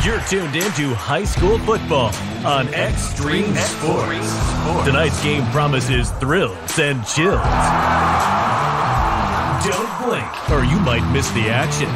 You're tuned in to high school football on Extreme Sports. Tonight's game promises thrills and chills. Don't blink, or you might miss the action.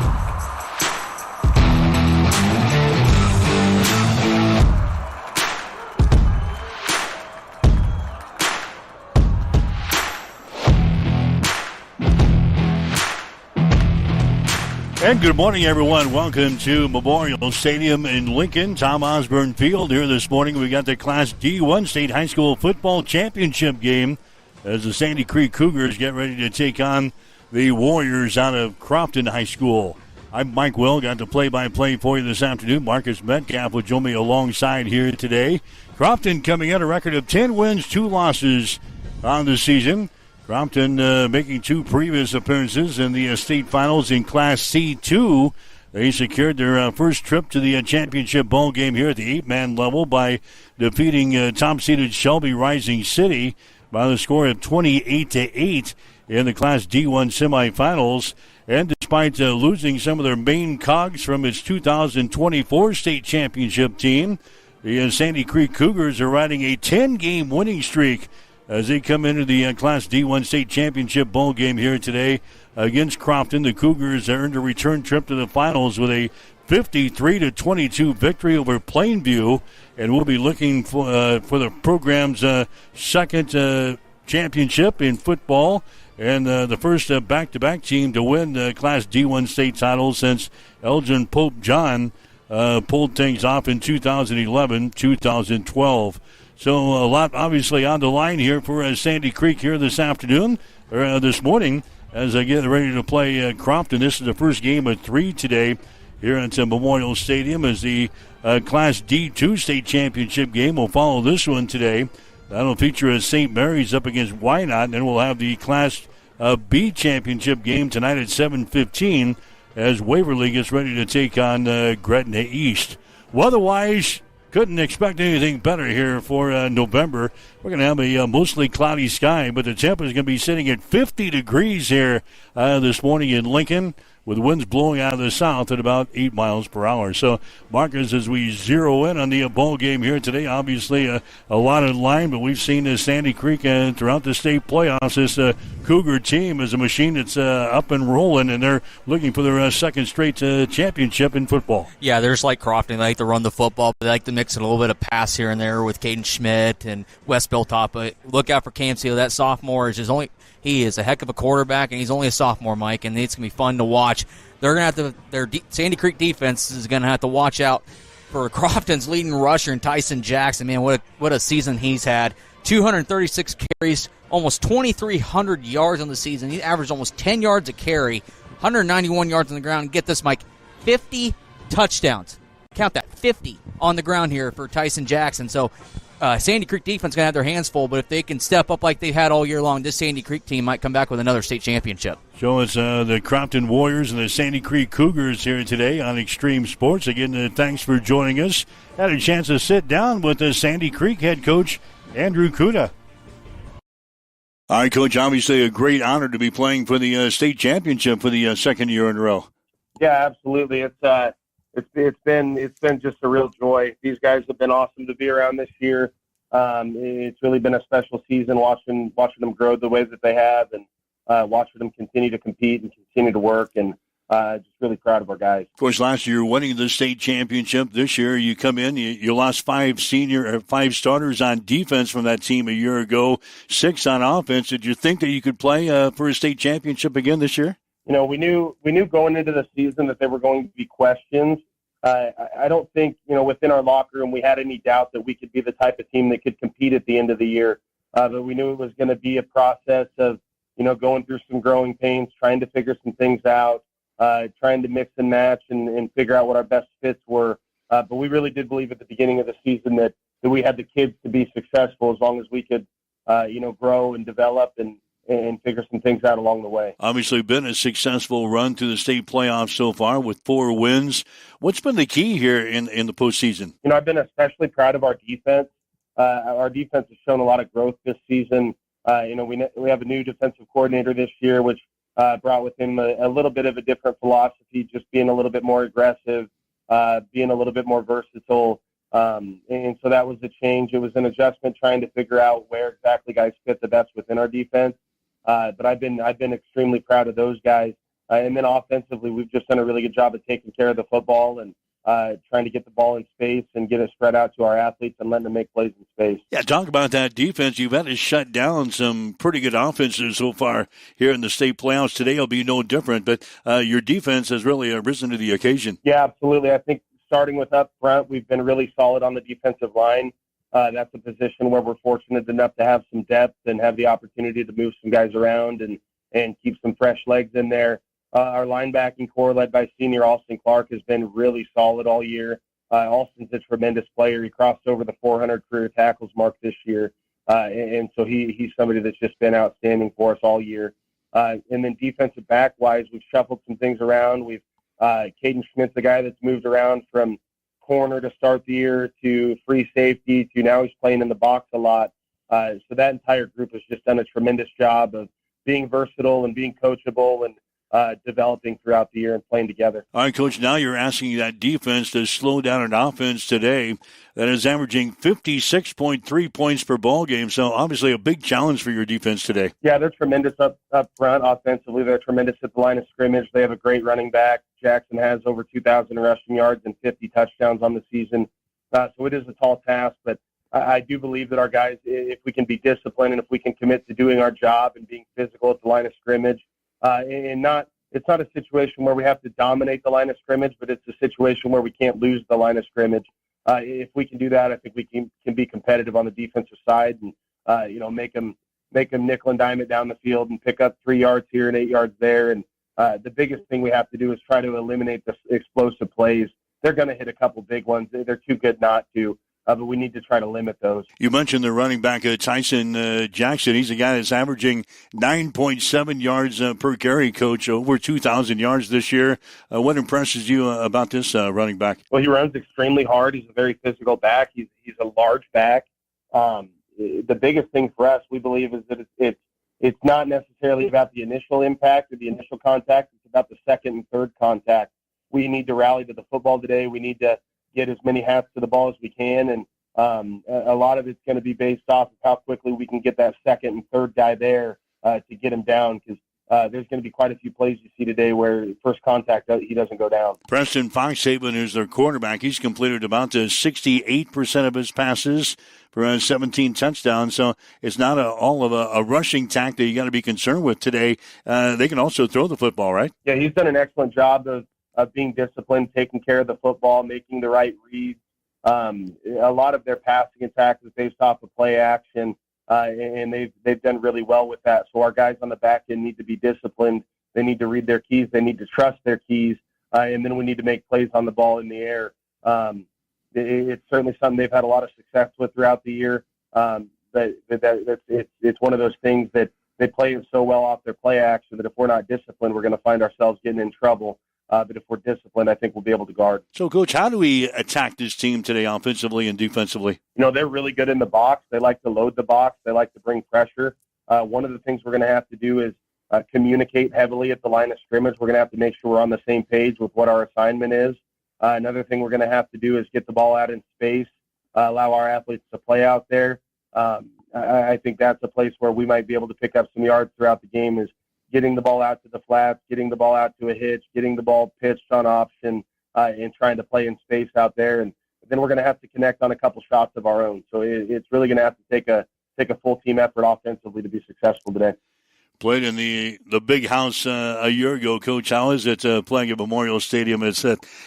And good morning, everyone. Welcome to Memorial Stadium in Lincoln, Tom Osborne Field. Here this morning, we got the Class D1 State High School Football Championship game as the Sandy Creek Cougars get ready to take on the Warriors out of Crofton High School. I'm Mike Will, got the play-by-play for you this afternoon. Marcus Metcalf will join me alongside here today. Crofton coming at a record of 10 wins, 2 losses on the season. Crofton making 2 previous appearances in the state finals in Class C2. They secured their first trip to the championship bowl game here at the 8-man level by defeating top-seeded Shelby Rising City by the score of 28-8 in the Class D1 semifinals. And despite losing some of their main cogs from its 2024 state championship team, the Sandy Creek Cougars are riding a 10-game winning streak as they come into the Class D1 State Championship bowl game here today against Crofton. The Cougars earned a return trip to the finals with a 53-22 victory over Plainview, and we'll be looking for the program's second championship in football and the first back-to-back team to win the Class D1 state title since Elgin Pope John pulled things off in 2011-2012. So a lot obviously on the line here for Sandy Creek here this afternoon, or this morning, as I get ready to play Crofton. This is the first game of 3 today here at Memorial Stadium as the Class D2 state championship game will follow this one today. That'll feature St. Mary's up against Wynot, and then we'll have the Class B championship game tonight at 7:15 as Waverly gets ready to take on Gretna East. Weather-wise, couldn't expect anything better here for November. We're going to have a mostly cloudy sky, but the temperature is going to be sitting at 50 degrees here this morning in Lincoln, with winds blowing out of the south at about 8 miles per hour. So, Marcus, as we zero in on the ball game here today, obviously a lot in line, but we've seen Sandy Creek throughout the state playoffs. This Cougar team is a machine that's up and rolling, and they're looking for their second straight championship in football. Yeah, they're just like Crofton. They like to run the football, but they like to mix in a little bit of pass here and there with Caden Schmidt and Wes Biltop. But look out for Camsey. That sophomore is just he is a heck of a quarterback, and he's only a sophomore, Mike, and it's going to be fun to watch. They're going to have to, Sandy Creek defense is going to have to watch out for Crofton's leading rusher, Tyson Jackson. Man, what a season he's had. 236 carries, almost 2,300 yards on the season. He averaged almost 10 yards a carry, 191 yards on the ground. And get this, Mike, 50 touchdowns. Count that, 50 on the ground here for Tyson Jackson. So Sandy Creek defense is going to have their hands full, but if they can step up like they've had all year long, this Sandy Creek team might come back with another state championship. So it's the Crofton Warriors and the Sandy Creek Cougars here today on Extreme Sports. Again, thanks for joining us. Had a chance to sit down with the Sandy Creek head coach, Andrew Kuda. All right, Coach, obviously a great honor to be playing for the state championship for the second year in a row. Yeah, absolutely. It's been just a real joy. These guys have been awesome to be around this year. It's really been a special season watching them grow the way that they have, and watching them continue to compete and continue to work, and just really proud of our guys. Of course, last year winning the state championship. This year you come in, you lost 5 starters on defense from that team a year ago, 6 on offense. Did you think that you could play for a state championship again this year? You know, we knew going into the season that there were going to be questions. I don't think, within our locker room we had any doubt that we could be the type of team that could compete at the end of the year. But we knew it was going to be a process of, going through some growing pains, trying to figure some things out, trying to mix and match and figure out what our best fits were. But we really did believe at the beginning of the season that we had the kids to be successful as long as we could, grow and develop and figure some things out along the way. Obviously been a successful run through the state playoffs so far with 4 wins. What's been the key here in the postseason? I've been especially proud of our defense. Our defense has shown a lot of growth this season. We have a new defensive coordinator this year, which brought with him a little bit of a different philosophy, just being a little bit more aggressive, being a little bit more versatile. And so that was a change. It was an adjustment trying to figure out where exactly guys fit the best within our defense. But I've been extremely proud of those guys. And then offensively, we've just done a really good job of taking care of the football and trying to get the ball in space and get it spread out to our athletes and letting them make plays in space. Yeah, talk about that defense. You've had to shut down some pretty good offenses so far here in the state playoffs. Today will be no different, but your defense has really risen to the occasion. Yeah, absolutely. I think starting with up front, we've been really solid on the defensive line. That's a position where we're fortunate enough to have some depth and have the opportunity to move some guys around and keep some fresh legs in there. Our linebacking core, led by senior Alston Clark, has been really solid all year. Alston's a tremendous player. He crossed over the 400 career tackles mark this year, and so he's somebody that's just been outstanding for us all year. And then defensive back-wise, we've shuffled some things around. We've Caden Schmidt's the guy that's moved around from corner to start the year to free safety to now he's playing in the box a lot. So that entire group has just done a tremendous job of being versatile and being coachable and developing throughout the year and playing together. All right, Coach, now you're asking that defense to slow down an offense today that is averaging 56.3 points per ball game. So obviously a big challenge for your defense today. Yeah, they're tremendous up front offensively. They're tremendous at the line of scrimmage. They have a great running back. Jackson has over 2,000 rushing yards and 50 touchdowns on the season. So it is a tall task, but I do believe that our guys, if we can be disciplined and if we can commit to doing our job and being physical at the line of scrimmage, it's not a situation where we have to dominate the line of scrimmage, but it's a situation where we can't lose the line of scrimmage. If we can do that, I think we can be competitive on the defensive side and make them nickel and dime it down the field and pick up 3 yards here and 8 yards there. And the biggest thing we have to do is try to eliminate the explosive plays. They're going to hit a couple big ones. They're too good not to. But we need to try to limit those. You mentioned the running back, Tyson Jackson. He's a guy that's averaging 9.7 yards per carry, Coach, over 2,000 yards this year. What impresses you about this running back? Well, he runs extremely hard. He's a very physical back. He's a large back. The biggest thing for us, we believe, is that it's not necessarily about the initial impact or the initial contact. It's about the second and third contact. We need to rally to the football today. We need to get as many hats to the ball as we can, and a lot of it's going to be based off of how quickly we can get that second and third guy there to get him down, because there's going to be quite a few plays you see today where first contact he doesn't go down. Preston Foxhaven is their quarterback. He's completed about 68% of his passes for 17 touchdowns, so it's not all of a rushing tack that you got to be concerned with today. They can also throw the football, right? Yeah, he's done an excellent job of being disciplined, taking care of the football, making the right reads. A lot of their passing attacks is based off of play action, and they've done really well with that. So our guys on the back end need to be disciplined. They need to read their keys. They need to trust their keys, and then we need to make plays on the ball in the air. It's certainly something they've had a lot of success with throughout the year. But it's one of those things that they play it so well off their play action that if we're not disciplined, we're going to find ourselves getting in trouble. But if we're disciplined, I think we'll be able to guard. So, Coach, how do we attack this team today offensively and defensively? They're really good in the box. They like to load the box. They like to bring pressure. One of the things we're going to have to do is communicate heavily at the line of scrimmage. We're going to have to make sure we're on the same page with what our assignment is. Another thing we're going to have to do is get the ball out in space, allow our athletes to play out there. I think that's a place where we might be able to pick up some yards throughout the game, is getting the ball out to the flats, getting the ball out to a hitch, getting the ball pitched on option, and trying to play in space out there. And then we're going to have to connect on a couple shots of our own. So it's really going to have to take a full team effort offensively to be successful today. Played in the big house a year ago, Coach. How is it playing at Memorial Stadium? It's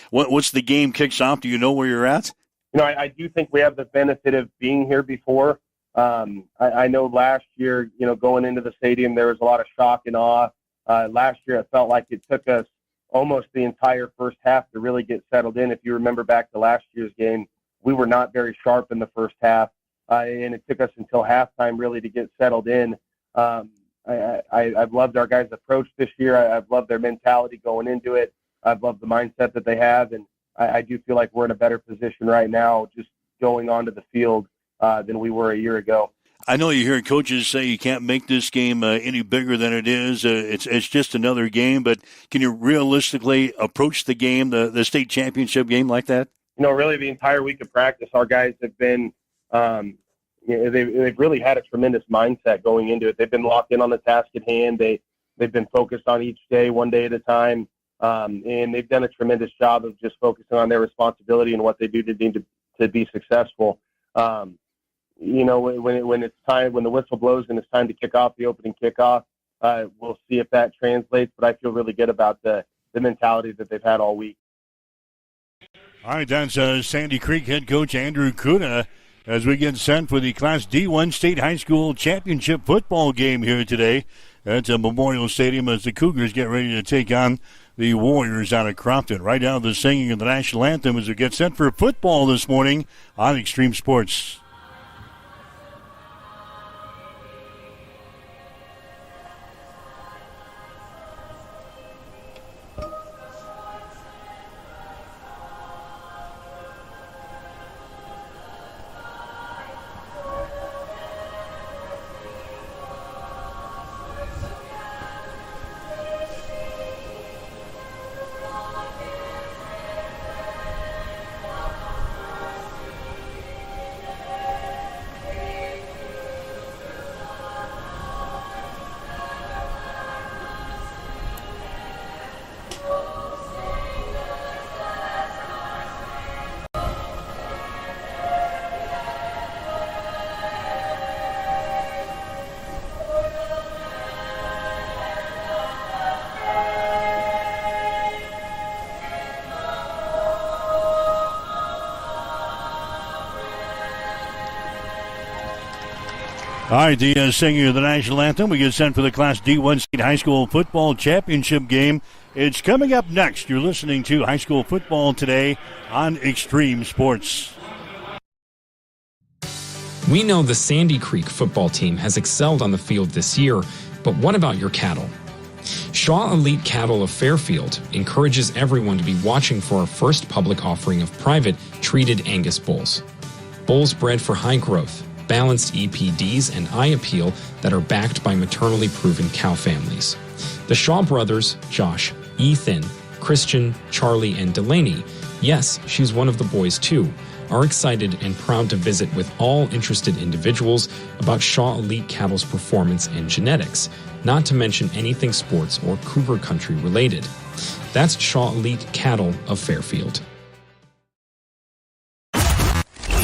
what's the game kicks off? Do you know where you're at? I do think we have the benefit of being here before. I know last year, going into the stadium, there was a lot of shock and awe. Last year, it felt like it took us almost the entire first half to really get settled in. If you remember back to last year's game, we were not very sharp in the first half, and it took us until halftime really to get settled in. I've loved our guys' approach this year. I've loved their mentality going into it. I've loved the mindset that they have, and I do feel like we're in a better position right now just going onto the field than we were a year ago. I know you hear coaches say you can't make this game any bigger than it is. It's just another game, but can you realistically approach the game, the state championship game, like that? Really the entire week of practice, our guys have been they've really had a tremendous mindset going into it. They've been locked in on the task at hand. They've been focused on each day, one day at a time, and they've done a tremendous job of just focusing on their responsibility and what they do to be successful. When it's time, when the whistle blows and it's time to kick off the opening kickoff, we'll see if that translates. But I feel really good about the mentality that they've had all week. All right, that's Sandy Creek head coach Andrew Kuna as we get set for the Class D1 State High School Championship football game here today at Memorial Stadium as the Cougars get ready to take on the Warriors out of Crofton. Right now, the singing of the national anthem as we get set for football this morning on Extreme Sports. All right, the singing of the national anthem. We get sent for the Class D1 State High School Football Championship game. It's coming up next. You're listening to High School Football today on Extreme Sports. We know the Sandy Creek football team has excelled on the field this year, but what about your cattle? Shaw Elite Cattle of Fairfield encourages everyone to be watching for our first public offering of private treated Angus bulls. Bulls bred for high growth, balanced EPDs and eye appeal that are backed by maternally proven cow families. The Shaw brothers, Josh, Ethan, Christian, Charlie, and Delaney, yes, she's one of the boys too, are excited and proud to visit with all interested individuals about Shaw Elite Cattle's performance and genetics, not to mention anything sports or cougar country related. That's Shaw Elite Cattle of Fairfield.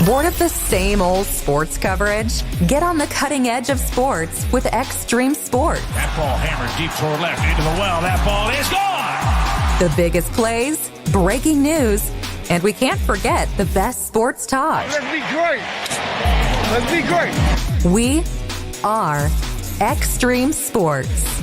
Bored of the same old sports coverage? Get on the cutting edge of sports with Extreme Sports. That ball hammered deep toward left into the well. That ball is gone! The biggest plays, breaking news, and we can't forget the best sports talk. Let's be great! Let's be great! We are Extreme Sports.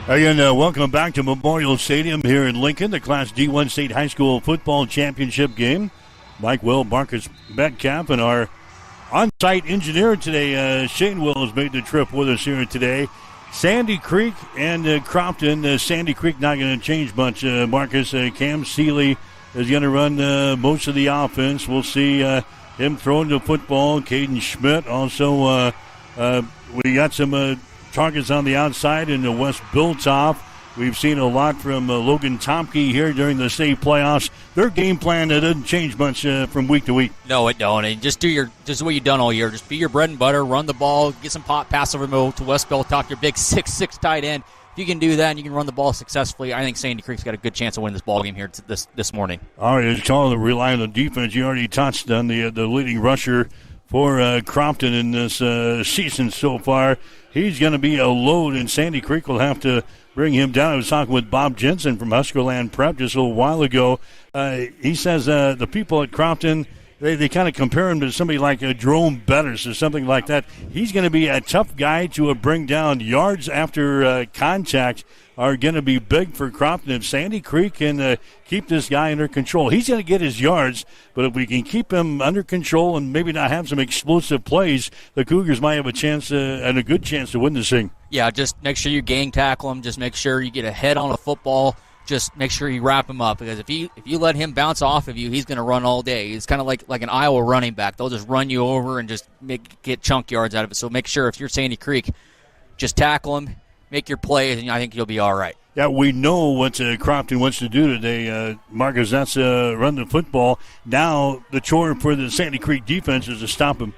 Again, welcome back to Memorial Stadium here in Lincoln, the Class D1 State High School Football Championship game. Mike Will, Marcus Metcalf, and our on-site engineer today, Shane Will, has made the trip with us here today. Sandy Creek and Crofton. Sandy Creek not going to change much. Marcus, Cam Seeley is going to run most of the offense. We'll see him throwing the football. Caden Schmidt also. We got some targets on the outside in the West Biltoff. We've seen a lot from Logan Tomke here during the state playoffs. Their game plan doesn't change much from week to week. No, it don't. And just what you've done all year. Just be your bread and butter, run the ball, get some pass over to West Biltoff, your big 6'6" tight end. If you can do that and you can run the ball successfully, I think Sandy Creek's got a good chance of winning this ball game here this morning. All right, it's all to rely on the defense. You already touched on the leading rusher for Crofton in this season so far. He's going to be a load, and Sandy Creek will have to bring him down. I was talking with Bob Jensen from Huskerland Prep just a little while ago. He says the people at Crofton, they kind of compare him to somebody like Jerome Betters or something like that. He's going to be a tough guy to bring down. Yards after contact are going to be big for Crofton. If Sandy Creek can keep this guy under control, he's going to get his yards, but if we can keep him under control and maybe not have some explosive plays, the Cougars might have a chance and a good chance to win this thing. Yeah, just make sure you gang tackle him. Just make sure you get a head on a football. just make sure you wrap him up, because if you let him bounce off of you, he's going to run all day. He's kind of like an Iowa running back. They'll just run you over and just get chunk yards out of it. So make sure if you're Sandy Creek, just tackle him, make your plays, and I think you'll be all right. Yeah, we know what Crofton wants to do today, Marcus. That's run the football. Now the chore for the Sandy Creek defense is to stop him.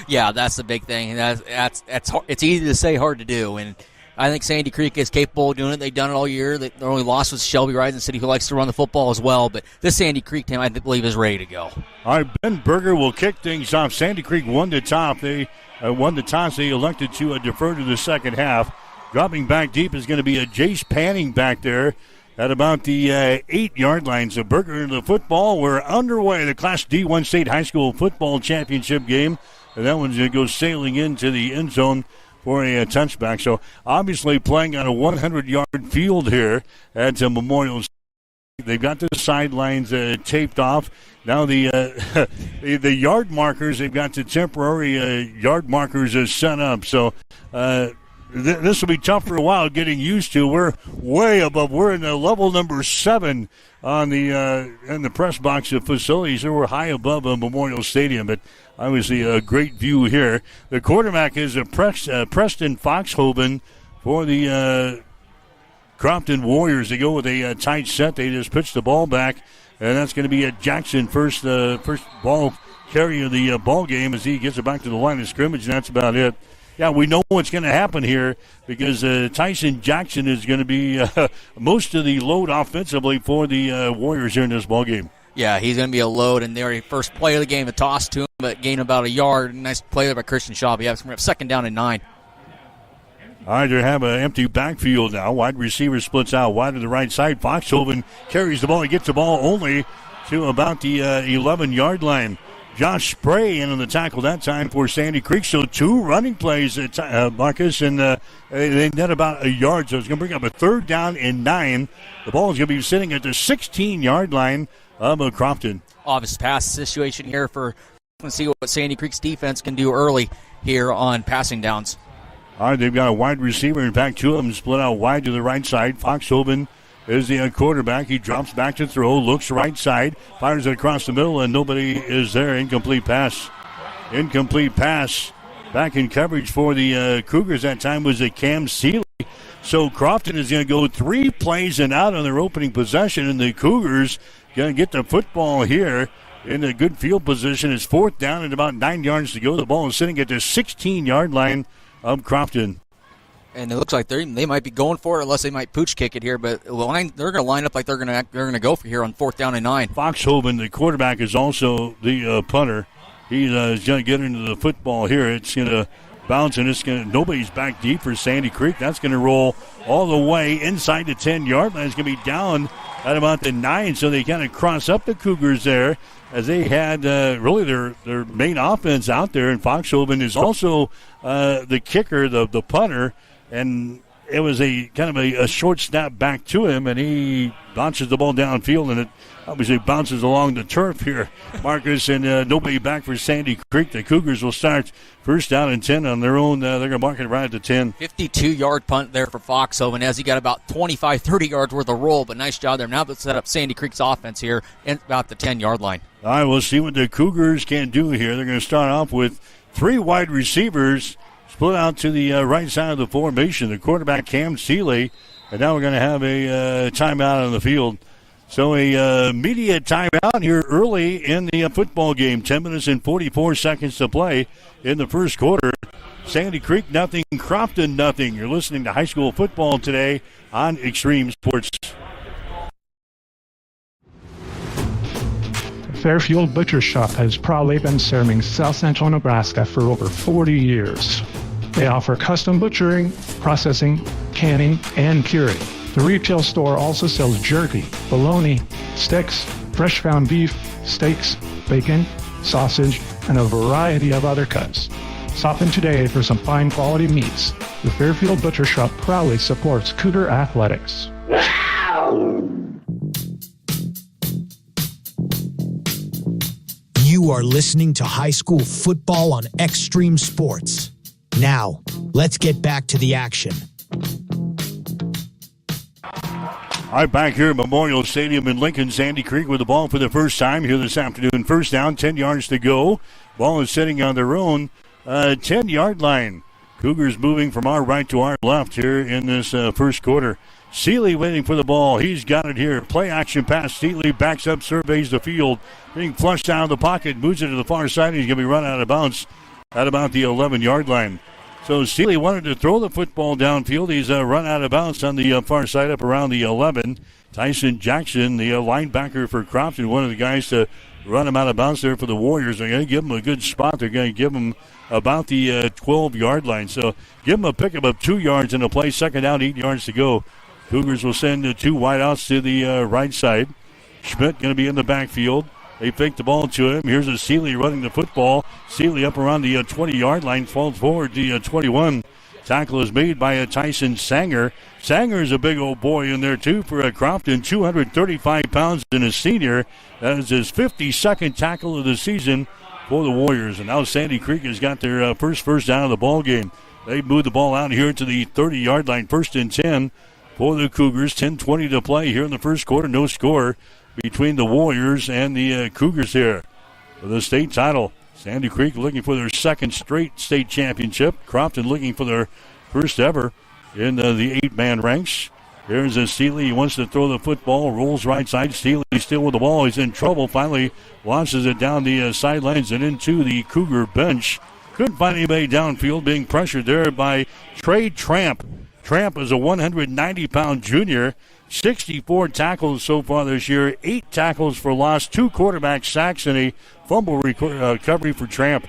Yeah, that's the big thing. That's it's easy to say, hard to do, and I think Sandy Creek is capable of doing it. They've done it all year. Their only loss was Shelby Rising City, who likes to run the football as well. But this Sandy Creek team, I believe, is ready to go. All right, Ben Berger will kick things off. Sandy Creek won the top. They won the toss. They elected to defer to the second half. Dropping back deep is going to be a Jace Panning back there at about the 8-yard line. So Berger in the football. We're underway. The Class D1 State High School Football Championship game. And that one's going to go sailing into the end zone for a touchback. So obviously playing on a 100-yard field here at Memorial State. They've got the sidelines taped off. Now the yard markers, they've got the temporary yard markers set up. So this will be tough for a while getting used to. We're way above. We're in the level number 7 on the in the press box of facilities. So we're high above Memorial Stadium, but obviously a great view here. The quarterback is Preston Foxhoven for the Crofton Warriors. They go with a tight set. They just pitch the ball back, and that's going to be Jackson first ball carry of the ball game as he gets it back to the line of scrimmage, and that's about it. Yeah, we know what's going to happen here because Tyson Jackson is going to be most of the load offensively for the Warriors here in this ball game. Yeah, he's going to be a load, and their first play of the game, a toss to him, but gained about a yard. Nice play there by Christian Shaw. We have second down and 9. All right, they have an empty backfield now. Wide receiver splits out wide to the right side. Foxhoven carries the ball. He gets the ball only to about the 11-yard line. Josh Spray in on the tackle that time for Sandy Creek. So 2 running plays, Marcus, and they net about a yard. So it's going to bring up a 3rd down and 9. The ball is going to be sitting at the 16-yard line of Crofton. Obvious pass situation here let's see what Sandy Creek's defense can do early here on passing downs. All right, they've got a wide receiver. In fact, 2 of them split out wide to the right side. Foxhoven is the quarterback. He drops back to throw, looks right side, fires it across the middle, and nobody is there. Incomplete pass. Back in coverage for the Cougars that time was a Cam Seeley. So Crofton is going to go 3 plays and out on their opening possession, and the Cougars going to get the football here in a good field position. It's 4th down and about 9 yards to go. The ball is sitting at the 16-yard line of Crofton. And it looks like they might be going for it, unless they might pooch kick it here. But they're going to line up like they're going to go for here on 4th down and 9. Foxhoven, the quarterback, is also the punter. He's going to get into the football here. It's going to bounce, and nobody's back deep for Sandy Creek. That's going to roll all the way inside the 10-yard line. It's going to be down at about the 9, so they kind of cross up the Cougars there as they had really their main offense out there. And Foxhoven is also the kicker, the punter, and it was a kind of a short snap back to him, and he launches the ball downfield, and it obviously bounces along the turf here, Marcus, and nobody back for Sandy Creek. The Cougars will start 1st down and 10 on their own. They're going to mark it right at the 10. 52-yard punt there for Foxhoven as he got about 25, 30 yards worth of roll, but nice job there. Now let's set up Sandy Creek's offense here at about the 10-yard line. All right, we'll see what the Cougars can do here. They're going to start off with 3 wide receivers split out to the right side of the formation. The quarterback, Cam Seeley, and now we're going to have a timeout on the field. So a media timeout here early in the football game. 10 minutes and 44 seconds to play in the first quarter. Sandy Creek nothing, Crofton nothing. You're listening to high school football today on Extreme Sports. Fairfield Butcher Shop has proudly been serving South Central Nebraska for over 40 years. They offer custom butchering, processing, canning, and curing. The retail store also sells jerky, bologna, sticks, fresh ground beef, steaks, bacon, sausage, and a variety of other cuts. Stop in today for some fine quality meats. The Fairfield Butcher Shop proudly supports Cougar Athletics. You are listening to high school football on Extreme Sports. Now, let's get back to the action. All right, back here at Memorial Stadium in Lincoln, Sandy Creek with the ball for the first time here this afternoon. First down, 10 yards to go. Ball is sitting on their own 10-yard line. Cougars moving from our right to our left here in this first quarter. Seeley waiting for the ball. He's got it here. Play action pass. Seeley backs up, surveys the field. Being flushed out of the pocket, moves it to the far side. He's going to be run out of bounds at about the 11-yard line. So Seeley wanted to throw the football downfield. He's run out of bounds on the far side up around the 11. Tyson Jackson, the linebacker for Crofton, one of the guys to run him out of bounds there for the Warriors. They're going to give him a good spot. They're going to give him about the 12-yard line. So give him a pickup of 2 yards in the play. Second down, 8 yards to go. Cougars will send 2 wideouts to the right side. Schmidt going to be in the backfield. They fake the ball to him. Here's a Seeley running the football. Seeley up around the 20-yard line, falls forward to 21. Tackle is made by Tyson Sanger. Sanger is a big old boy in there, too, for Crofton. 235 pounds and a senior. That is his 52nd tackle of the season for the Warriors. And now Sandy Creek has got their first down of the ball game. They move the ball out here to the 30-yard line, 1st and 10 for the Cougars. 10:20 to play here in the first quarter. No score between the Warriors and the Cougars here for the state title. Sandy Creek looking for their second straight state championship. Crofton looking for their first ever in the 8-man ranks. Here's a Seeley. He wants to throw the football. Rolls right side. Seeley still with the ball. He's in trouble. Finally launches it down the sidelines and into the Cougar bench. Couldn't find anybody downfield, being pressured there by Trey Tramp. Tramp is a 190-pound junior. 64 tackles so far this year, 8 tackles for loss, 2 quarterback sacks, and a fumble recovery for Tramp.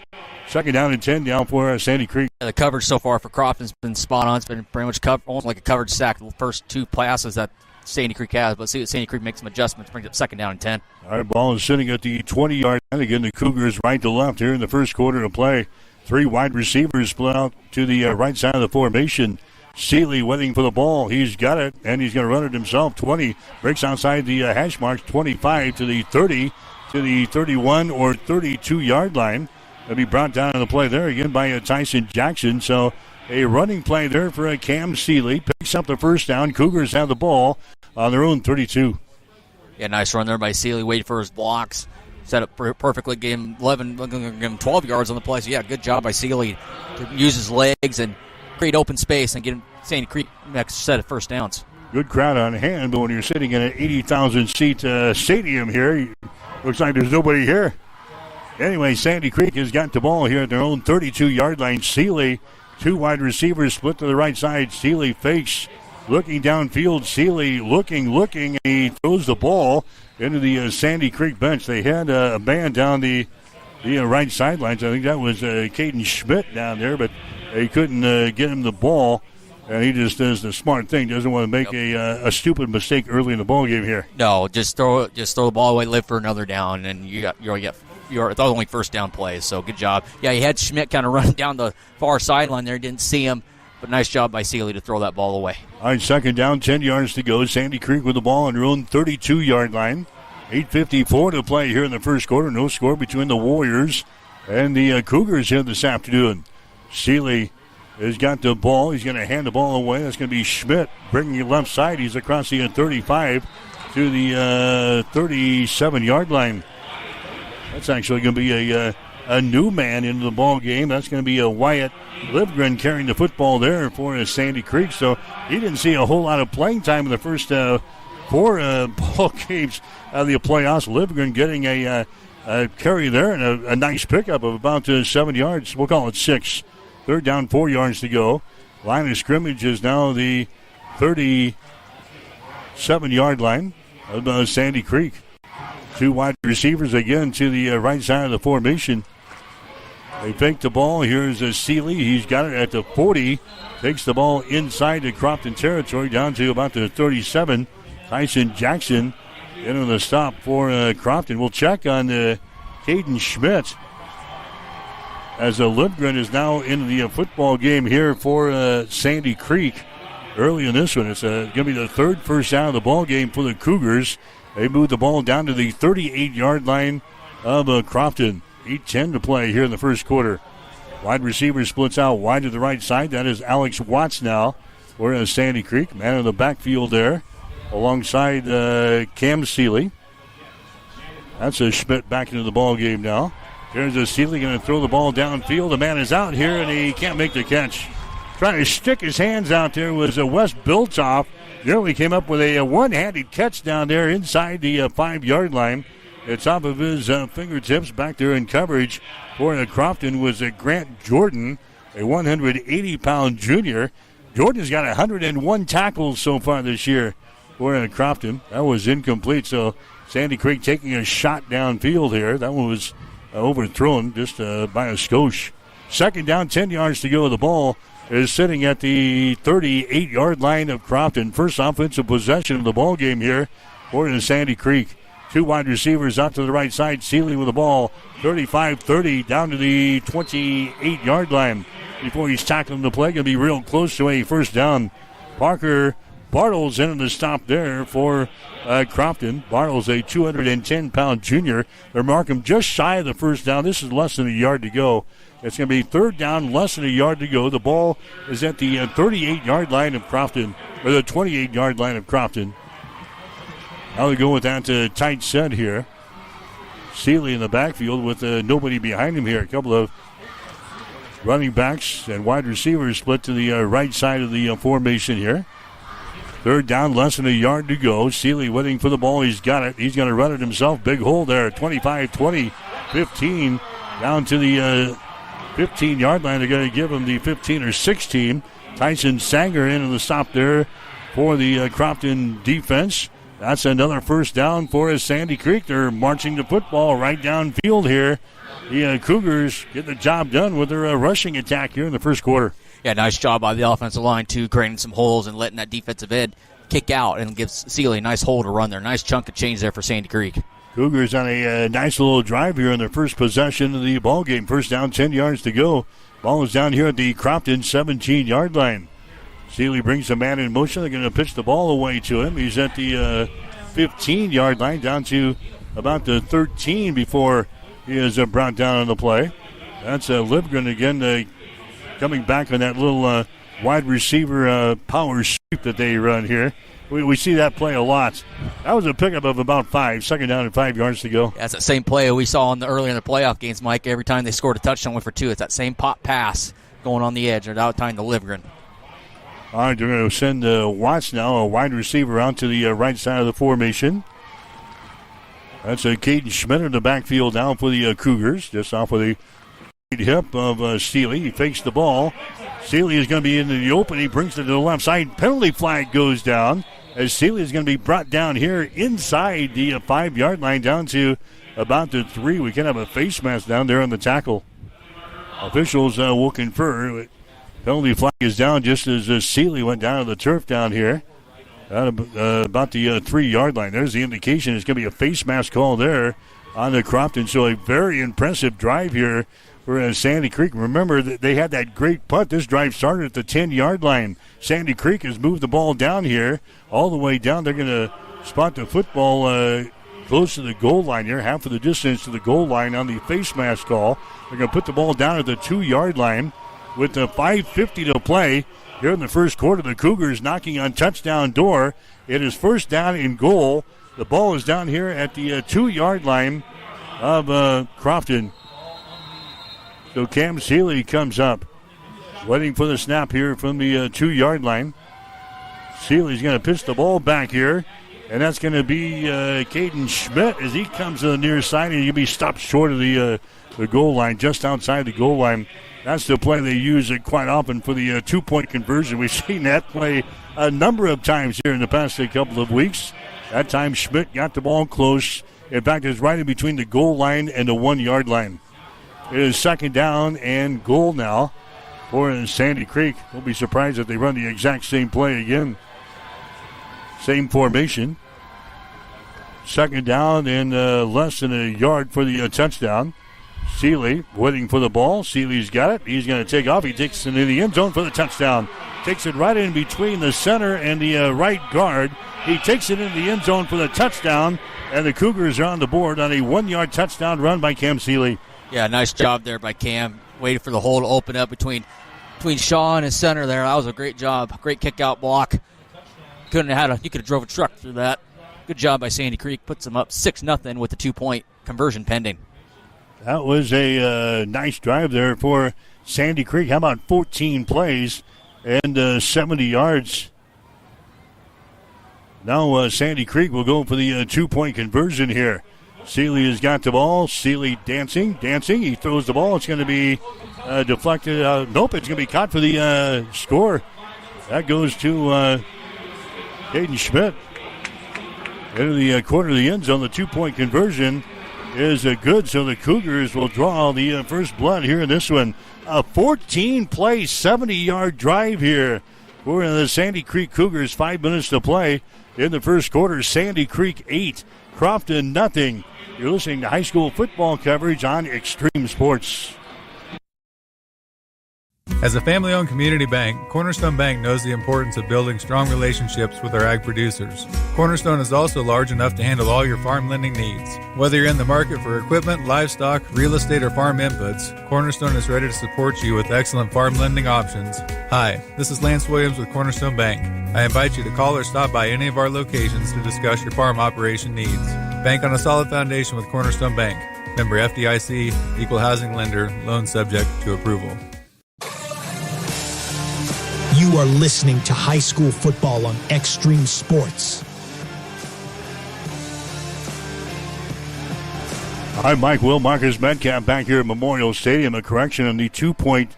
Second down and 10 down for Sandy Creek. The coverage so far for Crofton's been spot on. It's been pretty much almost like a coverage sack the first 2 passes that Sandy Creek has. But see, Sandy Creek makes some adjustments, brings up second down and 10. All right, ball is sitting at the 20-yard line. Again, the Cougars right to left here in the first quarter to play. 3 wide receivers split out to the right side of the formation. Seeley waiting for the ball. He's got it, and he's going to run it himself. 20, breaks outside the hash marks. 25 to the 30, to the 31 or 32-yard line. They'll be brought down in the play there again by Tyson Jackson. So a running play there for Cam Seeley. Picks up the first down. Cougars have the ball on their own 32. Yeah, nice run there by Seeley. Waited for his blocks. Set up perfectly. Gave him 11, gave him 12 yards on the play. So, yeah, good job by Seeley to use his legs and create open space and get Sandy Creek next set of first downs. Good crowd on hand, but when you're sitting in an 80,000-seat stadium here, looks like there's nobody here. Anyway, Sandy Creek has got the ball here at their own 32-yard line. Seeley, 2 wide receivers split to the right side. Seeley fakes, looking downfield. Seeley looking, and he throws the ball into the Sandy Creek bench. They had a band down the right sidelines. I think that was Caden Schmidt down there, but they couldn't get him the ball. And he just does the smart thing. Doesn't want to make a stupid mistake early in the ball game here. No, just throw the ball away, live for another down, and you're the only first down play. So good job. Yeah, he had Schmidt kind of run down the far sideline there. Didn't see him, but nice job by Seeley to throw that ball away. All right, second down, 10 yards to go. Sandy Creek with the ball on their own 32-yard line. 8:54 to play here in the first quarter. No score between the Warriors and the Cougars here this afternoon. Seeley has got the ball. He's going to hand the ball away. That's going to be Schmidt bringing it left side. He's across the 35 to the 37-yard line. That's actually going to be a new man into the ball game. That's going to be a Wyatt Livgren carrying the football there for Sandy Creek. So he didn't see a whole lot of playing time in the first 4 ball games out of the playoffs. Livgren getting a carry there and a nice pickup of about 7 yards. We'll call it 6. Third down, 4 yards to go. Line of scrimmage is now the 37-yard line of Sandy Creek. 2 wide receivers again to the right side of the formation. They fake the ball. Here's Seeley. He's got it at the 40. Takes the ball inside the Crofton territory down to about the 37. Tyson Jackson into the stop for Crofton. We'll check on Caden Schmidt, as Lindgren is now in the football game here for Sandy Creek. Early in this one, it's going to be the 3rd first down of the ball game for the Cougars. They moved the ball down to the 38-yard line of Crofton. 8:10 to play here in the first quarter. Wide receiver splits out wide to the right side. That is Alex Watts now for Sandy Creek. Man in the backfield there alongside Cam Seeley. That's a Schmidt back into the ball game now. There's a Seeley going to throw the ball downfield. The man is out here, and he can't make the catch. Trying to stick his hands out there was Wes Biltoff. Nearly came up with a one-handed catch down there inside the 5-yard line. It's off of his fingertips. Back there in coverage for Crofton was Grant Jordan, a 180-pound junior. Jordan's got 101 tackles so far this year for Crofton. That was incomplete, so Sandy Creek taking a shot downfield here. That one was overthrown just by a skosh. Second down, 10 yards to go. The ball is sitting at the 38-yard line of Crofton. First offensive possession of the ball game here for the Sandy Creek. Two wide receivers out to the right side. Seeley with the ball, 35-30, down to the 28-yard line. Before he's tackling the play, going to be real close to a first down. Parker Bartles into the stop there for Crofton. Bartles, a 210-pound junior. They're marking just shy of the first down. This is less than a yard to go. It's going to be third down, less than a yard to go. The ball is at the 38-yard line of Crofton, or the 28-yard line of Crofton. Now they go with that tight set here. Seeley in the backfield with nobody behind him here. A couple of running backs and wide receivers split to the right side of the formation here. Third down, less than a yard to go. Seeley waiting for the ball. He's got it. He's going to run it himself. Big hole there. 25, 20, 15. Down to the 15-yard line. They're going to give him the 15 or 16. Tyson Sanger into the stop there for the Crofton defense. That's another first down for Sandy Creek. They're marching the football right downfield here. The Cougars get the job done with their rushing attack here in the first quarter. Yeah, nice job by the offensive line, too, creating some holes and letting that defensive end kick out and gives Seeley a nice hole to run there. Nice chunk of change there for Sandy Creek. Cougars on a nice little drive here in their first possession of the ball game. First down, 10 yards to go. Ball is down here at the Crofton 17-yard line. Seeley brings the man in motion. They're going to pitch the ball away to him. He's at the 15-yard line, down to about the 13 before he is brought down on the play. That's Livgren again coming back on that little wide receiver power sweep that they run here. We see that play a lot. That was a pickup of about 5. Second down and 5 yards to go. That's that same play we saw earlier in the playoff games, Mike. Every time they scored a touchdown, went for 2. It's that same pop pass going on the edge or out time to Livgren. All right, they're going to send Watts now, a wide receiver, out to the right side of the formation. That's Caden Schmidt in the backfield now for the Cougars, just off of the hip of Seeley. He fakes the ball. Seeley is going to be in the open. He brings it to the left side. Penalty flag goes down as Seeley is going to be brought down here inside the 5-yard line down to about the 3. We can have a face mask down there on the tackle. Officials will confer. Penalty flag is down just as Seeley went down to the turf down here. About the 3-yard line. There's the indication. It's going to be a face mask call there on the Crofton. So a very impressive drive here for Sandy Creek. Remember that they had that great punt. This drive started at the 10-yard line. Sandy Creek has moved the ball down here, all the way down. They're going to spot the football close to the goal line here, half of the distance to the goal line on the face mask call. They're going to put the ball down at the 2-yard line with the 5:50 to play. Here in the first quarter, the Cougars knocking on touchdown door. It is first down and goal. The ball is down here at the 2-yard line of Crofton. So Cam Seeley comes up, waiting for the snap here from the 2-yard line. Seeley's going to pitch the ball back here, and that's going to be Caden Schmidt as he comes to the near side, and he'll be stopped short of the goal line, just outside the goal line. That's the play they use quite often for the 2-point conversion. We've seen that play a number of times here in the past couple of weeks. That time Schmidt got the ball close. In fact, it's right in between the goal line and the 1-yard line. It is second down and goal now for Sandy Creek. Don't be surprised if they run the exact same play again. Same formation. Second down and less than a yard for the touchdown. Seeley waiting for the ball. Seeley's got it. He's going to take off. He takes it into the end zone for the touchdown. Takes it right in between the center and the right guard. He takes it into the end zone for the touchdown, and the Cougars are on the board on a 1-yard touchdown run by Cam Seeley. Yeah, nice job there by Cam. Waited for the hole to open up between Shaw and his center there. That was a great job. Great kick-out block. You could have drove a truck through that. Good job by Sandy Creek. Puts them up 6-0 with the 2-point conversion pending. That was a nice drive there for Sandy Creek. How about 14 plays and 70 yards? Now Sandy Creek will go for the 2-point conversion here. Seeley has got the ball. Seeley dancing. He throws the ball. It's going to be deflected. Nope, it's going to be caught for the score. That goes to Caden Schmidt. Into the corner of the end zone. The 2-point conversion is good, so the Cougars will draw the first blood here in this one. A 14-play, 70-yard drive here for the Sandy Creek Cougars. 5 minutes to play in the first quarter. Sandy Creek 8, Crofton nothing. You're listening to high school football coverage on Extreme Sports. As a family-owned community bank, Cornerstone Bank knows the importance of building strong relationships with our ag producers. Cornerstone is also large enough to handle all your farm lending needs. Whether you're in the market for equipment, livestock, real estate, or farm inputs, Cornerstone is ready to support you with excellent farm lending options. Hi, this is Lance Williams with Cornerstone Bank. I invite you to call or stop by any of our locations to discuss your farm operation needs. Bank on a solid foundation with Cornerstone Bank. Member FDIC, equal housing lender, loan subject to approval. You are listening to high school football on Extreme Sports. I'm Mike Will, Marcus Metcalf back here at Memorial Stadium. A correction on the 2-point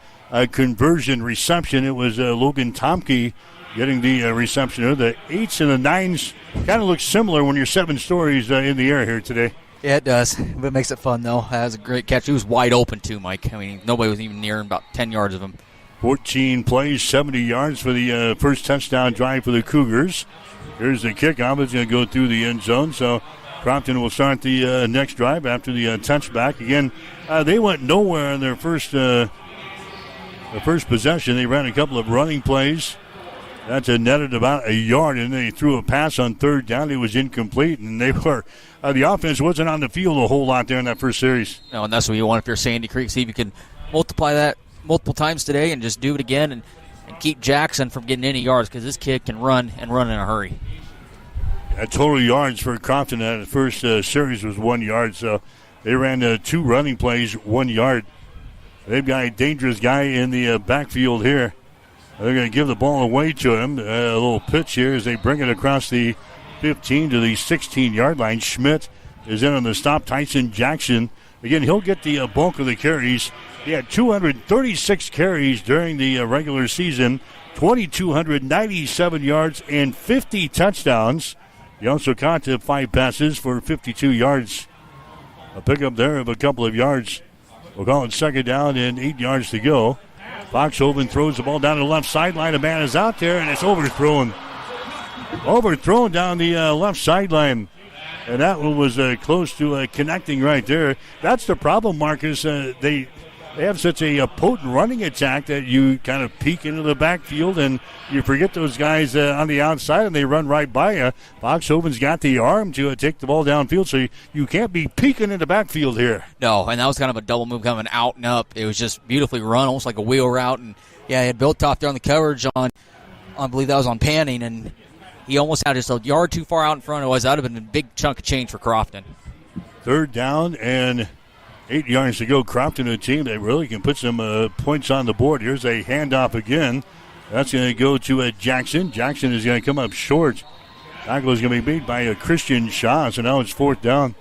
conversion reception. It was Logan Tomke getting the reception. The 8s and the 9s kind of look similar when you're 7 stories in the air here today. Yeah, it does. But it makes it fun, though. That was a great catch. He was wide open, too, Mike. I mean, nobody was even near him, about 10 yards of him. 14 plays, 70 yards for the first touchdown drive for the Cougars. Here's the kickoff. It's going to go through the end zone. So Crofton will start the next drive after the touchback. Again, they went nowhere in their first possession. They ran a couple of running plays. That's netted about a yard, and they threw a pass on third down. It was incomplete, and they were the offense wasn't on the field a whole lot there in that first series. No, and that's what you want if you're Sandy Creek. See if you can multiply that multiple times today and just do it again and keep Jackson from getting any yards, because this kid can run in a hurry. Total yards for Crofton in the first series was 1 yard, so they ran 2 running plays, 1 yard. They've got a dangerous guy in the backfield here. They're going to give the ball away to him. A little pitch here as they bring it across the 15 to the 16-yard line. Schmidt is in on the stop. Tyson Jackson, again, he'll get the bulk of the carries. He had 236 carries during the regular season, 2,297 yards, and 50 touchdowns. He also caught 5 passes for 52 yards. A pickup there of a couple of yards. We'll call it second down and 8 yards to go. Foxhoven throws the ball down the left sideline. A man is out there, and it's overthrown. Overthrown down the left sideline. And that one was close to connecting right there. That's the problem, Marcus. They have such a potent running attack that you kind of peek into the backfield and you forget those guys on the outside and they run right by you. Foxhoven's got the arm to take the ball downfield, so you can't be peeking in the backfield here. No, and that was kind of a double move coming out and up. It was just beautifully run, almost like a wheel route. And, yeah, he had Bill Toff there on the coverage on I believe that was on Panning, and he almost had just a yard too far out in front. Otherwise, that would have been a big chunk of change for Crofton. Third down and 8 yards to go. Crofton, a team that really can put some points on the board. Here's a handoff again. That's going to go to Jackson. Jackson is going to come up short. Tackle is going to be made by Christian Shaw, so now it's fourth down.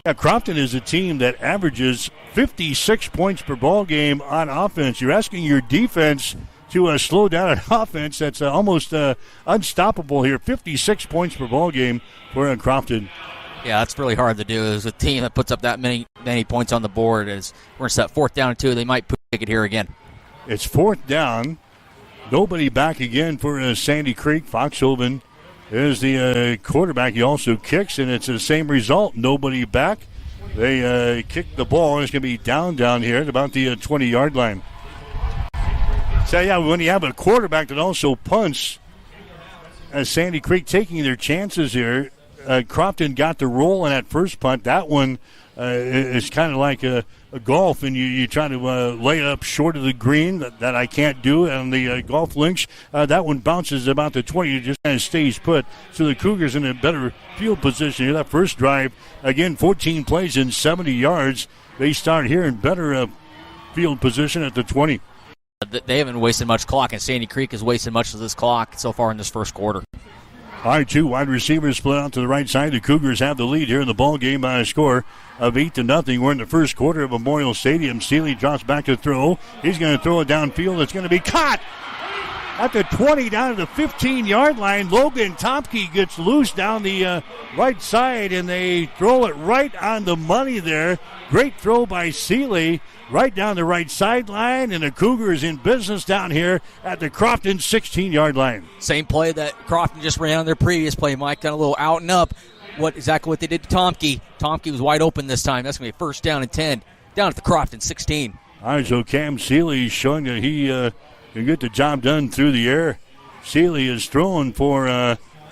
Yeah, Crofton is a team that averages 56 points per ball game on offense. You're asking your defense to slow down an offense that's almost unstoppable here. 56 points per ball game for Crofton. Yeah, that's really hard to do. As a team that puts up that many points on the board, as we're set fourth down and 2, they might pick it here again. It's fourth down. Nobody back again for Sandy Creek. Foxhoven is the quarterback. He also kicks, and it's the same result. Nobody back. They kick the ball, and it's going to be down here at about the 20-yard line. So, yeah, when you have a quarterback that also punts, Sandy Creek taking their chances here, Crofton got the roll on that first punt. That one is kind of like a golf, and you try to lay it up short of the green. That I can't do on the golf links. That one bounces about the 20. It just kind of stays put. So the Cougars in a better field position here. That first drive, again, 14 plays in 70 yards. They start here in better field position at the 20. They haven't wasted much clock, and Sandy Creek has wasted much of this clock so far in this first quarter. All right, 2 wide receivers split out to the right side. The Cougars have the lead here in the ball game by a score of 8-0. We're in the first quarter of Memorial Stadium. Seeley drops back to throw. He's going to throw it downfield. It's going to be caught at the 20 down to the 15-yard line. Logan Topke gets loose down the right side, and they throw it right on the money there. Great throw by Seeley. Right down the right sideline, and the Cougars in business down here at the Crofton 16-yard line. Same play that Crofton just ran on their previous play, Mike. Got a little out and up. Exactly what they did to Tomke. Tomke was wide open this time. That's going to be a first down and 10 down at the Crofton 16. All right, so Cam Seeley showing that he can get the job done through the air. Seeley is throwing for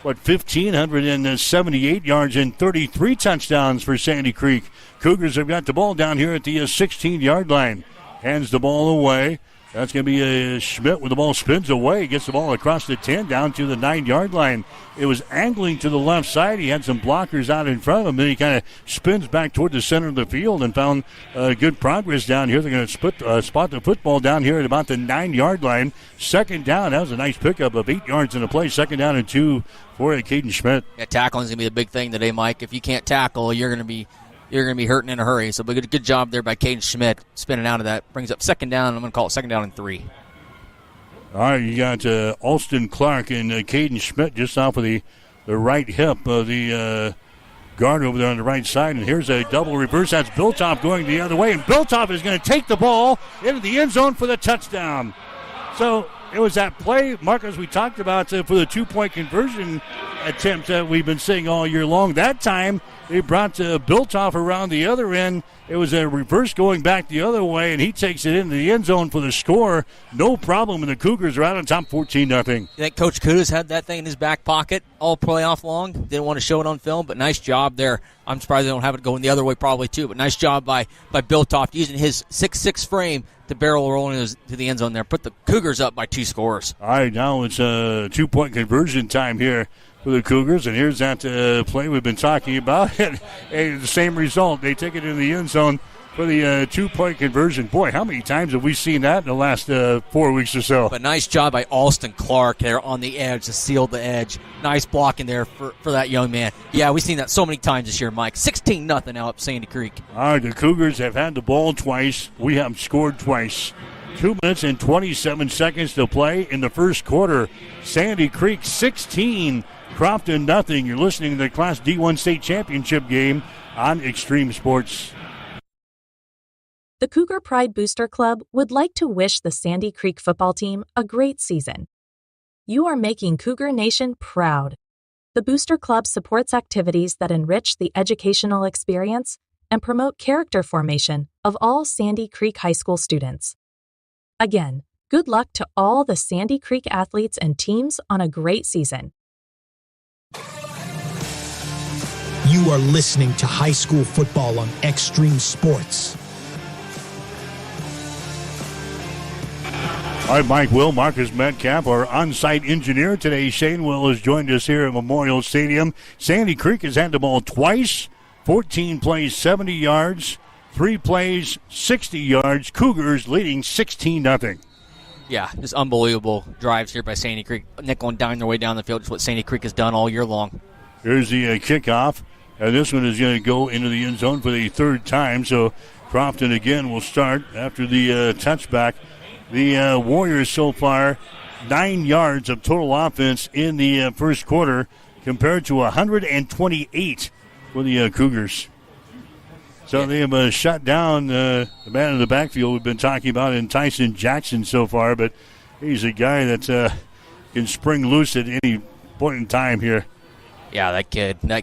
1,578 yards and 33 touchdowns for Sandy Creek. Cougars have got the ball down here at the 16-yard line. Hands the ball away. That's going to be Schmidt when the ball spins away. Gets the ball across the 10 down to the 9-yard line. It was angling to the left side. He had some blockers out in front of him. Then he kind of spins back toward the center of the field and found good progress down here. They're going to spot the football down here at about the 9-yard line. Second down. That was a nice pickup of 8 yards in the play. Second down and 2 for Caden Schmidt. Yeah, tackling is going to be the big thing today, Mike. If you can't tackle, you're going to be hurting in a hurry. So good job there by Caden Schmidt spinning out of that. Brings up second down. I'm going to call it second down and 3. All right, you got Alston Clark and Caden Schmidt just off of the right hip of the guard over there on the right side. And here's a double reverse. That's Biltoff going the other way. And Biltoff is going to take the ball into the end zone for the touchdown. So it was that play, Marcus, we talked about for the 2-point conversion attempt that we've been seeing all year long. That time, they brought Biltoff around the other end. It was a reverse going back the other way, and he takes it into the end zone for the score. No problem, and the Cougars are out on top 14-0. You think Coach Kudas had that thing in his back pocket all playoff long? Didn't want to show it on film, but nice job there. I'm surprised they don't have it going the other way probably too, but nice job by Biltoff using his 6'6" frame to barrel rolling to the end zone there. Put the Cougars up by 2 scores. All right, now it's a 2-point conversion time here for the Cougars, and here's that play we've been talking about. And the same result. They take it in the end zone for the 2-point conversion. Boy, how many times have we seen that in the last 4 weeks or so? But nice job by Alston Clark there on the edge to seal the edge. Nice blocking there for that young man. Yeah, we've seen that so many times this year, Mike. 16-0 now up Sandy Creek. All right, the Cougars have had the ball twice. We have scored twice. 2 minutes and 27 seconds to play in the first quarter. Sandy Creek 16, Crofton nothing. You're listening to the Class D1 State Championship game on Extreme Sports. The Cougar Pride Booster Club would like to wish the Sandy Creek football team a great season. You are making Cougar Nation proud. The Booster Club supports activities that enrich the educational experience and promote character formation of all Sandy Creek High School students. Again, good luck to all the Sandy Creek athletes and teams on a great season. You are listening to high school football on Extreme Sports. All right, Mike Will, Marcus Metcalf, our on-site engineer today. Shane Will has joined us here at Memorial Stadium. Sandy Creek has had the ball twice, 14 plays, 70 yards, 3 plays, 60 yards. Cougars leading 16-0. Yeah, just unbelievable drives here by Sandy Creek. Nickel and dime their way down the field. Just what Sandy Creek has done all year long. Here's the kickoff. And this one is going to go into the end zone for the third time. So Crofton again will start after the touchback. The Warriors so far, 9 yards of total offense in the first quarter compared to 128 for the Cougars. So they have shut down the man in the backfield we've been talking about in Tyson Jackson so far, but he's a guy that can spring loose at any point in time here. Yeah, that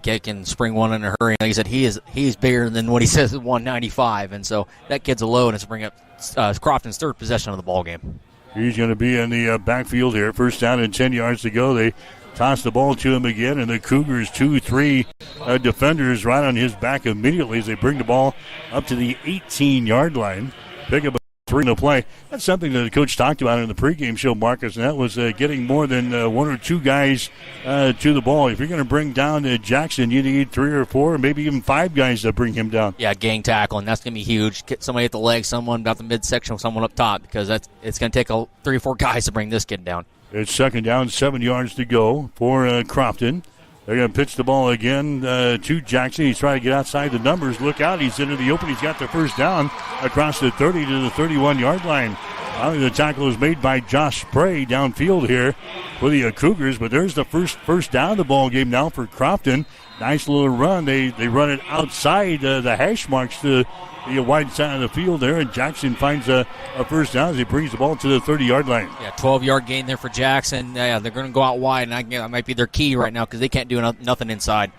kid can spring one in a hurry. Like I said, he's bigger than what he says at 195, and so that kid's a load, and it's bring up Crofton's third possession of the ball game. He's going to be in the backfield here. First down and 10 yards to go. They toss the ball to him again, and the Cougars 2-3 defenders right on his back immediately as they bring the ball up to the 18-yard line. Pick up a 3 in the play. That's something that the coach talked about in the pregame show, Marcus, and that was getting more than 1 or 2 guys to the ball. If you're going to bring down Jackson, you need 3 or 4 or maybe even 5 guys to bring him down. Yeah, gang tackling. That's going to be huge. Get somebody at the leg, someone about the midsection, someone up top, because it's going to take 3 or 4 guys to bring this kid down. It's second down, 7 yards to go for Crofton. They're going to pitch the ball again to Jackson. He's trying to get outside the numbers. Look out. He's into the open. He's got the first down across the 30 to the 31-yard line. Finally, the tackle is made by Josh Spray downfield here for the Cougars. But there's the first down of the ball game now for Crofton. Nice little run. They run it outside the hash marks to the wide side of the field there, and Jackson finds a first down as he brings the ball to the 30-yard line. Yeah, 12-yard gain there for Jackson. Yeah, they're going to go out wide, and that might be their key right now because they can't do nothing inside.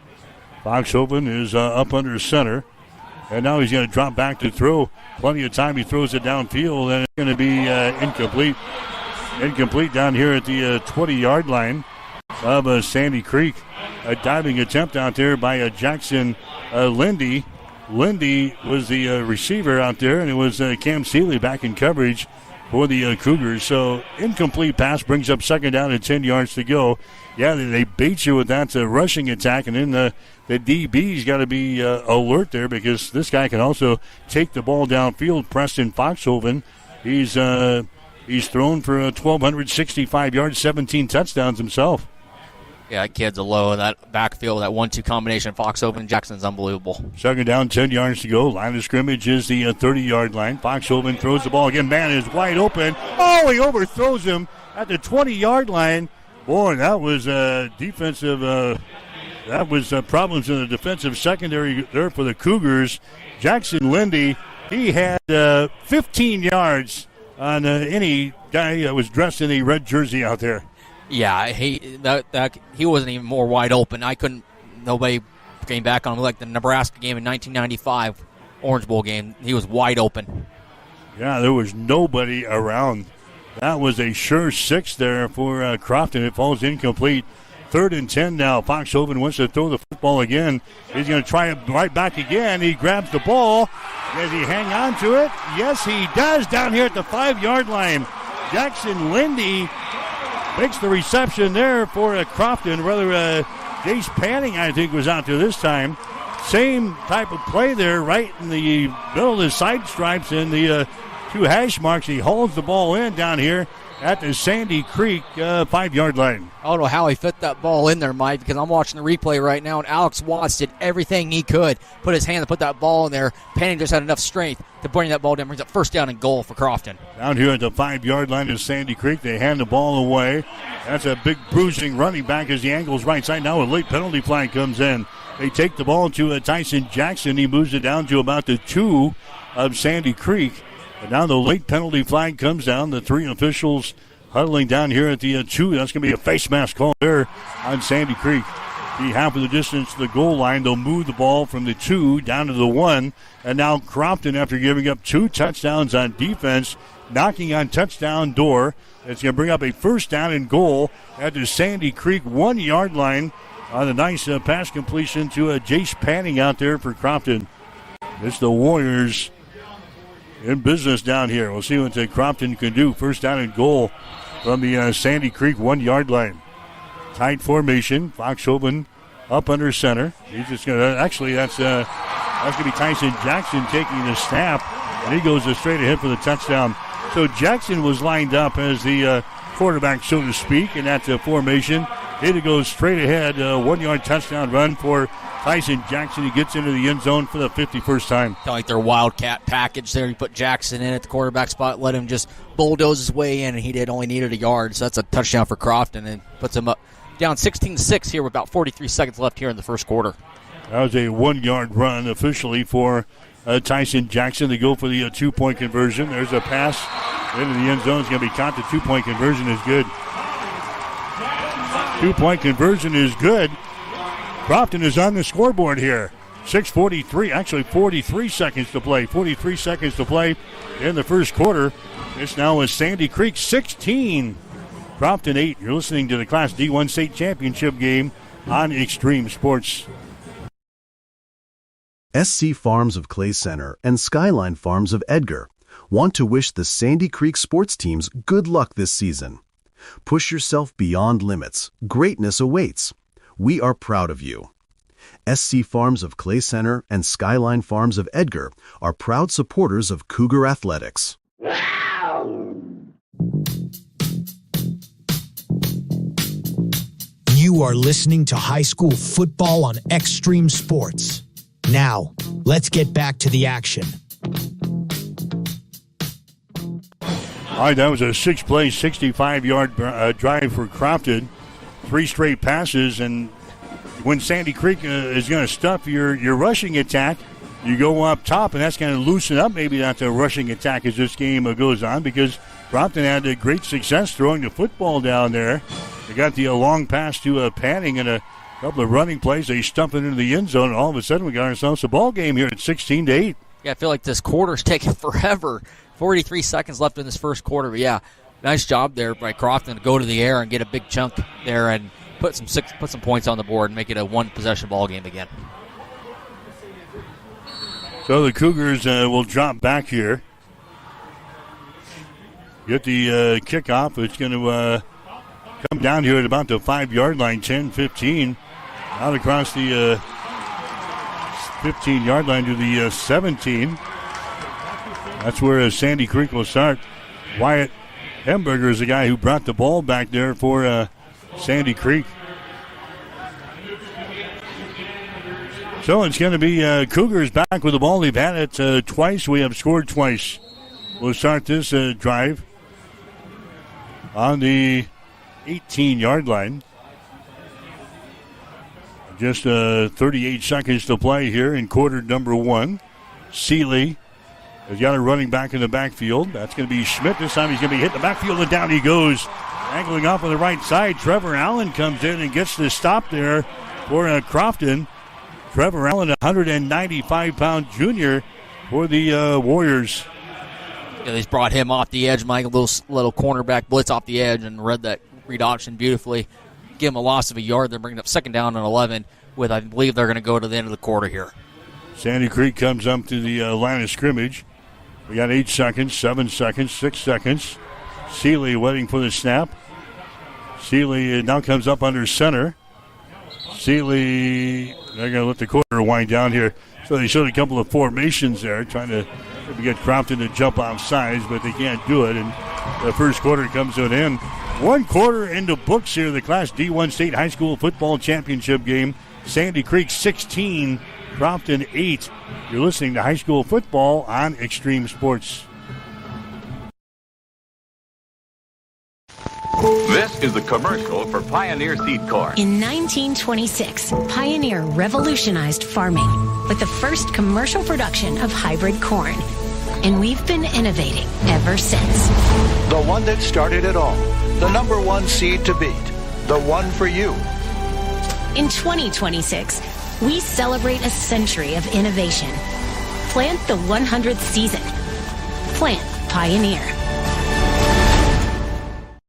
Foxhoven is up under center, and now he's going to drop back to throw. Plenty of time. He throws it downfield, and it's going to be incomplete. Incomplete down here at the 20-yard line of Sandy Creek. A diving attempt out there by Jackson Lindy. Lindy was the receiver out there, and it was Cam Seeley back in coverage for the Cougars. So incomplete pass brings up second down and 10 yards to go. Yeah, they bait you with that rushing attack, and then the DB's got to be alert there because this guy can also take the ball downfield. Preston Foxhoven, he's thrown for 1,265 yards, 17 touchdowns himself. Yeah, that kid's a low. That backfield, that 1-2 combination, Foxhoven and Jackson's unbelievable. Second down, 10 yards to go. Line of scrimmage is the 30-yard line. Foxhoven throws the ball again. Man is wide open. Oh, he overthrows him at the 20-yard line. Boy, that was defensive. That was problems in the defensive secondary there for the Cougars. Jackson Lindy, he had 15 yards on any guy that was dressed in a red jersey out there. Yeah, he wasn't even more wide open. Nobody came back on him like the Nebraska game in 1995, Orange Bowl game. He was wide open. Yeah, there was nobody around. That was a sure 6 there for Crofton. It falls incomplete. 3rd and 10 now. Foxhoven wants to throw the football again. He's going to try it right back again. He grabs the ball. Does he hang on to it? Yes, he does down here at the 5-yard line. Jackson Lindy makes the reception there for Crofton. Rather, Jace Panning, I think, was out there this time. Same type of play there, right in the middle of the side stripes and the 2 hash marks. He holds the ball in down here at the Sandy Creek 5-yard line. I don't know how he fit that ball in there, Mike, because I'm watching the replay right now, and Alex Watts did everything he could. Put his hand to put that ball in there. Panning just had enough strength to bring that ball down. Brings up first down and goal for Crofton. Down here at the 5-yard line of Sandy Creek, they hand the ball away. That's a big bruising running back as he angles right side. Now a late penalty flag comes in. They take the ball to Tyson Jackson. He moves it down to about the 2 of Sandy Creek. And now the late penalty flag comes down. The 3 officials huddling down here at the 2. That's going to be a face mask call there on Sandy Creek. Be half of the distance to the goal line. They'll move the ball from the 2 down to the 1. And now Crofton, after giving up 2 touchdowns on defense, knocking on touchdown door. It's going to bring up a first down and goal at the Sandy Creek 1-yard line on a nice pass completion to Jace Panning out there for Crofton. It's the Warriors in business down here. We'll see what Crofton can do. First down and goal from the Sandy Creek 1-yard line. Tight formation. Foxhoven up under center. He's just going to, actually, that's going to be Tyson Jackson taking the snap, and he goes straight ahead for the touchdown. So Jackson was lined up as the quarterback, so to speak, in that formation. He goes straight ahead, 1-yard touchdown run for Tyson Jackson. He gets into the end zone for the 51st time. Kind of like their Wildcat package there. You put Jackson in at the quarterback spot, let him just bulldoze his way in, and he only needed a yard. So that's a touchdown for Crofton and puts him up down 16-6 here with about 43 seconds left here in the first quarter. That was a 1-yard run officially for Tyson Jackson to go for the 2-point conversion. There's a pass into the end zone. It's going to be caught. The 2-point conversion is good. 2-point conversion is good. Crofton is on the scoreboard here. 6:43, actually 43 seconds to play. 43 seconds to play in the first quarter. It's now a Sandy Creek 16. Crofton 8. You're listening to the Class D1 State Championship game on Extreme Sports. SC Farms of Clay Center and Skyline Farms of Edgar want to wish the Sandy Creek sports teams good luck this season. Push yourself beyond limits. Greatness awaits. We are proud of you. SC Farms of Clay Center and Skyline Farms of Edgar are proud supporters of Cougar Athletics. You are listening to high school football on Extreme Sports. Now, let's get back to the action. All right, that was a 6-play, 65-yard drive for Crofton. 3 straight passes, and when Sandy Creek is going to stuff your rushing attack, you go up top, and that's going to loosen up maybe not the rushing attack as this game goes on, because Crofton had a great success throwing the football down there. They got the long pass to Panning and a couple of running plays. They stump it into the end zone, and all of a sudden we got ourselves a ball game here at 16-8. Yeah, I feel like this quarter's taking forever. 43 seconds left in this first quarter. But, yeah, nice job there by Crofton to go to the air and get a big chunk there and put some points on the board and make it a one-possession ball game again. So the Cougars will drop back here. Get the kickoff. It's going to come down here at about the 5-yard line, 10-15. Out across the 15-yard line to the 17. That's where Sandy Creek will start. Wyatt Hemberger is the guy who brought the ball back there for Sandy Creek. So it's going to be Cougars back with the ball. They've had it twice. We have scored twice. We'll start this drive on the 18-yard line. Just 38 seconds to play here in quarter number 1. Seeley has got a running back in the backfield. That's going to be Schmidt. This time he's going to be hit the backfield, and down he goes. Angling off on the right side. Trevor Allen comes in and gets the stop there for Crofton. Trevor Allen, 195-pound junior for the Warriors. Yeah, they brought him off the edge, Mike. A little cornerback blitz off the edge, and read that read option beautifully. Give him a loss of a yard. They're bringing up second down and 11 with, I believe, they're going to go to the end of the quarter here. Sandy Creek comes up to the line of scrimmage. We got 8 seconds, 7 seconds, 6 seconds. Seeley waiting for the snap. Seeley now comes up under center. Seeley, they're going to let the quarter wind down here. So they showed a couple of formations there, trying to get Crofton to jump off sides, but they can't do it. And the first quarter comes to an end. 1 quarter into books here, the Class D1 State High School Football Championship game. Sandy Creek 16, Crofton 8. You're listening to high school football on Extreme Sports. This is the commercial for Pioneer Seed Corn. In 1926, Pioneer revolutionized farming with the first commercial production of hybrid corn. And we've been innovating ever since. The one that started it all. The number 1 seed to beat. The one for you. In 2026, we celebrate a century of innovation. Plant the 100th season. Plant Pioneer.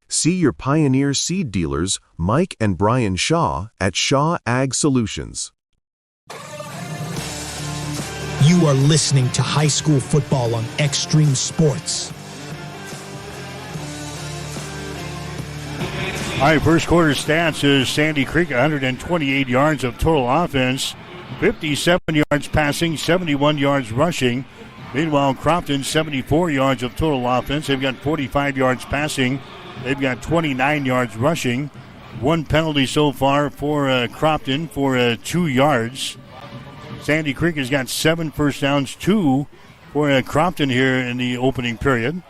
See your Pioneer seed dealers, Mike and Brian Shaw, at Shaw Ag Solutions. You are listening to high school football on Extreme Sports. All right, first quarter stats is Sandy Creek, 128 yards of total offense, 57 yards passing, 71 yards rushing. Meanwhile, Crofton, 74 yards of total offense. They've got 45 yards passing. They've got 29 yards rushing. 1 penalty so far for Crofton for 2 yards. Sandy Creek has got 7 first downs, 2 for Crofton here in the opening period.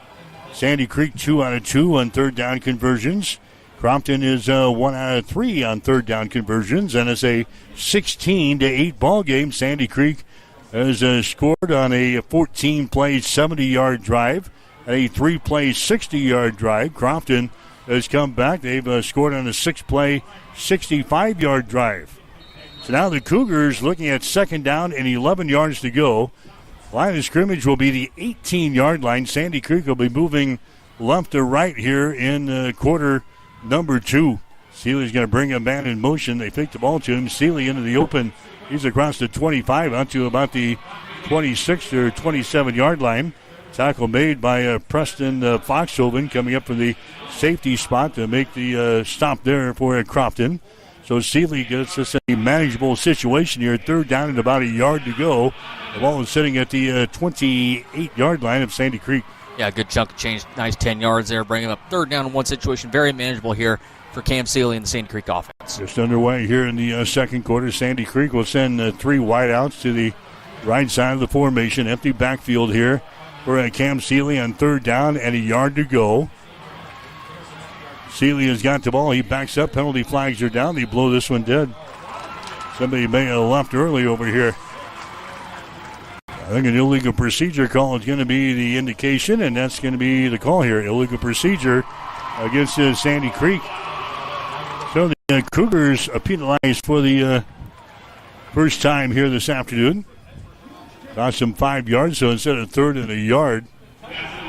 Sandy Creek 2 out of 2 on third down conversions. Crofton is 1 out of 3 on third down conversions, and it's a 16-8 ball game. Sandy Creek has scored on a 14-play, 70-yard drive and a 3-play, 60-yard drive. Crofton has come back. They've scored on a 6-play, 65-yard drive. So now the Cougars looking at second down and 11 yards to go. Line of scrimmage will be the 18-yard line. Sandy Creek will be moving left to right here in quarter number 2. Seeley's going to bring a man in motion. They fake the ball to him. Seeley into the open. He's across the 25 out to about the 26 or 27-yard line. Tackle made by Preston Foxhoven coming up from the safety spot to make the stop there for Crofton. So Seeley gets us a manageable situation here. 3rd down and about a yard to go. The ball is sitting at the 28-yard line of Sandy Creek. Yeah, good chunk of change. Nice 10 yards there. Bring him up 3rd down in 1 situation. Very manageable here for Cam Seeley and the Sandy Creek offense. Just underway here in the second quarter. Sandy Creek will send 3 wideouts to the right side of the formation. Empty backfield here for Cam Seeley on 3rd down and a yard to go. Seeley has got the ball. He backs up. Penalty flags are down. They blow this one dead. Somebody may have left early over here. I think an illegal procedure call is going to be the indication, and that's going to be the call here. Illegal procedure against Sandy Creek. So the Cougars are penalized for the first time here this afternoon. Lost them 5 yards, so instead of 3rd and a yard,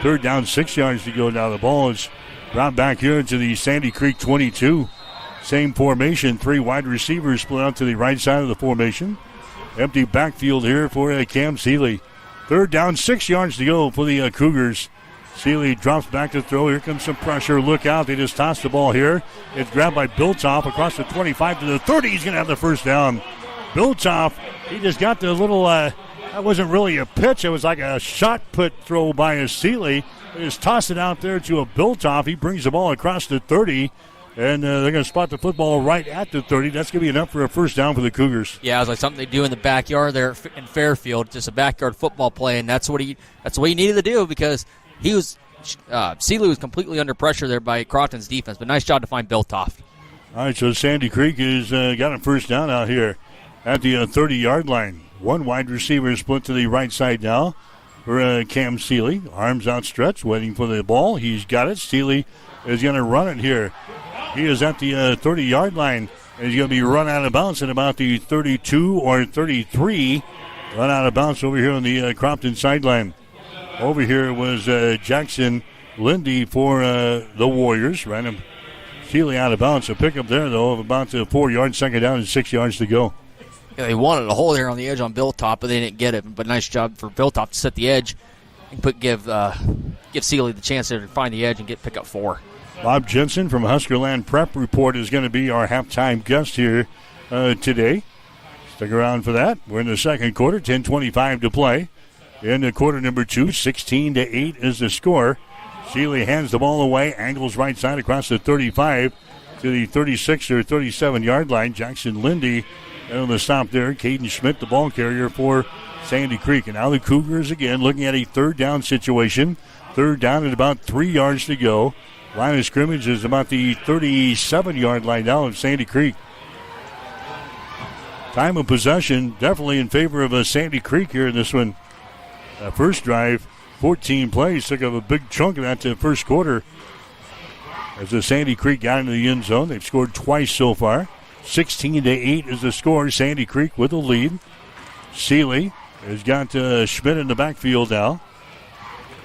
3rd down, 6 yards to go now. The ball is brought back here to the Sandy Creek 22. Same formation, 3 wide receivers split out to the right side of the formation. Empty backfield here for Cam Seeley. 3rd down, 6 yards to go for the Cougars. Seeley drops back to throw. Here comes some pressure. Look out. They just toss the ball here. It's grabbed by Biltoff across the 25 to the 30. He's going to have the first down. Biltoff, he just got the little, that wasn't really a pitch. It was like a shot put throw by Seeley. They just toss it out there to a Biltoff. He brings the ball across the 30. And they're going to spot the football right at the 30. That's going to be enough for a first down for the Cougars. Yeah, it was like something they do in the backyard there in Fairfield, just a backyard football play, and that's what he needed to do because he was Seeley was completely under pressure there by Crofton's defense. But nice job to find Biltoff. All right, so Sandy Creek has got a first down out here at the 30-yard line. 1 wide receiver split to the right side now for Cam Seeley. Arms outstretched, waiting for the ball. He's got it. Seeley is going to run it here. He is at the 30-yard line, and he's going to be run out of bounds at about the 32 or 33. Run out of bounds over here on the Crofton sideline. Over here was Jackson Lindy for the Warriors. Ran him Seeley out of bounds. A pickup there, though, of about 4 yards, 2nd down, and 6 yards to go. Yeah, they wanted a hole here on the edge on Biltoff, but they didn't get it. But nice job for Biltoff to set the edge and give Seeley the chance to find the edge and pick up 4. Bob Jensen from Huskerland Prep Report is going to be our halftime guest here today. Stick around for that. We're in the second quarter, 10:25 to play. In the quarter number 2, 16-8 is the score. Seeley hands the ball away, angles right side across the 35 to the 36 or 37-yard line. Jackson Lindy on the stop there. Caden Schmidt, the ball carrier for Sandy Creek. And now the Cougars again looking at a 3rd down situation. 3rd down at about 3 yards to go. Line of scrimmage is about the 37-yard line now of Sandy Creek. Time of possession definitely in favor of Sandy Creek here in this one. First drive, 14 plays, took up a big chunk of that first quarter. As the Sandy Creek got into the end zone, they've scored twice so far. 16-8 is the score. Sandy Creek with the lead. Seeley has got Schmidt in the backfield now.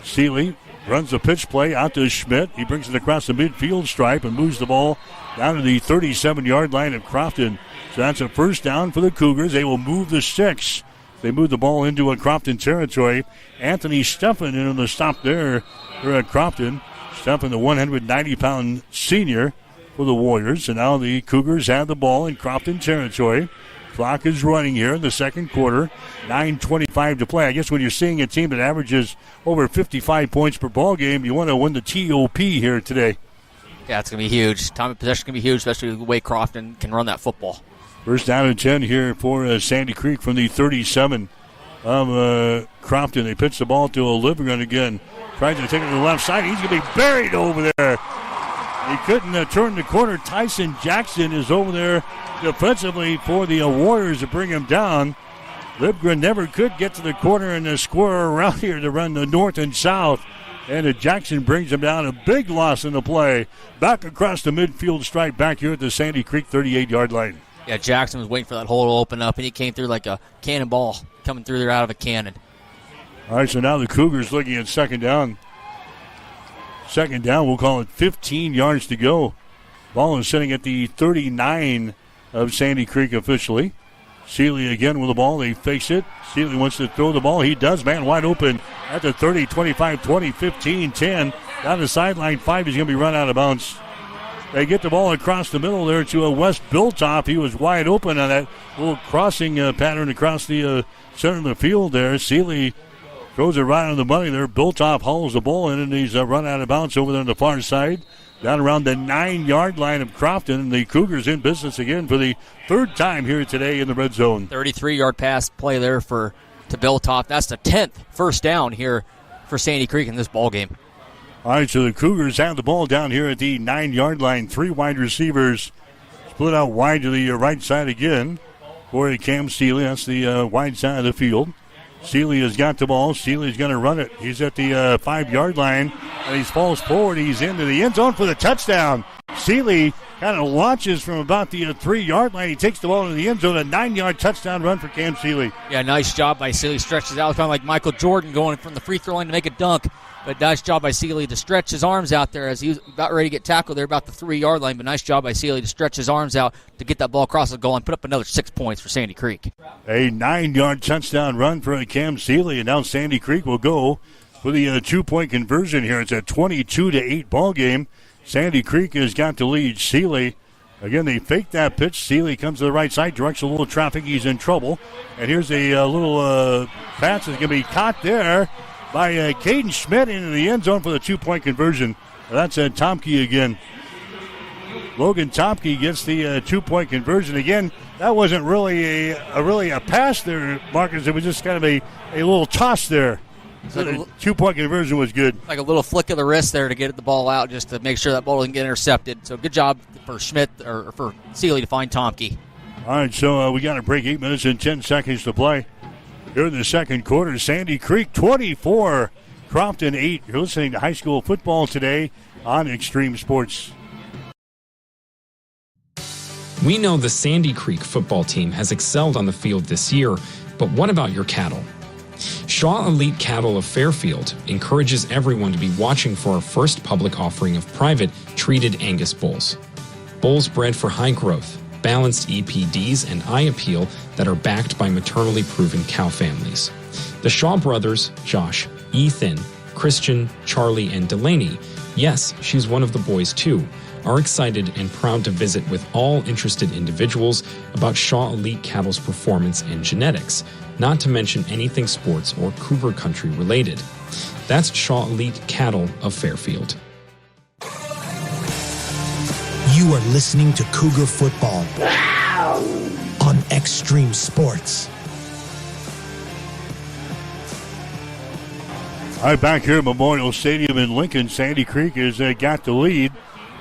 Seeley runs the pitch play out to Schmidt. He brings it across the midfield stripe and moves the ball down to the 37-yard line of Crofton. So that's a first down for the Cougars. They will move the sticks. They move the ball into a Crofton territory. Anthony Steffen in on the stop there for Crofton. Steffen, the 190-pound senior for the Warriors. And now the Cougars have the ball in Crofton territory. Clock is running here in the second quarter. 9:25 to play. I guess when you're seeing a team that averages over 55 points per ball game, you want to win the TOP here today. Yeah, it's going to be huge. Time of possession is going to be huge, especially the way Crofton can run that football. First down and 10 here for Sandy Creek from the 37 of Crofton. They pitch the ball to Olivegren again. Tries to take it to the left side. He's going to be buried over there. He couldn't turn the corner. Tyson Jackson is over there defensively for the Warriors to bring him down. Libgren never could get to the corner and square around here to run the north and south. And Jackson brings him down. A big loss in the play. Back across the midfield stripe back here at the Sandy Creek 38-yard line. Yeah, Jackson was waiting for that hole to open up, and he came through like a cannonball coming through there out of a cannon. All right, so now the Cougars looking at second down. Second down, we'll call it 15 yards to go. Ball is sitting at the 39 of Sandy Creek officially. Seeley again with the ball. They face it. Seeley wants to throw the ball. He does. Man wide open at the 30, 25, 20, 15, 10. Down the sideline 5. He's going to be run out of bounds. They get the ball across the middle there to West Biltop. He was wide open on that little crossing pattern across the center of the field there. Seeley throws it right on the money there. Biltop hauls the ball in, and he's run out of bounds over there on the far side. Down around the 9-yard line of Crofton, and the Cougars in business again for the third time here today in the red zone. 33-yard pass play there to Biltop. That's the 10th first down here for Sandy Creek in this ball game. All right, so the Cougars have the ball down here at the 9-yard line. 3 wide receivers split out wide to the right side again for Cam Seeley. That's the wide side of the field. Seeley has got the ball. Seeley's going to run it. He's at the 5-yard line, and he falls forward. He's into the end zone for the touchdown. Seeley kind of launches from about the 3-yard line. He takes the ball into the end zone. A 9-yard touchdown run for Cam Seeley. Yeah, nice job by Seeley. Stretches out kind of like Michael Jordan going from the free throw line to make a dunk. But nice job by Seeley to stretch his arms out there as he was about ready to get tackled there about the 3-yard line. But nice job by Seeley to stretch his arms out to get that ball across the goal and put up another 6 points for Sandy Creek. A 9-yard touchdown run for Cam Seeley, and now Sandy Creek will go for the 2-point conversion here. It's a 22-8 ball game. Sandy Creek has got the lead. Seeley, again, they fake that pitch. Seeley comes to the right side, directs a little traffic. He's in trouble. And here's a little pass that's going to be caught there by Caden Schmidt into the end zone for the 2-point conversion. That's Tomke again. Logan Tomke gets the 2-point conversion again. That wasn't really a pass there, Marcus. It was just kind of a little toss there. So the 2-point conversion was good. Like a little flick of the wrist there to get the ball out, just to make sure that ball doesn't get intercepted. So good job for Schmidt or for Seeley to find Tomke. All right, so we got a break. 8 minutes and 10 seconds to play. Here in the second quarter, Sandy Creek 24, Crofton 8. You're listening to high school football today on Extreme Sports. We know the Sandy Creek football team has excelled on the field this year, but what about your cattle? Shaw Elite Cattle of Fairfield encourages everyone to be watching for our first public offering of private treated Angus bulls. Bulls bred for high growth, balanced EPDs and eye appeal that are backed by maternally proven cow families. The Shaw brothers, Josh, Ethan, Christian, Charlie, and Delaney, yes, she's one of the boys too, are excited and proud to visit with all interested individuals about Shaw Elite Cattle's performance and genetics, not to mention anything sports or Cougar country related. That's Shaw Elite Cattle of Fairfield. You are listening to Cougar Football on Extreme Sports. All right, back here at Memorial Stadium in Lincoln, Sandy Creek has got the lead,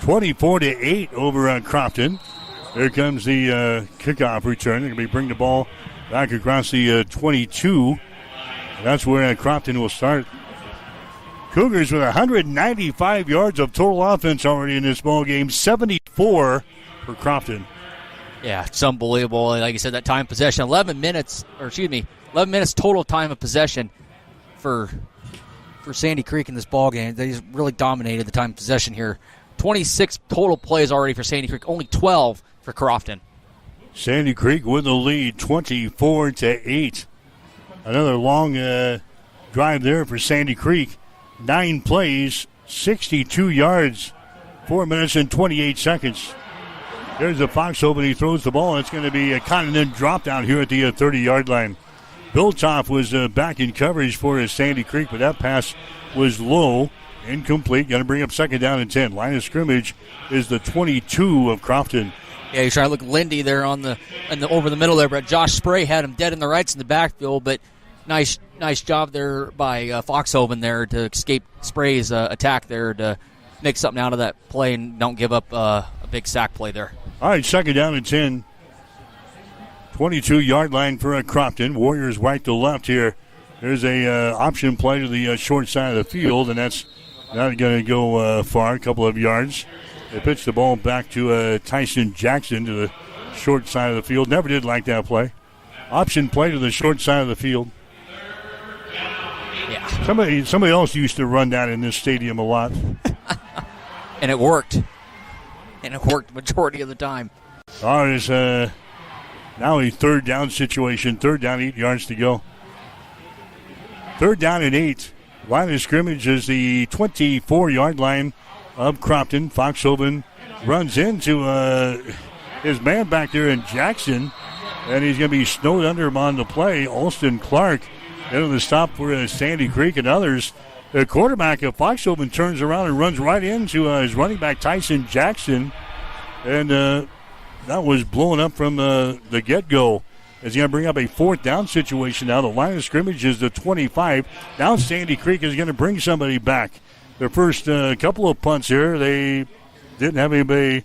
24-8 over Crofton. Here comes the kickoff return. They're going to be bringing the ball back across the 22. That's where Crofton will start. Cougars with 195 yards of total offense already in this ball game, 74 for Crofton. Yeah, it's unbelievable. Like I said, that time of possession, 11 minutes total time of possession for Sandy Creek in this ball game. They just really dominated the time of possession here. 26 total plays already for Sandy Creek, only 12 for Crofton. Sandy Creek with the lead, 24-8. Another long drive there for Sandy Creek. 9 plays, 62 yards, 4 minutes and 28 seconds. There's a Fox open. He throws the ball. It's going to be a caught and then dropped down here at the 30-yard line. Biltop was back in coverage for Sandy Creek, but that pass was low, incomplete. Going to bring up second down and 10. Line of scrimmage is the 22 of Crofton. Yeah, he's trying to look Lindy there over the middle there, but Josh Spray had him dead in the rights in the backfield, but nice job there by Foxhoven there to escape Spray's attack there to make something out of that play and don't give up a big sack play there. All right, second down and 10. 22-yard line for Crofton. Warriors right to left here. There's a option play to the short side of the field, and that's not going to go far, a couple of yards. They pitch the ball back to Tyson Jackson to the short side of the field. Never did like that play. Option play to the short side of the field. Yeah. Somebody else used to run that in this stadium a lot. And it worked. and it worked the majority of the time. Oh, it's now a third down situation. Third down, 8 yards to go. Third down and 8. Line of scrimmage is the 24-yard line of Crofton. Foxhoven runs into his man back there in Jackson, and he's going to be snowed under him on the play. Alston Clark into the stop for Sandy Creek and others. The quarterback of Foxhoven turns around and runs right into his running back, Tyson Jackson, and that was blown up from the get-go. As he's going to bring up a fourth down situation now. The line of scrimmage is the 25. Now Sandy Creek is going to bring somebody back. Their first couple of punts here, they didn't have anybody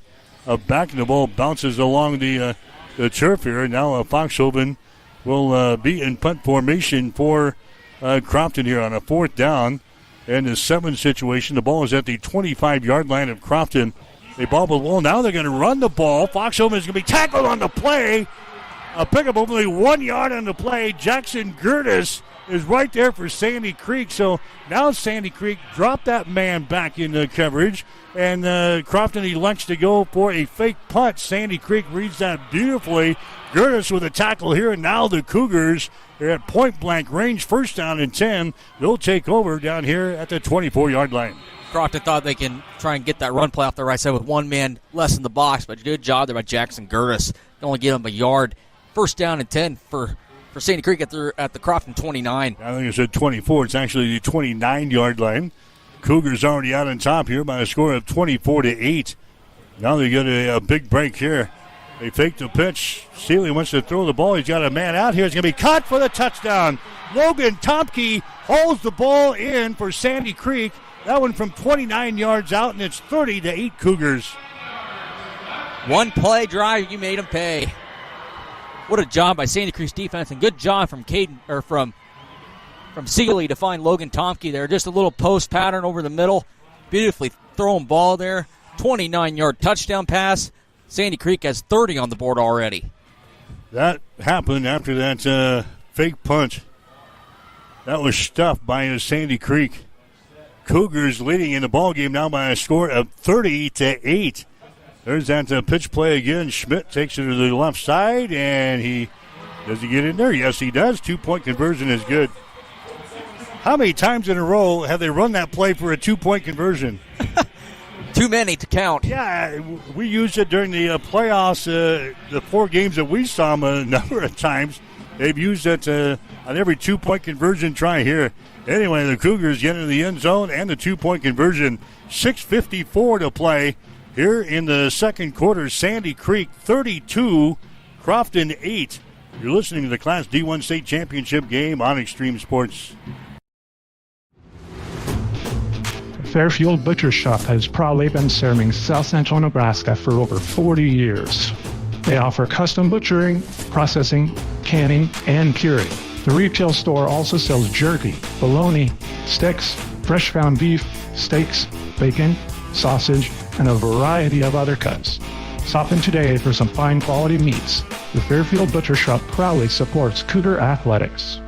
back, and the ball bounces along the turf here. Now Foxhoven will be in punt formation for Crofton here on a fourth down. And the 7 situation, the ball is at the 25-yard line of Crofton. They bobble the ball. Now they're going to run the ball. Foxhoven is going to be tackled on the play. A pickup only 1 yard on the play. Jackson Gertis is right there for Sandy Creek. So now Sandy Creek dropped that man back in the coverage. And Crofton elects to go for a fake punt. Sandy Creek reads that beautifully. Gertis with a tackle here. And now the Cougars are at point-blank range. First down and 10. They'll take over down here at the 24-yard line. Crofton thought they can try and get that run play off the right side with one man less in the box, but good job there by Jackson Gertis. Only get him a yard. First down and 10 for Sandy Creek at the Crofton 29. I think it's at 24. It's actually the 29-yard line. Cougars already out on top here by a score of 24-8. Now they get a big break here. They fake the pitch. Seeley wants to throw the ball. He's got a man out here. It's going to be caught for the touchdown. Logan Tomke holds the ball in for Sandy Creek. That one from 29 yards out, and it's 30-8 Cougars. One play drive, you made them pay. What a job by Sandy Creek's defense, and good job from from Seeley to find Logan Tomke there. Just a little post pattern over the middle. Beautifully thrown ball there. 29-yard touchdown pass. Sandy Creek has 30 on the board already. That happened after that fake punt. That was stuffed by Sandy Creek. Cougars leading in the ball game now by a score of 30-8. There's that pitch play again. Schmidt takes it to the left side, and does he get in there? Yes, he does. 2-point conversion is good. How many times in a row have they run that play for a 2-point conversion? Too many to count. Yeah, we used it during the playoffs, the 4 games that we saw them a number of times. They've used it on every 2-point conversion try here. Anyway, the Cougars get into the end zone and the 2-point conversion. 6:54 to play here in the second quarter. Sandy Creek 32, Crofton 8. You're listening to the Class D1 State Championship game on Extreme Sports. Fairfield Butcher Shop has proudly been serving South Central Nebraska for over 40 years. They offer custom butchering, processing, canning, and curing. The retail store also sells jerky, bologna, sticks, fresh ground beef, steaks, bacon, sausage, and a variety of other cuts. Stop in today for some fine quality meats. The Fairfield Butcher Shop proudly supports Cougar Athletics.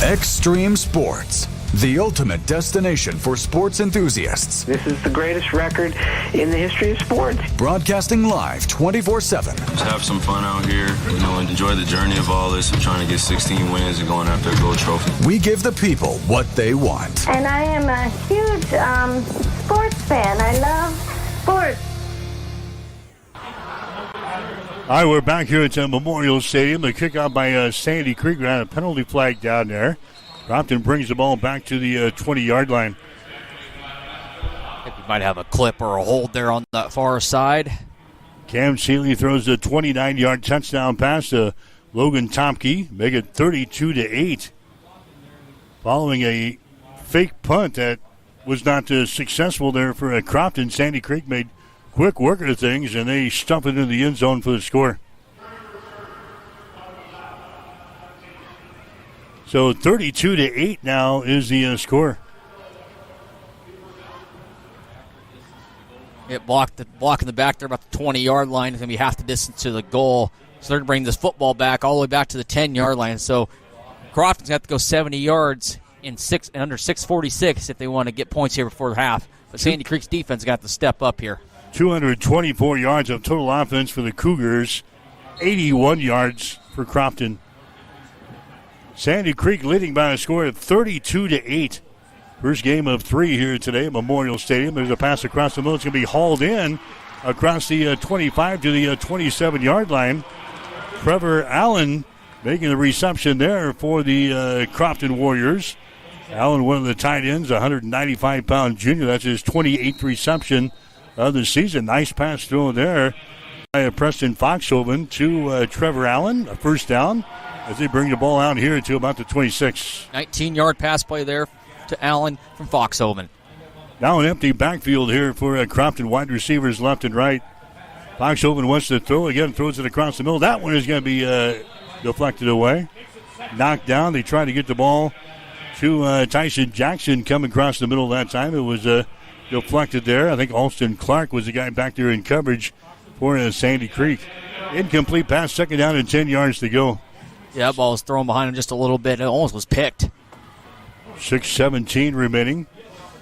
Extreme Sports, the ultimate destination for sports enthusiasts. This is the greatest record in the history of sports. Broadcasting live 24/7. Just have some fun out here, and enjoy the journey of all this of trying to get 16 wins and going after a gold trophy. We give the people what they want. And I am a huge sports fan. I love sports. All right, we're back here at Memorial Stadium. The kickoff by Sandy Creek. We had a penalty flag down there. Crofton brings the ball back to the 20-yard line. I think we might have a clip or a hold there on that far side. Cam Seeley throws a 29-yard touchdown pass to Logan Tomke, make it 32-8. Following a fake punt that was not successful there for Crofton, Sandy Creek made quick work of things, and they stuff it in the end zone for the score. So 32-8 now is the score. It blocked in the back there about the 20-yard line. It's going to be half the distance to the goal. So they're going to bring this football back all the way back to the 10-yard line. So Crofton's got to go 70 yards in under 6:46 if they want to get points here before the half. But Sandy Creek's defense got to step up here. 224 yards of total offense for the Cougars, 81 yards for Crofton. Sandy Creek leading by a score of 32-8. First game of 3 here today at Memorial Stadium. There's a pass across the middle. It's going to be hauled in across the 25 to the 27-yard line. Trevor Allen making the reception there for the Crofton Warriors. Allen, one of the tight ends, 195-pound junior. That's his 28th reception of the season. Nice pass thrown there by Preston Foxhoven to Trevor Allen. A first down as they bring the ball out here to about the 26. 19-yard pass play there to Allen from Foxhoven. Now an empty backfield here for Crofton wide receivers left and right. Foxhoven wants to throw again, throws it across the middle. That one is going to be deflected away. Knocked down. They try to get the ball to Tyson Jackson coming across the middle that time. It was deflected there. I think Alston Clark was the guy back there in coverage for Sandy Creek. Incomplete pass, second down and 10 yards to go. Yeah, that ball was thrown behind him just a little bit. It almost was picked. 6:17 remaining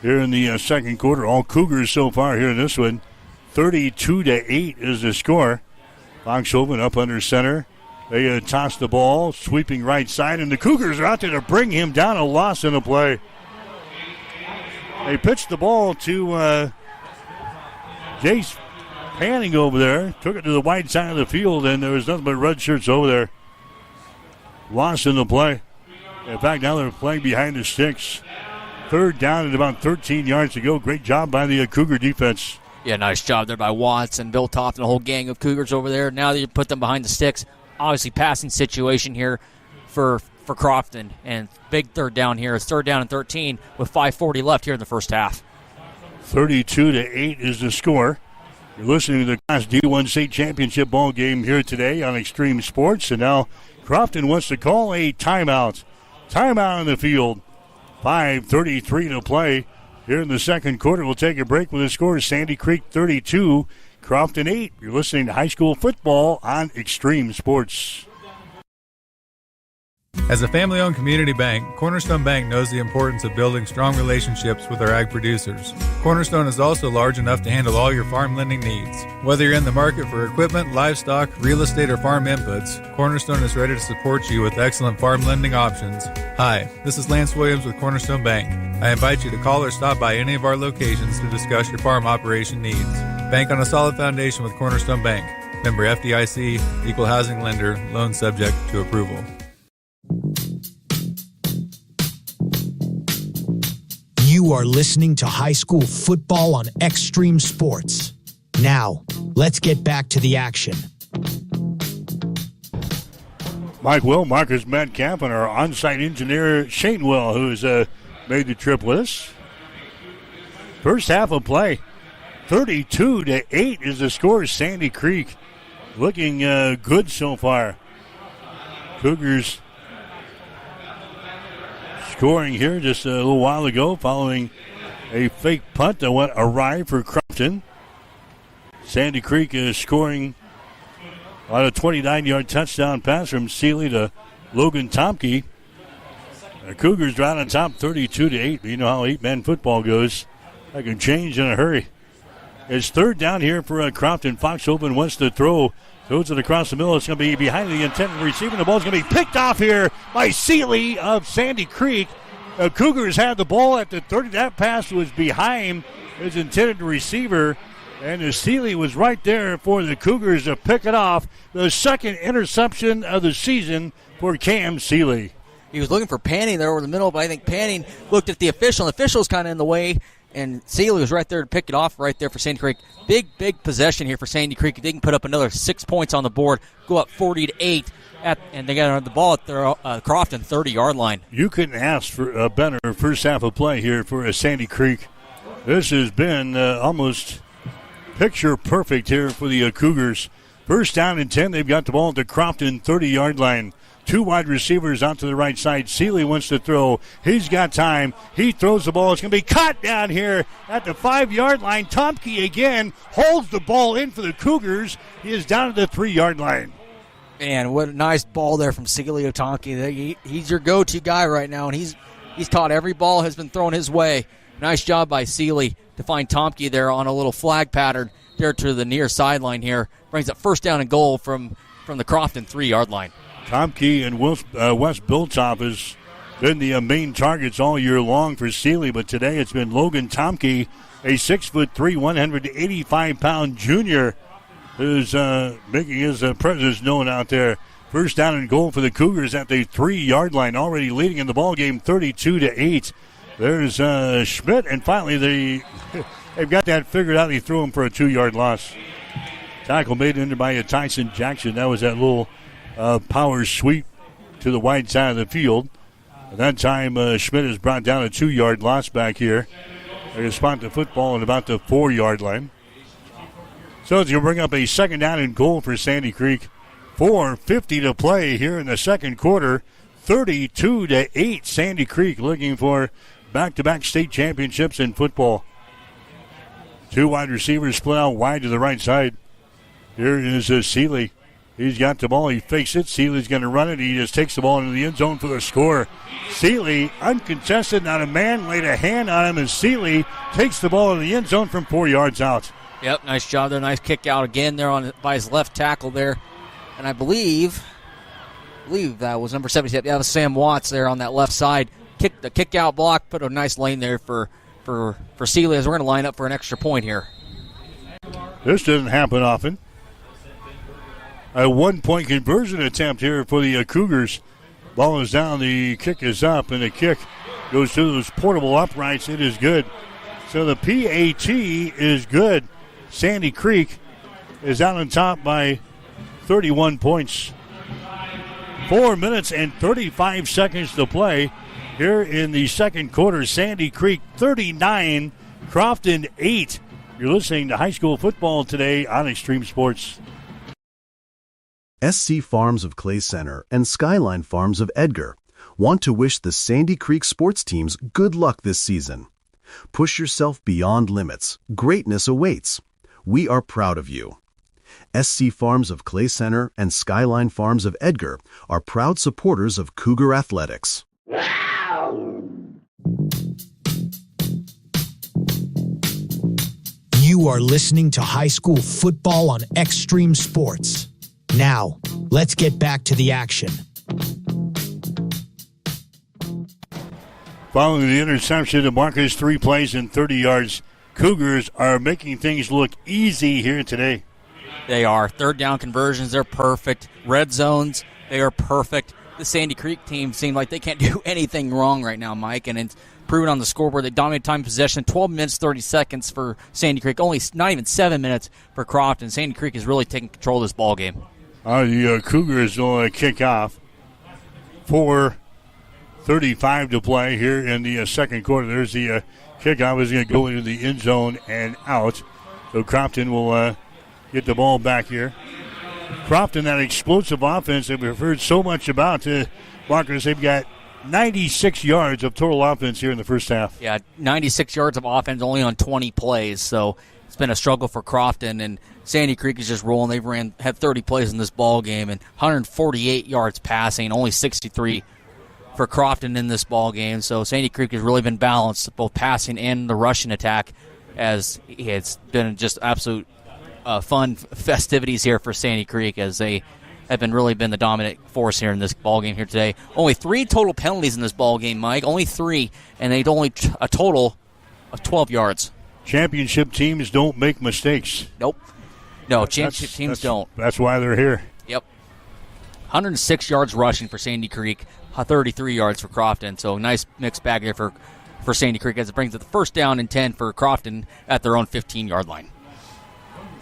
here in the second quarter. All Cougars so far here in this one. 32-8 is the score. Foxhoven up under center. They toss the ball, sweeping right side, and the Cougars are out there to bring him down. A loss in the play. They pitched the ball to Jace Panning over there. Took it to the wide side of the field, and there was nothing but red shirts over there. Loss in the play. In fact, now they're playing behind the sticks. Third down and about 13 yards to go. Great job by the Cougar defense. Yeah, nice job there by Watts and Bill Toft and the whole gang of Cougars over there. Now that you put them behind the sticks, obviously passing situation here for Crofton. And big third down here. It's third down and 13 with 5:40 left here in the first half. 32-8 is the score. You're listening to the Class D1 State Championship ball game here today on Extreme Sports. And now Crofton wants to call a timeout. Timeout on the field. 5:33 to play here in the second quarter. We'll take a break with the score. Sandy Creek 32, Crofton 8. You're listening to high school football on Extreme Sports. As a family-owned community bank, Cornerstone Bank knows the importance of building strong relationships with our ag producers. Cornerstone is also large enough to handle all your farm lending needs. Whether you're in the market for equipment, livestock, real estate, or farm inputs, Cornerstone is ready to support you with excellent farm lending options. Hi, this is Lance Williams with Cornerstone Bank. I invite you to call or stop by any of our locations to discuss your farm operation needs. Bank on a solid foundation with Cornerstone Bank. Member FDIC, equal housing lender, loan subject to approval. You are listening to high school football on Extreme Sports. Now, let's get back to the action. Mike Will, Marcus Metcalf, and our on-site engineer Shane Will, who's made the trip with us. First half of play, 32-8 is the score. Sandy Creek looking good so far. Cougars scoring here just a little while ago following a fake punt that went awry for Crofton. Sandy Creek is scoring on a 29-yard touchdown pass from Seeley to Logan Tomke. The Cougars are on top 32-8. You know how 8-man football goes. That can change in a hurry. It's third down here for Crofton. Foxhoven wants to throw. Throws it across the middle. It's going to be behind the intended receiver. The ball's going to be picked off here by Seeley of Sandy Creek. The Cougars had the ball at the 30. That pass was behind his intended receiver. And Seeley was right there for the Cougars to pick it off. The second interception of the season for Cam Seeley. He was looking for Panning there over the middle, but I think Panning looked at the official. The official's kind of in the way. And Seeley was right there to pick it off right there for Sandy Creek. Big possession here for Sandy Creek. They can put up another 6 points on the board, go up 40-8, and they got the ball at their Crofton 30-yard line. You couldn't ask for a better first half of play here for Sandy Creek. This has been almost picture perfect here for the Cougars. First down and 10. They've got the ball at the Crofton 30-yard line. Two wide receivers out to the right side. Seeley wants to throw. He's got time. He throws the ball. It's going to be caught down here at the 5-yard line. Tomke again holds the ball in for the Cougars. He is down at the 3-yard line. Man, what a nice ball there from Seeley Tomke. He's your go-to guy right now, and he's He's taught every ball has been thrown his way. Nice job by Seeley to find Tomke there on a little flag pattern there to the near sideline here. Brings up first down and goal from the Crofton 3-yard line. Tomke and Wes Biltop has been the main targets all year long for Seeley, but today it's been Logan Tomke, a 6'3", 185-pound junior, who's making his presence known out there. First down and goal for the Cougars at the 3-yard line, already leading in the ball game 32-8. There's Schmidt, and finally they've got that figured out. He threw him for a 2-yard loss. Tackle made in by Tyson Jackson. That was that little power sweep to the wide side of the field. At that time, Schmidt has brought down a 2-yard loss back here. They're going to spot the football at about the 4-yard line. So it's going to bring up a second down and goal for Sandy Creek. 4:50 to play here in the second quarter. 32-8. Sandy Creek looking for back-to-back state championships in football. Two wide receivers split out wide to the right side. Here is Seeley. He's got the ball. He fakes it. Seeley's going to run it. He just takes the ball into the end zone for the score. Seeley, uncontested, not a man, laid a hand on him, and Seeley takes the ball in the end zone from 4 yards out. Yep, nice job there. Nice kick out again there by his left tackle there. And I believe that was number 77. Yeah, that was Sam Watts there on that left side. The kick out block, put a nice lane there for Seeley as we're going to line up for an extra point here. This doesn't happen often. A 1-point conversion attempt here for the Cougars. Ball is down, the kick is up, and the kick goes to those portable uprights. It is good. So the PAT is good. Sandy Creek is out on top by 31 points. 4 minutes and 35 seconds to play here in the second quarter. Sandy Creek 39, Crofton 8. You're listening to high school football today on Extreme Sports. SC Farms of Clay Center and Skyline Farms of Edgar want to wish the Sandy Creek sports teams good luck this season. Push yourself beyond limits. Greatness awaits. We are proud of you. SC Farms of Clay Center and Skyline Farms of Edgar are proud supporters of Cougar Athletics. You are listening to high school football on Extreme Sports. Now, let's get back to the action. Following the interception of Marcus, 3 plays and 30 yards, Cougars are making things look easy here today. They are. Third down conversions, they're perfect. Red zones, they are perfect. The Sandy Creek team seems like they can't do anything wrong right now, Mike, and it's proven on the scoreboard. They dominated time of possession, 12 minutes, 30 seconds for Sandy Creek, only not even 7 minutes for Crofton. Sandy Creek is really taking control of this ball game. The Cougars will kick off. 4:35 to play here in the second quarter. There's the kickoff is going to go into the end zone and out. So Crofton will get the ball back here. Crofton, that explosive offense that we've heard so much about. Marcus, they've got 96 yards of total offense here in the first half. Yeah, 96 yards of offense only on 20 plays. So it's been a struggle for Crofton, and Sandy Creek is just rolling. They've had 30 plays in this ball game and 148 yards passing, only 63 for Crofton in this ball game. So Sandy Creek has really been balanced, both passing and the rushing attack, as it's been just absolute fun festivities here for Sandy Creek, as they have really been the dominant force here in this ball game here today. Only 3 total penalties in this ball game, Mike. Only 3, and they'd only a total of 12 yards. Championship teams don't make mistakes. Nope. No, championship teams don't. That's why they're here. Yep. 106 yards rushing for Sandy Creek, 33 yards for Crofton. So nice mixed bag here for Sandy Creek, as it brings it the first down and 10 for Crofton at their own 15-yard line.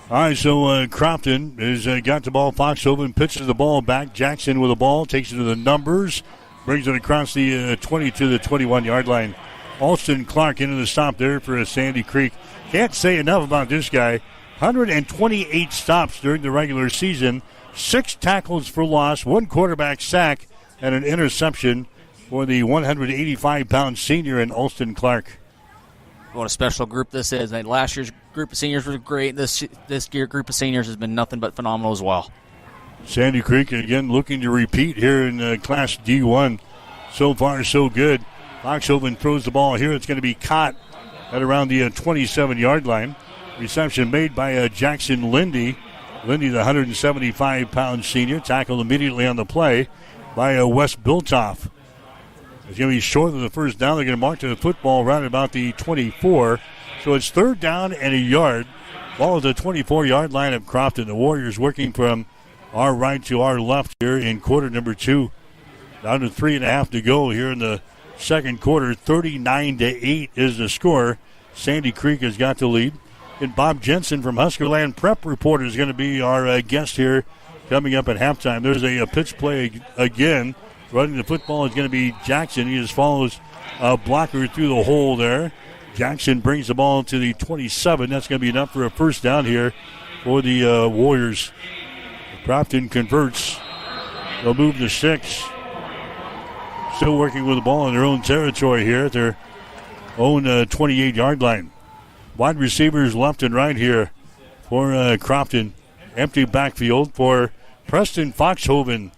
All right, so Crofton has got the ball. Fox open, pitches the ball back. Jackson with the ball, takes it to the numbers, brings it across the 20 to the 21-yard line. Alston Clark into the stop there for Sandy Creek. Can't say enough about this guy. 128 stops during the regular season, 6 tackles for loss, 1 quarterback sack, and an interception for the 185-pound senior in Alston Clark. What a special group this is. Last year's group of seniors was great. This year group of seniors has been nothing but phenomenal as well. Sandy Creek, again, looking to repeat here in Class D1. So far, so good. Foxhoven throws the ball here. It's going to be caught at around the 27-yard line. Reception made by Jackson Lindy. Lindy, the 175-pound senior, tackled immediately on the play by Wes Biltoff. It's going to be short of the first down. They're going to mark to the football right about the 24. So it's 3rd down and a yard. Ball at the 24-yard line of Crofton. The Warriors working from our right to our left here in quarter number 2. Down to 3.5 to go here in the second quarter. 39-8 is the score. Sandy Creek has got the lead. And Bob Jensen from Huskerland Prep Report is going to be our guest here coming up at halftime. There's a pitch play again. Running the football is going to be Jackson. He just follows a blocker through the hole there. Jackson brings the ball to the 27. That's going to be enough for a first down here for the Warriors. Crofton converts. They'll move to 6. Still working with the ball in their own territory here at their own 28-yard line. Wide receivers left and right here for Crofton. Empty backfield for Preston Foxhoven,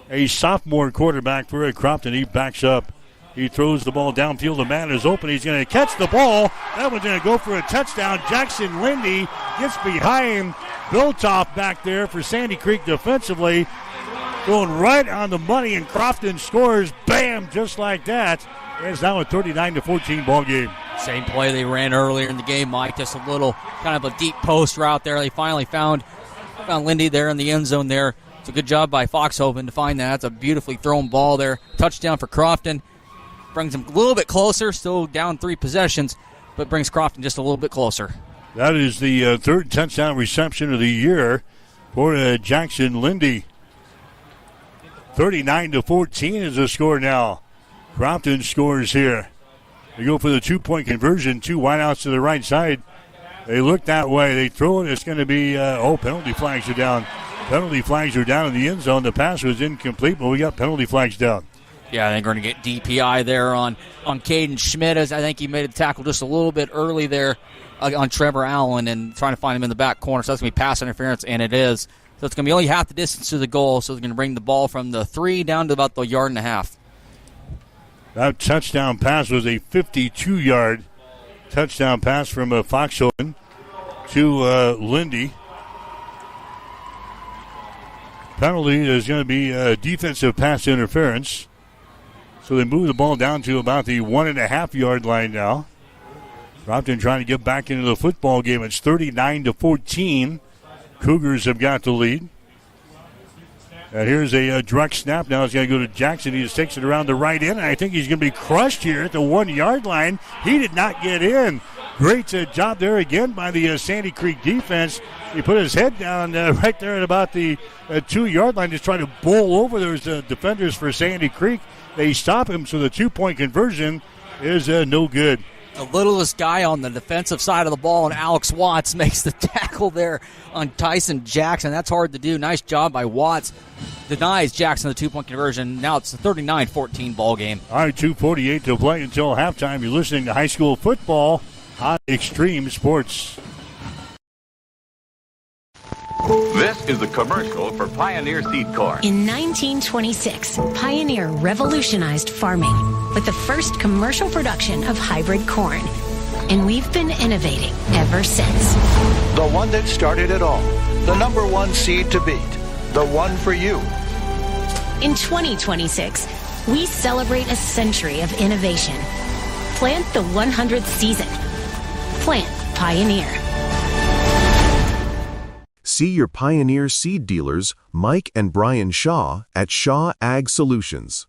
a sophomore quarterback for Crofton. He backs up. He throws the ball downfield. The man is open. He's going to catch the ball. That one's going to go for a touchdown. Jackson Lindy gets behind Biltoff back there for Sandy Creek defensively. Going right on the money, and Crofton scores. Bam! Just like that. It's now a 39-14 ball game. Same play they ran earlier in the game, Mike. Just a little kind of a deep post route there. They finally found Lindy there in the end zone there. It's a good job by Foxhoven to find that. It's a beautifully thrown ball there. Touchdown for Crofton. Brings them a little bit closer. Still down 3 possessions, but brings Crofton just a little bit closer. That is the 3rd touchdown reception of the year for Jackson Lindy. 39-14 is the score now. Crofton scores here. They go for the 2-point conversion. 2 wideouts to the right side. They look that way. They throw it. It's going to be, penalty flags are down. Penalty flags are down in the end zone. The pass was incomplete, but we got penalty flags down. Yeah, I think we're going to get DPI there on Caden Schmidt. As I think he made a tackle just a little bit early there on Trevor Allen and trying to find him in the back corner. So that's going to be pass interference, and it is. So it's going to be only half the distance to the goal. So they're going to bring the ball from the 3 down to about the 1.5 yards. That touchdown pass was a 52-yard touchdown pass from Foxhoven to Lindy. Penalty is going to be defensive pass interference. So they move the ball down to about the 1.5 yard line now. Crofton trying to get back into the football game. It's 39-14. Cougars have got the lead. And here's a direct snap. Now it's going to go to Jackson. He just takes it around the right end. And I think he's going to be crushed here at the 1 yard line. He did not get in. Great job there again by the Sandy Creek defense. He put his head down right there at about the 2 yard line, just trying to bowl over those defenders for Sandy Creek. They stop him, so the 2-point conversion is no good. The littlest guy on the defensive side of the ball, and Alex Watts makes the tackle there on Tyson Jackson. That's hard to do. Nice job by Watts. Denies Jackson the 2-point conversion. Now it's a 39-14 ball game. All right, 2:48 to play until halftime. You're listening to high school football on Extreme Sports. This is the commercial for Pioneer Seed Corn. In 1926, Pioneer revolutionized farming with the first commercial production of hybrid corn. And we've been innovating ever since. The one that started it all. The number 1 seed to beat. The one for you. In 2026, we celebrate a century of innovation. Plant the 100th season. Plant Pioneer. See your Pioneer seed dealers, Mike and Brian Shaw, at Shaw Ag Solutions.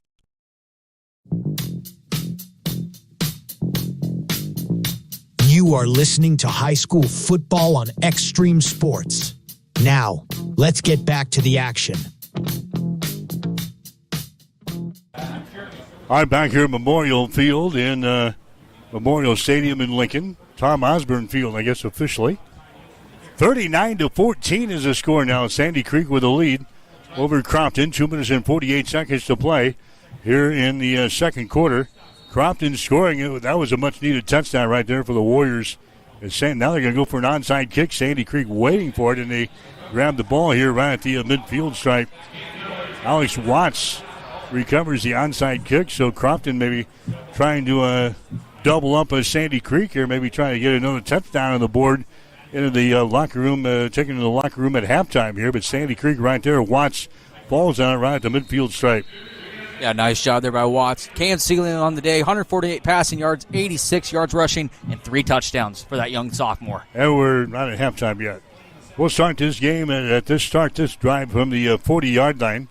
You are listening to high school football on Extreme Sports. Now, let's get back to the action. All right, back here at Memorial Field in Memorial Stadium in Lincoln. Tom Osborne Field, I guess, officially. 39-14 is the score now. Sandy Creek with a lead over Crofton. 2 minutes and 48 seconds to play here in the second quarter. Crofton scoring. That was a much-needed touchdown right there for the Warriors. Now they're going to go for an onside kick. Sandy Creek waiting for it, and they grab the ball here right at the midfield stripe. Alex Watts recovers the onside kick. So Crofton maybe trying to double up Sandy Creek here, maybe trying to get another touchdown on the board into the locker room, taken to the locker room at halftime here. But Sandy Creek right there, Watts falls on it right at the midfield stripe. Yeah, nice job there by Watts. Cam Sealy on the day, 148 passing yards, 86 yards rushing, and 3 touchdowns for that young sophomore. And we're not at halftime yet. We'll start this game this drive from the 40-yard line.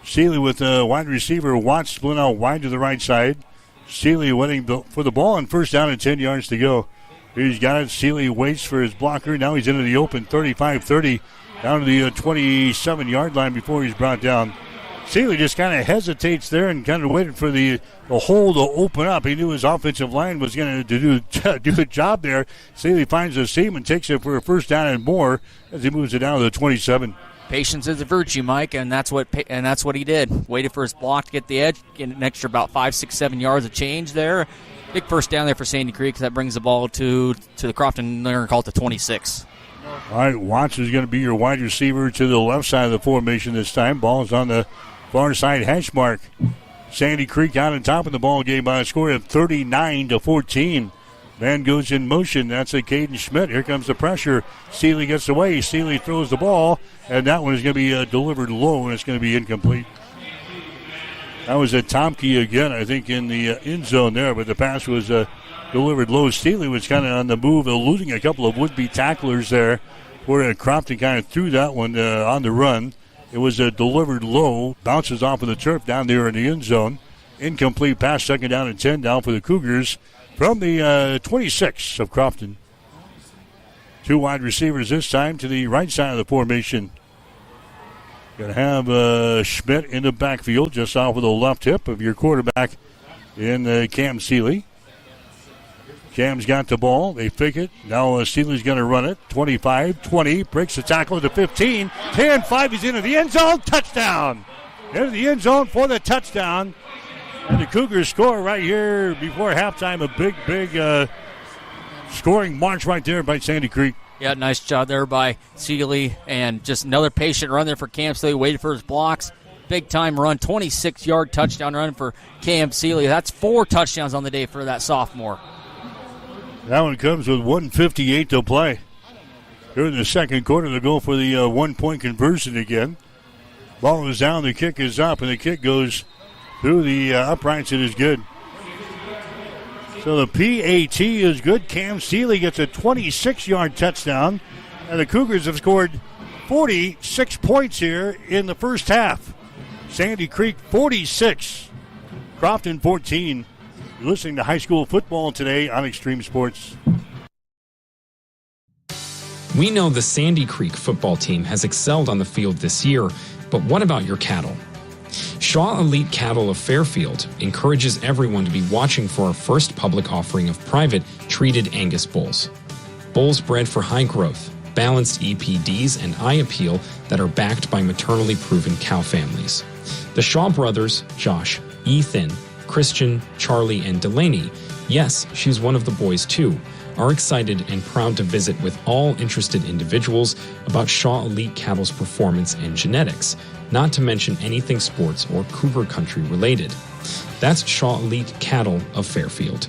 Sealy with a wide receiver. Watts split out wide to the right side. Sealy waiting for the ball on first down and 10 yards to go. He's got it. Sealy waits for his blocker. Now he's into the open 35-30 down to the 27-yard line before he's brought down. Sealy just kind of hesitates there and kind of waited for the hole to open up. He knew his offensive line was going to do the job there. Sealy finds a seam and takes it for a first down and more as he moves it down to the 27. Patience is a virtue, Mike, and that's what he did. Waited for his block to get the edge, get an extra about 5, 6, 7 yards of change there. Big first down there for Sandy Creek. That brings the ball to the Crofton. They're going to call it the 26. All right, Watts is going to be your wide receiver to the left side of the formation this time. Ball's on the far side hash mark. Sandy Creek out on top of the ball game by a score of 39-14. Man goes in motion. That's a Caden Schmidt. Here comes the pressure. Sealy gets away. Sealy throws the ball, and that one is going to be delivered low, and it's going to be incomplete. That was a Tomke again, I think, in the end zone there, but the pass was delivered low. Sealy was kind of on the move, eluding a couple of would-be tacklers there, where Crofton kind of threw that one on the run. It was delivered low, bounces off of the turf down there in the end zone. Incomplete pass, second down and 10 down for the Cougars from the 26 of Crofton. 2 wide receivers this time to the right side of the formation. Going to have Schmidt in the backfield just off of the left hip of your quarterback in Cam Sealy. Cam's got the ball. They fake it. Now Sealy's going to run it. 25-20. Breaks the tackle to 15. 10-5. He's into the end zone. Touchdown. Into the end zone for the touchdown. And the Cougars score right here before halftime. A big scoring march right there by Sandy Creek. Yeah, nice job there by Sealy. And just another patient run there for Cam Sealy. Waited for his blocks. Big time run. 26-yard touchdown run for Cam Sealy. That's 4 touchdowns on the day for that sophomore. That one comes with 1:58 to play. Here in the second quarter, they'll go for the 1-point conversion again. Ball is down, the kick is up, and the kick goes through the uprights. It is good. So the PAT is good. Cam Sealy gets a 26-yard touchdown, and the Cougars have scored 46 points here in the first half. Sandy Creek 46, Crofton 14. You're listening to high school football today on Extreme Sports. We know the Sandy Creek football team has excelled on the field this year, but what about your cattle? Shaw Elite Cattle of Fairfield encourages everyone to be watching for our first public offering of private treated Angus bulls. Bulls bred for high growth, balanced EPDs, and eye appeal that are backed by maternally proven cow families. The Shaw brothers, Josh, Ethan, Christian, Charlie, and Delaney, yes, she's one of the boys too, are excited and proud to visit with all interested individuals about Shaw Elite Cattle's performance and genetics, not to mention anything sports or Cougar country related. That's Shaw Elite Cattle of Fairfield.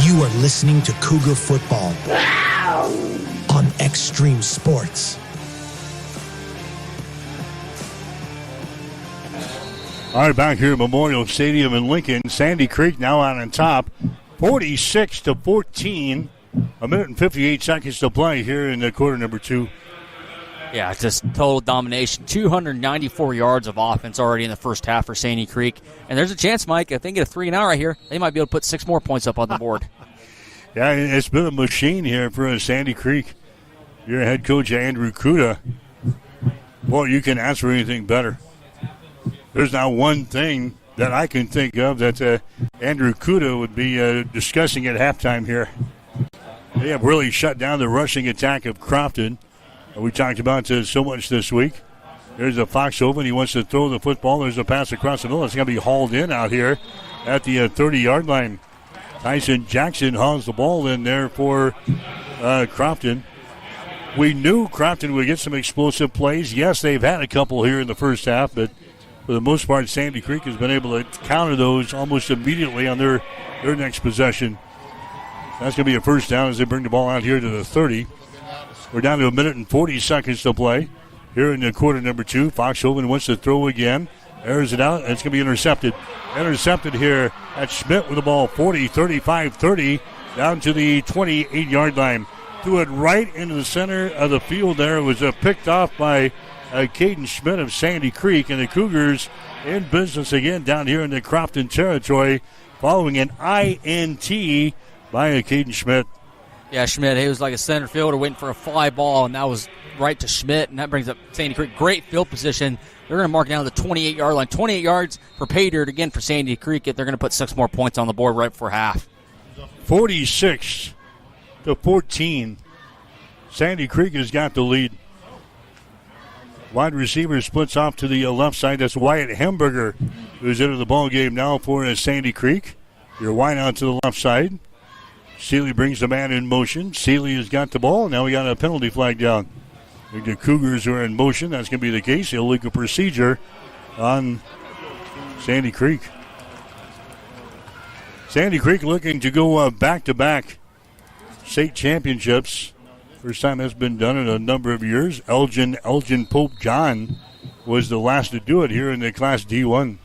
You are listening to Cougar Football on Extreme Sports. All right, back here at Memorial Stadium in Lincoln. Sandy Creek now out on top, 46-14. A minute and 58 seconds to play here in the quarter number 2. Yeah, just total domination. 294 yards of offense already in the first half for Sandy Creek. And there's a chance, Mike, if they get a 3-and-out right here, they might be able to put 6 more points up on the board. Yeah, it's been a machine here for Sandy Creek. Your head coach, Andrew Kuda. Boy, you can ask for anything better. There's not one thing that I can think of that Andrew Kuda would be discussing at halftime here. They have really shut down the rushing attack of Crofton. We talked about so much this week. There's a Fox open. He wants to throw the football. There's a pass across the middle. It's going to be hauled in out here at the 30-yard line. Tyson Jackson hauls the ball in there for Crofton. We knew Crofton would get some explosive plays. Yes, they've had a couple here in the first half, but for the most part, Sandy Creek has been able to counter those almost immediately on their next possession. That's going to be a first down as they bring the ball out here to the 30. We're down to 1 minute and 40 seconds to play here in the quarter number 2. Foxhoven wants to throw again. Airs it out, and it's going to be intercepted. Intercepted here at Schmidt with the ball 40, 35, 30, down to the 28-yard line. Threw it right into the center of the field there. It was picked off by Caden Schmidt of Sandy Creek, and the Cougars in business again down here in the Crofton territory following an INT by Caden Schmidt. Yeah, Schmidt, he was like a center fielder waiting for a fly ball, and that was right to Schmidt, and that brings up Sandy Creek. Great field position. They're going to mark down the 28-yard line. 28 yards for pay dirt again for Sandy Creek. They're going to put 6 more points on the board right before half. 46-14. Sandy Creek has got the lead. Wide receiver splits off to the left side. That's Wyatt Hamburger, who's into the ball game now for Sandy Creek. Your wide out to the left side. Seeley brings the man in motion. Seeley has got the ball. Now we got a penalty flag down. The Cougars are in motion. That's going to be the case. Illegal procedure on Sandy Creek. Sandy Creek looking to go back-to-back state championships. First time that's been done in a number of years. Elgin Pope John was the last to do it here in the Class D1.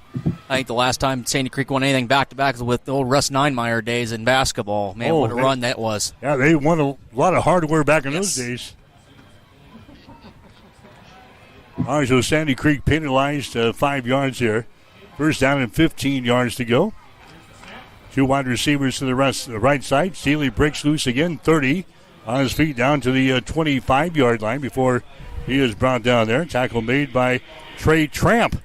I think the last time Sandy Creek won anything back-to-back was with the old Russ Ninemeyer days in basketball. Man, what a run that was. Yeah, they won a lot of hardware back in those days. All right, so Sandy Creek penalized 5 yards here. First down and 15 yards to go. 2 wide receivers to the right side. Seeley breaks loose again, 30 on his feet down to the 25-yard line before he is brought down there. Tackle made by Trey Tramp.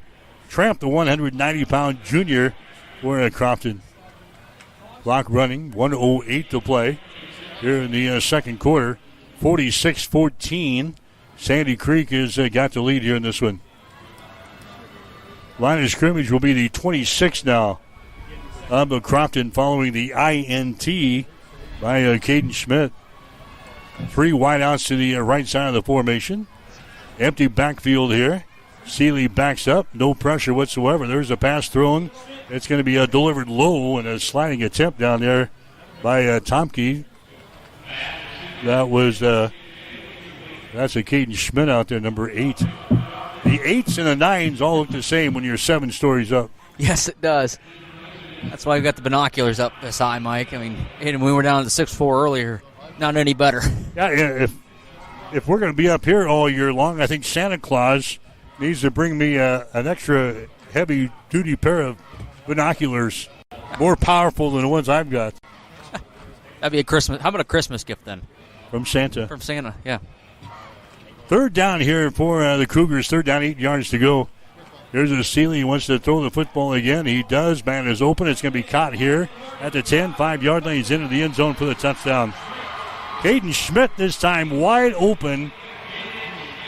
Tramp, the 190-pound junior for Crofton. Clock running, 1:08 to play here in the second quarter. 46-14. Sandy Creek has got the lead here in this one. Line of scrimmage will be the 26 now of Crofton following the INT by Caden Schmidt. 3 wideouts to the right side of the formation. Empty backfield here. Seeley backs up. No pressure whatsoever. There's a pass thrown. It's going to be delivered low and a sliding attempt down there by Tomke. That was... That's a Caden Schmidt out there, number 8. The 8s and the 9s all look the same when you're 7 stories up. Yes, it does. That's why we got the binoculars up this high, Mike. I mean, when we were down to 6'4" earlier, not any better. Yeah, if we're going to be up here all year long, I think Santa Claus needs to bring me an extra heavy-duty pair of binoculars, more powerful than the ones I've got. That'd be a Christmas. How about a Christmas gift then? From Santa. From Santa, yeah. Third down here for the Cougars. 3rd down, 8 yards to go. Here's a Seeley. He wants to throw the football again. He does. Man is open. It's going to be caught here at the 10, 5-yard line. He's into the end zone for the touchdown. Caden Schmidt this time wide open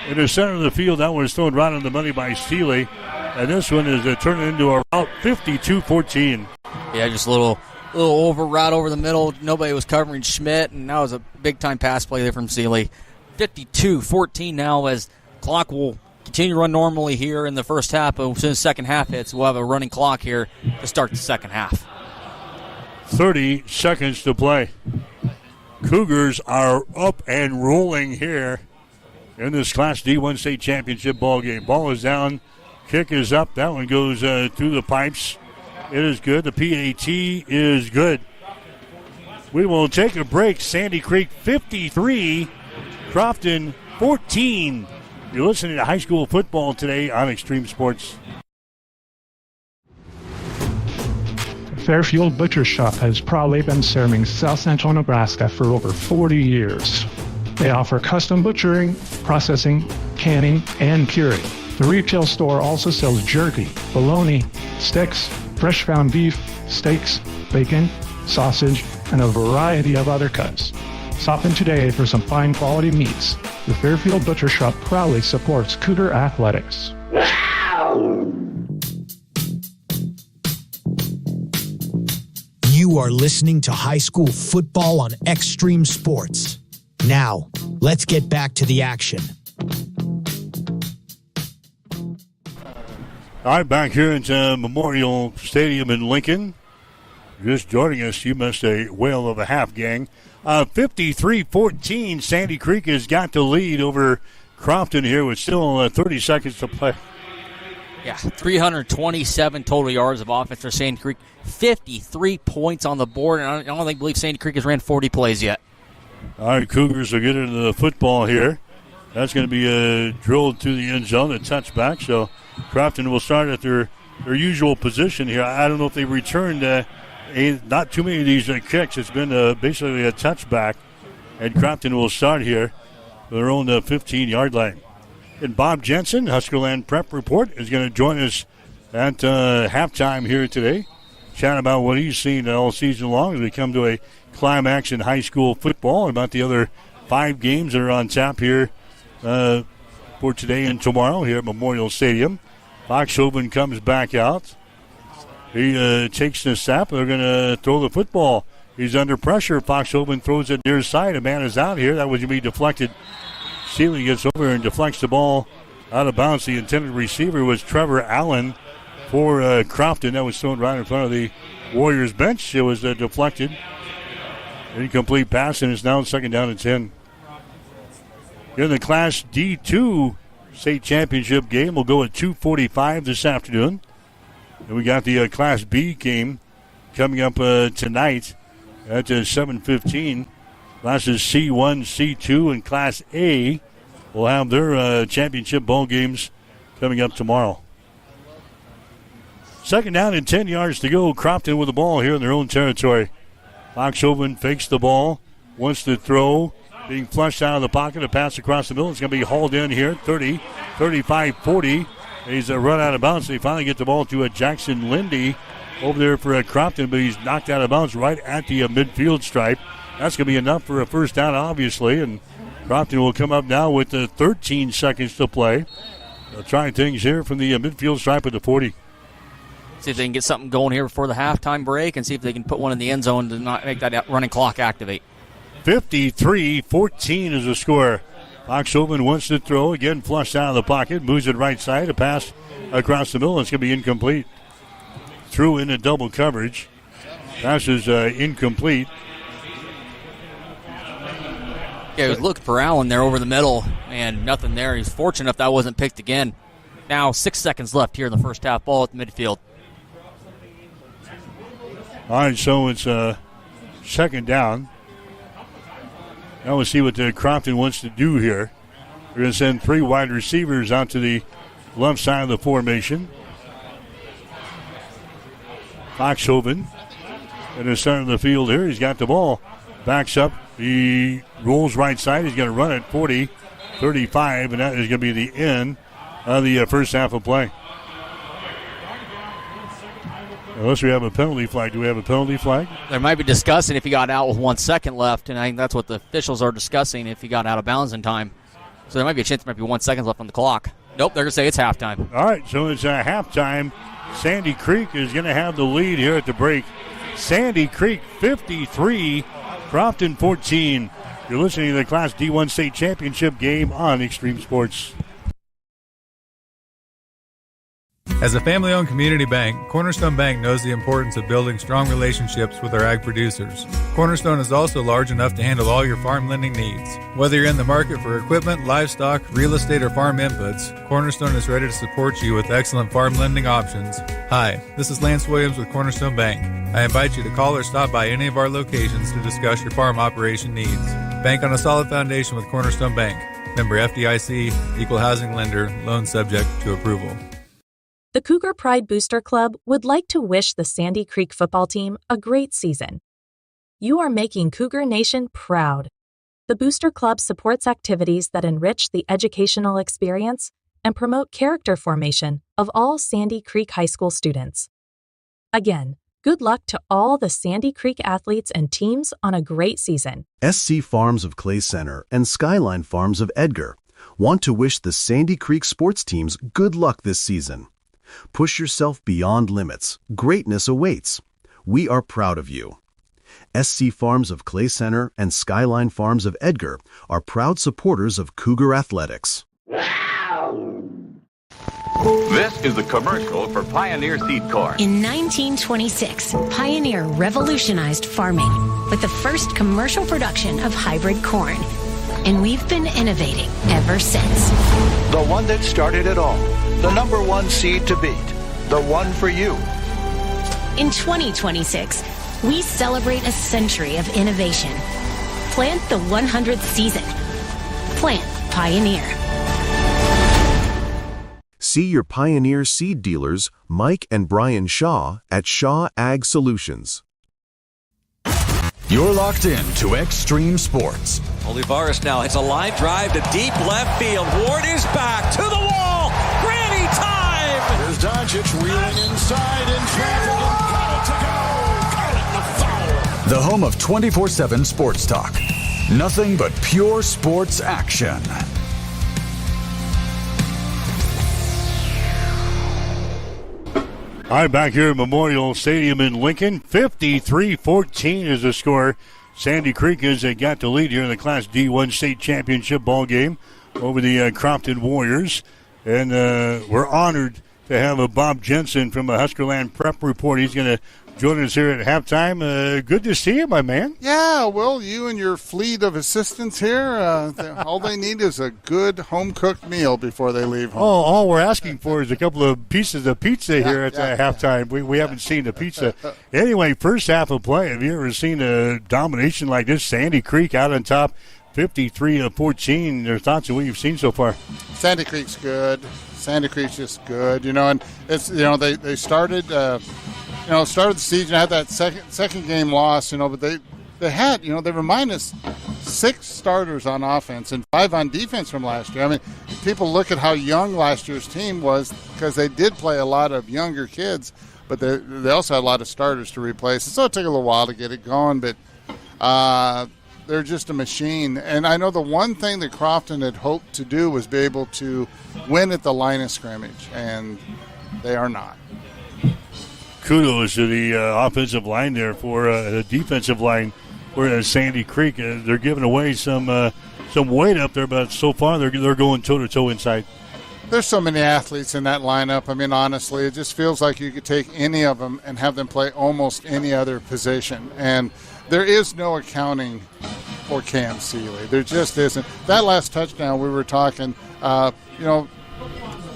in the center of the field. That one was thrown right on the money by Seeley. And this one is turning into a route 52-14. Yeah, just a little over route over the middle. Nobody was covering Schmidt, and that was a big-time pass play there from Seeley. 52-14 now as clock will continue to run normally here in the first half. But as soon as the second half hits, we'll have a running clock here to start the second half. 30 seconds to play. Cougars are up and rolling here in this Class D1 state championship ball game. Ball is down. Kick is up. That one goes through the pipes. It is good. The PAT is good. We will take a break. Sandy Creek 53. Crofton 14. You're listening to high school football today on Extreme Sports. Fairfield Butcher Shop has proudly been serving South Central Nebraska for over 40 years. They offer custom butchering, processing, canning, and curing. The retail store also sells jerky, bologna, sticks, fresh ground beef, steaks, bacon, sausage, and a variety of other cuts. Stop in today for some fine quality meats. The Fairfield Butcher Shop proudly supports Cougar Athletics. You are listening to high school football on Extreme Sports. Now, let's get back to the action. All right, back here at Memorial Stadium in Lincoln. Just joining us, you missed a whale of a half, gang. 53-14, Sandy Creek has got the lead over Crofton here with still 30 seconds to play. Yeah, 327 total yards of offense for Sandy Creek. 53 points on the board, and I don't believe Sandy Creek has ran 40 plays yet. All right, Cougars will get into the football here. That's going to be drilled to the end zone, a touchback. So Crofton will start at their usual position here. I don't know if they returned not too many of these kicks. It's been basically a touchback, and Crofton will start here for their own 15-yard line. And Bob Jensen, Huskerland Prep Report, is going to join us at halftime here today. Chat about what he's seen all season long as we come to a climax in high school football, and about the other 5 games that are on tap here for today and tomorrow here at Memorial Stadium. Foxhoven comes back out. He takes the snap. They're going to throw the football. He's under pressure. Foxhoven throws it near side. A man is out here. That was going to be deflected. Seeley gets over and deflects the ball out of bounds. The intended receiver was Trevor Allen for Crofton. That was thrown right in front of the Warriors bench. It was deflected. Incomplete pass, and it's now second down and 10. In the Class D2 state championship game, we'll go at 2:45 this afternoon. And we got the Class B game coming up tonight at 7:15. Classes C1, C2, and Class A will have their championship bowl games coming up tomorrow. Second down and 10 yards to go. Crofton with the ball here in their own territory. Foxhoven fakes the ball, wants to throw, being flushed out of the pocket, a pass across the middle. It's going to be hauled in here, 30, 35, 40. He's run out of bounds. They finally get the ball to Jackson Lindy over there for Crofton, but he's knocked out of bounds right at the midfield stripe. That's going to be enough for a first down, obviously, and Crofton will come up now with 13 seconds to play. They'll try things here from the midfield stripe at the 40. See if they can get something going here before the halftime break and see if they can put one in the end zone to not make that running clock activate. 53-14 is the score. Foxhoven wants to throw, again flushed out of the pocket, moves it right side, a pass across the middle. It's going to be incomplete. Threw into double coverage. Pass is incomplete. Yeah, he was looking for Allen there over the middle, and nothing there. He's fortunate enough that wasn't picked again. Now 6 seconds left here in the first half. Ball at the midfield. All right, so it's second down. Now we'll see what Crofton wants to do here. We're going to send 3 wide receivers out to the left side of the formation. Foxhoven in the center of the field here. He's got the ball. Backs up. He rolls right side. He's going to run it 40, 35, and that is going to be the end of the first half of play. Unless we have a penalty flag. Do we have a penalty flag? They might be discussing if he got out with 1 second left, and I think that's what the officials are discussing, if he got out of bounds in time. So there might be a chance there might be 1 second left on the clock. Nope, they're going to say it's halftime. All right, so it's halftime. Sandy Creek is going to have the lead here at the break. Sandy Creek 53, Crofton 14. You're listening to the Class D1 State Championship game on Extreme Sports. As a family-owned community bank, Cornerstone Bank knows the importance of building strong relationships with our ag producers. Cornerstone is also large enough to handle all your farm lending needs. Whether you're in the market for equipment, livestock, real estate, or farm inputs, Cornerstone is ready to support you with excellent farm lending options. Hi, this is Lance Williams with Cornerstone Bank. I invite you to call or stop by any of our locations to discuss your farm operation needs. Bank on a solid foundation with Cornerstone Bank. Member FDIC, equal housing lender, loan subject to approval. The Cougar Pride Booster Club would like to wish the Sandy Creek football team a great season. You are making Cougar Nation proud. The Booster Club supports activities that enrich the educational experience and promote character formation of all Sandy Creek High School students. Again, good luck to all the Sandy Creek athletes and teams on a great season. SC Farms of Clay Center and Skyline Farms of Edgar want to wish the Sandy Creek sports teams good luck this season. Push yourself beyond limits. Greatness awaits. We are proud of you. SC Farms of Clay Center and Skyline Farms of Edgar are proud supporters of Cougar Athletics. This is the commercial for Pioneer Seed Corn. In 1926, Pioneer revolutionized farming with the first commercial production of hybrid corn. And we've been innovating ever since. The one that started it all. The number one seed to beat. The one for you. In 2026, we celebrate a century of innovation. Plant the 100th season. Plant Pioneer. See your Pioneer seed dealers, Mike and Brian Shaw, at Shaw Ag Solutions. You're locked in to Extreme Sports. Olivares now has a line drive to deep left field. Ward is back to the wall. Granny time! Here's Doncic reeling inside in traffic and got it to go. Got it, the foul. The home of 24/7 sports talk. Nothing but pure sports action. All right, back here at Memorial Stadium in Lincoln, 53-14 is the score. Sandy Creek has got the lead here in the Class D1 state championship ball game over the Crofton Warriors. And we're honored to have Bob Jensen from the Huskerland Prep Report. He's going to join us here at halftime. Good to see you, my man. Yeah, well, you and your fleet of assistants here, all they need is a good home-cooked meal before they leave home. All we're asking for is a couple of pieces of pizza here at halftime. We haven't seen the pizza. Anyway, first half of play, have you ever seen a domination like this? Sandy Creek out on top, 53-14. Your thoughts on what you've seen so far? Sandy Creek's good. Sandy Creek's just good, and it's they started started the season, had that second game loss, but they had they were minus 6 starters on offense and 5 on defense from last year. I mean, people look at how young last year's team was because they did play a lot of younger kids, but they also had a lot of starters to replace. So it took a little while to get it going, but they're just a machine. And I know the one thing that Crofton had hoped to do was be able to win at the line of scrimmage, and they are not. Kudos to the offensive line there for the defensive line for Sandy Creek. They're giving away some weight up there, but so far they're going toe-to-toe inside. There's so many athletes in that lineup. I mean, honestly, it just feels like you could take any of them and have them play almost any other position. And there is no accounting for Cam Seeley. There just isn't. That last touchdown we were talking,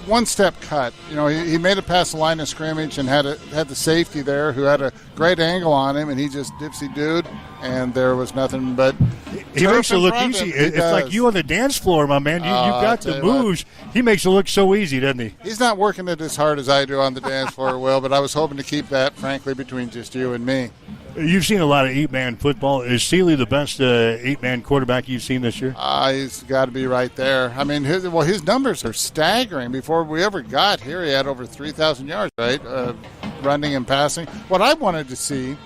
one-step cut. He made it past the line of scrimmage and had the safety there who had a great angle on him, and he just dipsy-dooed, and there was nothing but he makes it look easy. It's like you on the dance floor, my man. You've got the moves. He makes it look so easy, doesn't he? He's not working it as hard as I do on the dance floor, Will, but I was hoping to keep that, frankly, between just you and me. You've seen a lot of 8-man football. Is Seeley the best 8-man quarterback you've seen this year? He's got to be right there. I mean, his numbers are staggering. Before we ever got here, he had over 3,000 yards, right, running and passing. What I wanted to see,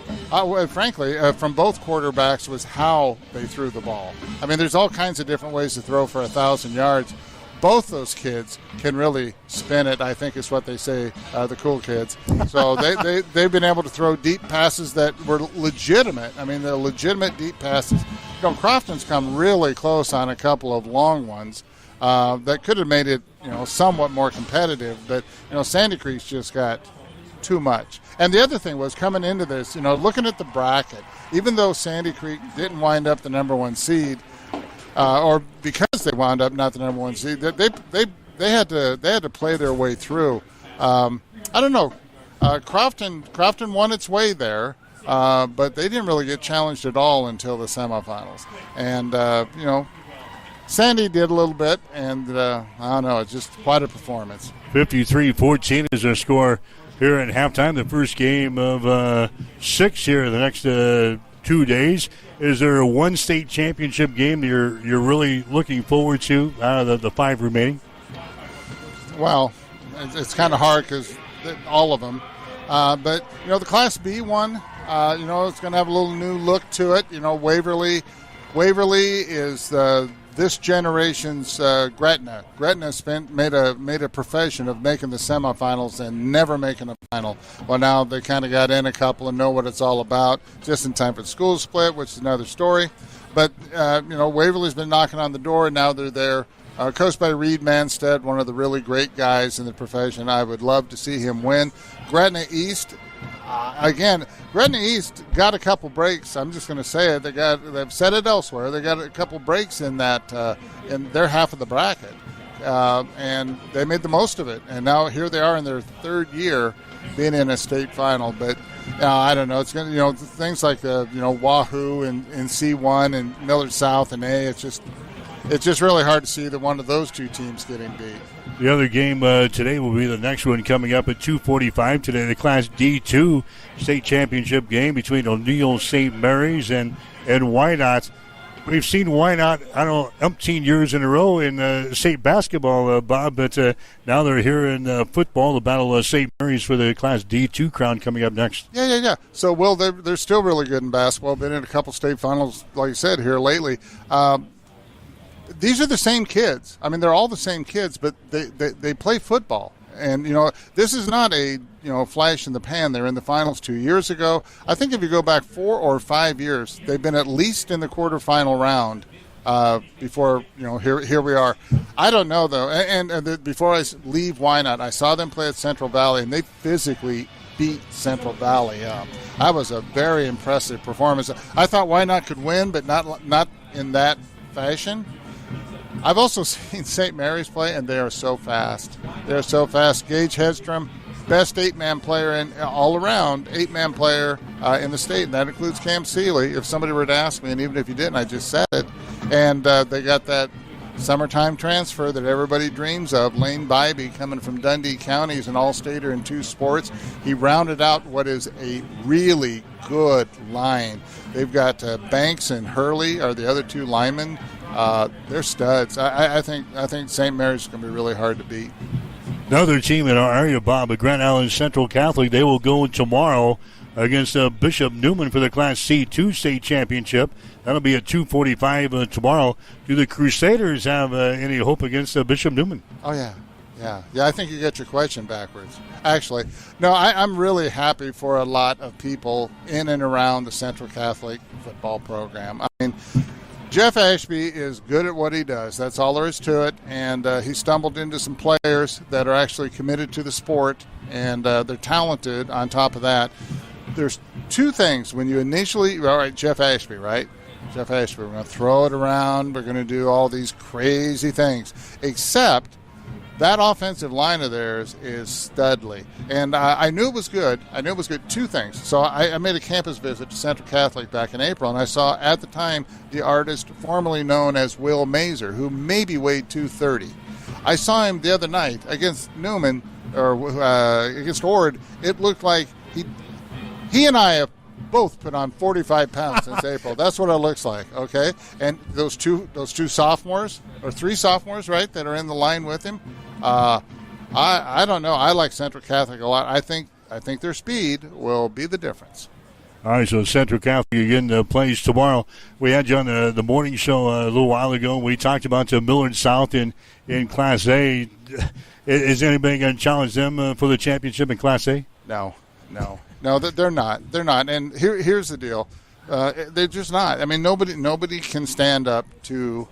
frankly, from both quarterbacks was how they threw the ball. I mean, there's all kinds of different ways to throw for 1,000 yards. Both those kids can really spin it, I think is what they say, the cool kids. So they've been able to throw deep passes that were legitimate. I mean, they're legitimate deep passes. Crofton's come really close on a couple of long ones that could have made it, somewhat more competitive. But, Sandy Creek's just got too much. And the other thing was coming into this, looking at the bracket, even though Sandy Creek didn't wind up the number 1 seed, or because they wound up not the number 1 seed, they had to play their way through. I don't know. Crofton won its way there, but they didn't really get challenged at all until the semifinals. And Sandy did a little bit, and I don't know. It's just quite a performance. 53-14 is their score here at halftime. The first game of 6 here in the next 2 days. Is there one state championship game that you're really looking forward to out of the 5 remaining? Well, it's kind of hard because all of them. But, the Class B one, it's going to have a little new look to it. Waverly is this generation's Gretna. Gretna made a profession of making the semifinals and never making a final. Well, now they kind of got in a couple and know what it's all about, just in time for the school split, which is another story. But, Waverly's been knocking on the door, and now they're there. Coached by Reed Manstead, one of the really great guys in the profession. I would love to see him win. Gretna East, Gretna East got a couple breaks. I'm just going to say it. They've said it elsewhere. They got a couple breaks in that in their half of the bracket, and they made the most of it. And now here they are in their third year being in a state final. But I don't know. It's going to things like Wahoo and C1 and Millard South and A. It's just really hard to see that one of those two teams getting beat. The other game today will be the next one coming up at 2:45 today, the Class D2 state championship game between O'Neill St. Mary's and Wynot. We've seen Wynot, umpteen years in a row in state basketball, Bob, but now they're here in football, the Battle of St. Mary's for the Class D2 crown coming up next. Yeah. So, Will, they're still really good in basketball. Been in a couple state finals, like you said, here lately. These are the same kids. I mean, they're all the same kids, but they play football. And, this is not a, flash in the pan. They're in the finals 2 years ago. I think if you go back 4 or 5 years, they've been at least in the quarterfinal round before, here we are. I don't know, though. And before I leave Wynot, I saw them play at Central Valley, and they physically beat Central Valley up. That was a very impressive performance. I thought Wynot could win, but not in that fashion. I've also seen St. Mary's play, and they are so fast. They're so fast. Gage Hedstrom, best 8-man player all around, 8-man player in the state, and that includes Cam Seeley. If somebody were to ask me, and even if you didn't, I just said it. And they got that summertime transfer that everybody dreams of. Lane Bybee, coming from Dundee County, is an all-stater in 2 sports. He rounded out what is a really good line. They've got Banks and Hurley are the other 2 linemen. They're studs. I think St. Mary's is going to be really hard to beat. Another team in our area, Bob, Grand Island Central Catholic, they will go tomorrow against Bishop Newman for the Class C2 state championship. That'll be at 2:45 tomorrow. Do the Crusaders have any hope against Bishop Newman? Oh, yeah. Yeah, I think you get your question backwards. Actually, no, I'm really happy for a lot of people in and around the Central Catholic football program. I mean, Jeff Ashby is good at what he does. That's all there is to it. And he stumbled into some players that are actually committed to the sport, and they're talented on top of that. There's 2 things when you initially, all right, Jeff Ashby, right? Jeff Ashby, we're going to throw it around. We're going to do all these crazy things, except that offensive line of theirs is studly. And I knew it was good. 2 things. So I made a campus visit to Central Catholic back in April, and I saw at the time the artist formerly known as Will Mazer, who maybe weighed 230. I saw him the other night against Newman, or against Ord. It looked like he and I have both put on 45 pounds since April. That's what it looks like, okay? And those two sophomores, or 3 sophomores, right, that are in the line with him, I don't know. I like Central Catholic a lot. I think their speed will be the difference. All right, so Central Catholic again plays tomorrow. We had you on the morning show a little while ago. We talked about Millard South in Class A. Is anybody going to challenge them for the championship in Class A? No, they're not. They're not. And here's the deal. They're just not. I mean, nobody can stand up to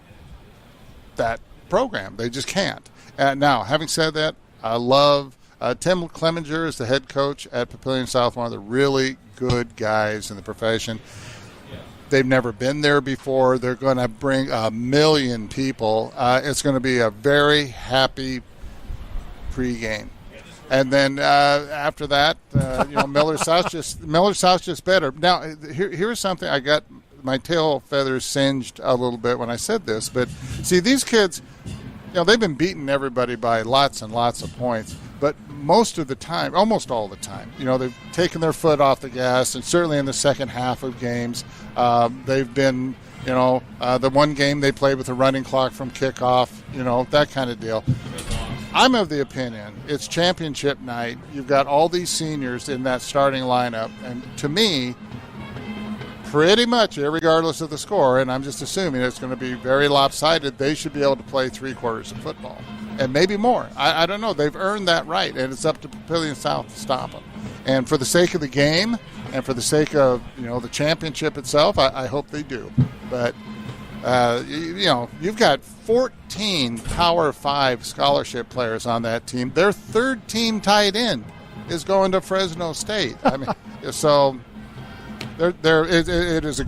that program. They just can't. Now, having said that, I love Tim Clemenger is the head coach at Papillion South, one of the really good guys in the profession. They've never been there before. They're going to bring 1 million people. It's going to be a very happy pregame. And then after that, Millard South just better. Now, here's something. I got my tail feathers singed a little bit when I said this, but see, these kids, they've been beating everybody by lots and lots of points, but most of the time, almost all the time, they've taken their foot off the gas, and certainly in the second half of games, they've been, the one game they played with a running clock from kickoff, that kind of deal. I'm of the opinion it's championship night. You've got all these seniors in that starting lineup, and to me, pretty much, regardless of the score, and I'm just assuming it's going to be very lopsided, they should be able to play 3 quarters of football. And maybe more. I don't know. They've earned that right, and it's up to Papillion South to stop them. And for the sake of the game and for the sake of, the championship itself, I hope they do. But, you've got 14 Power 5 scholarship players on that team. Their third team tight end is going to Fresno State. I mean, so it is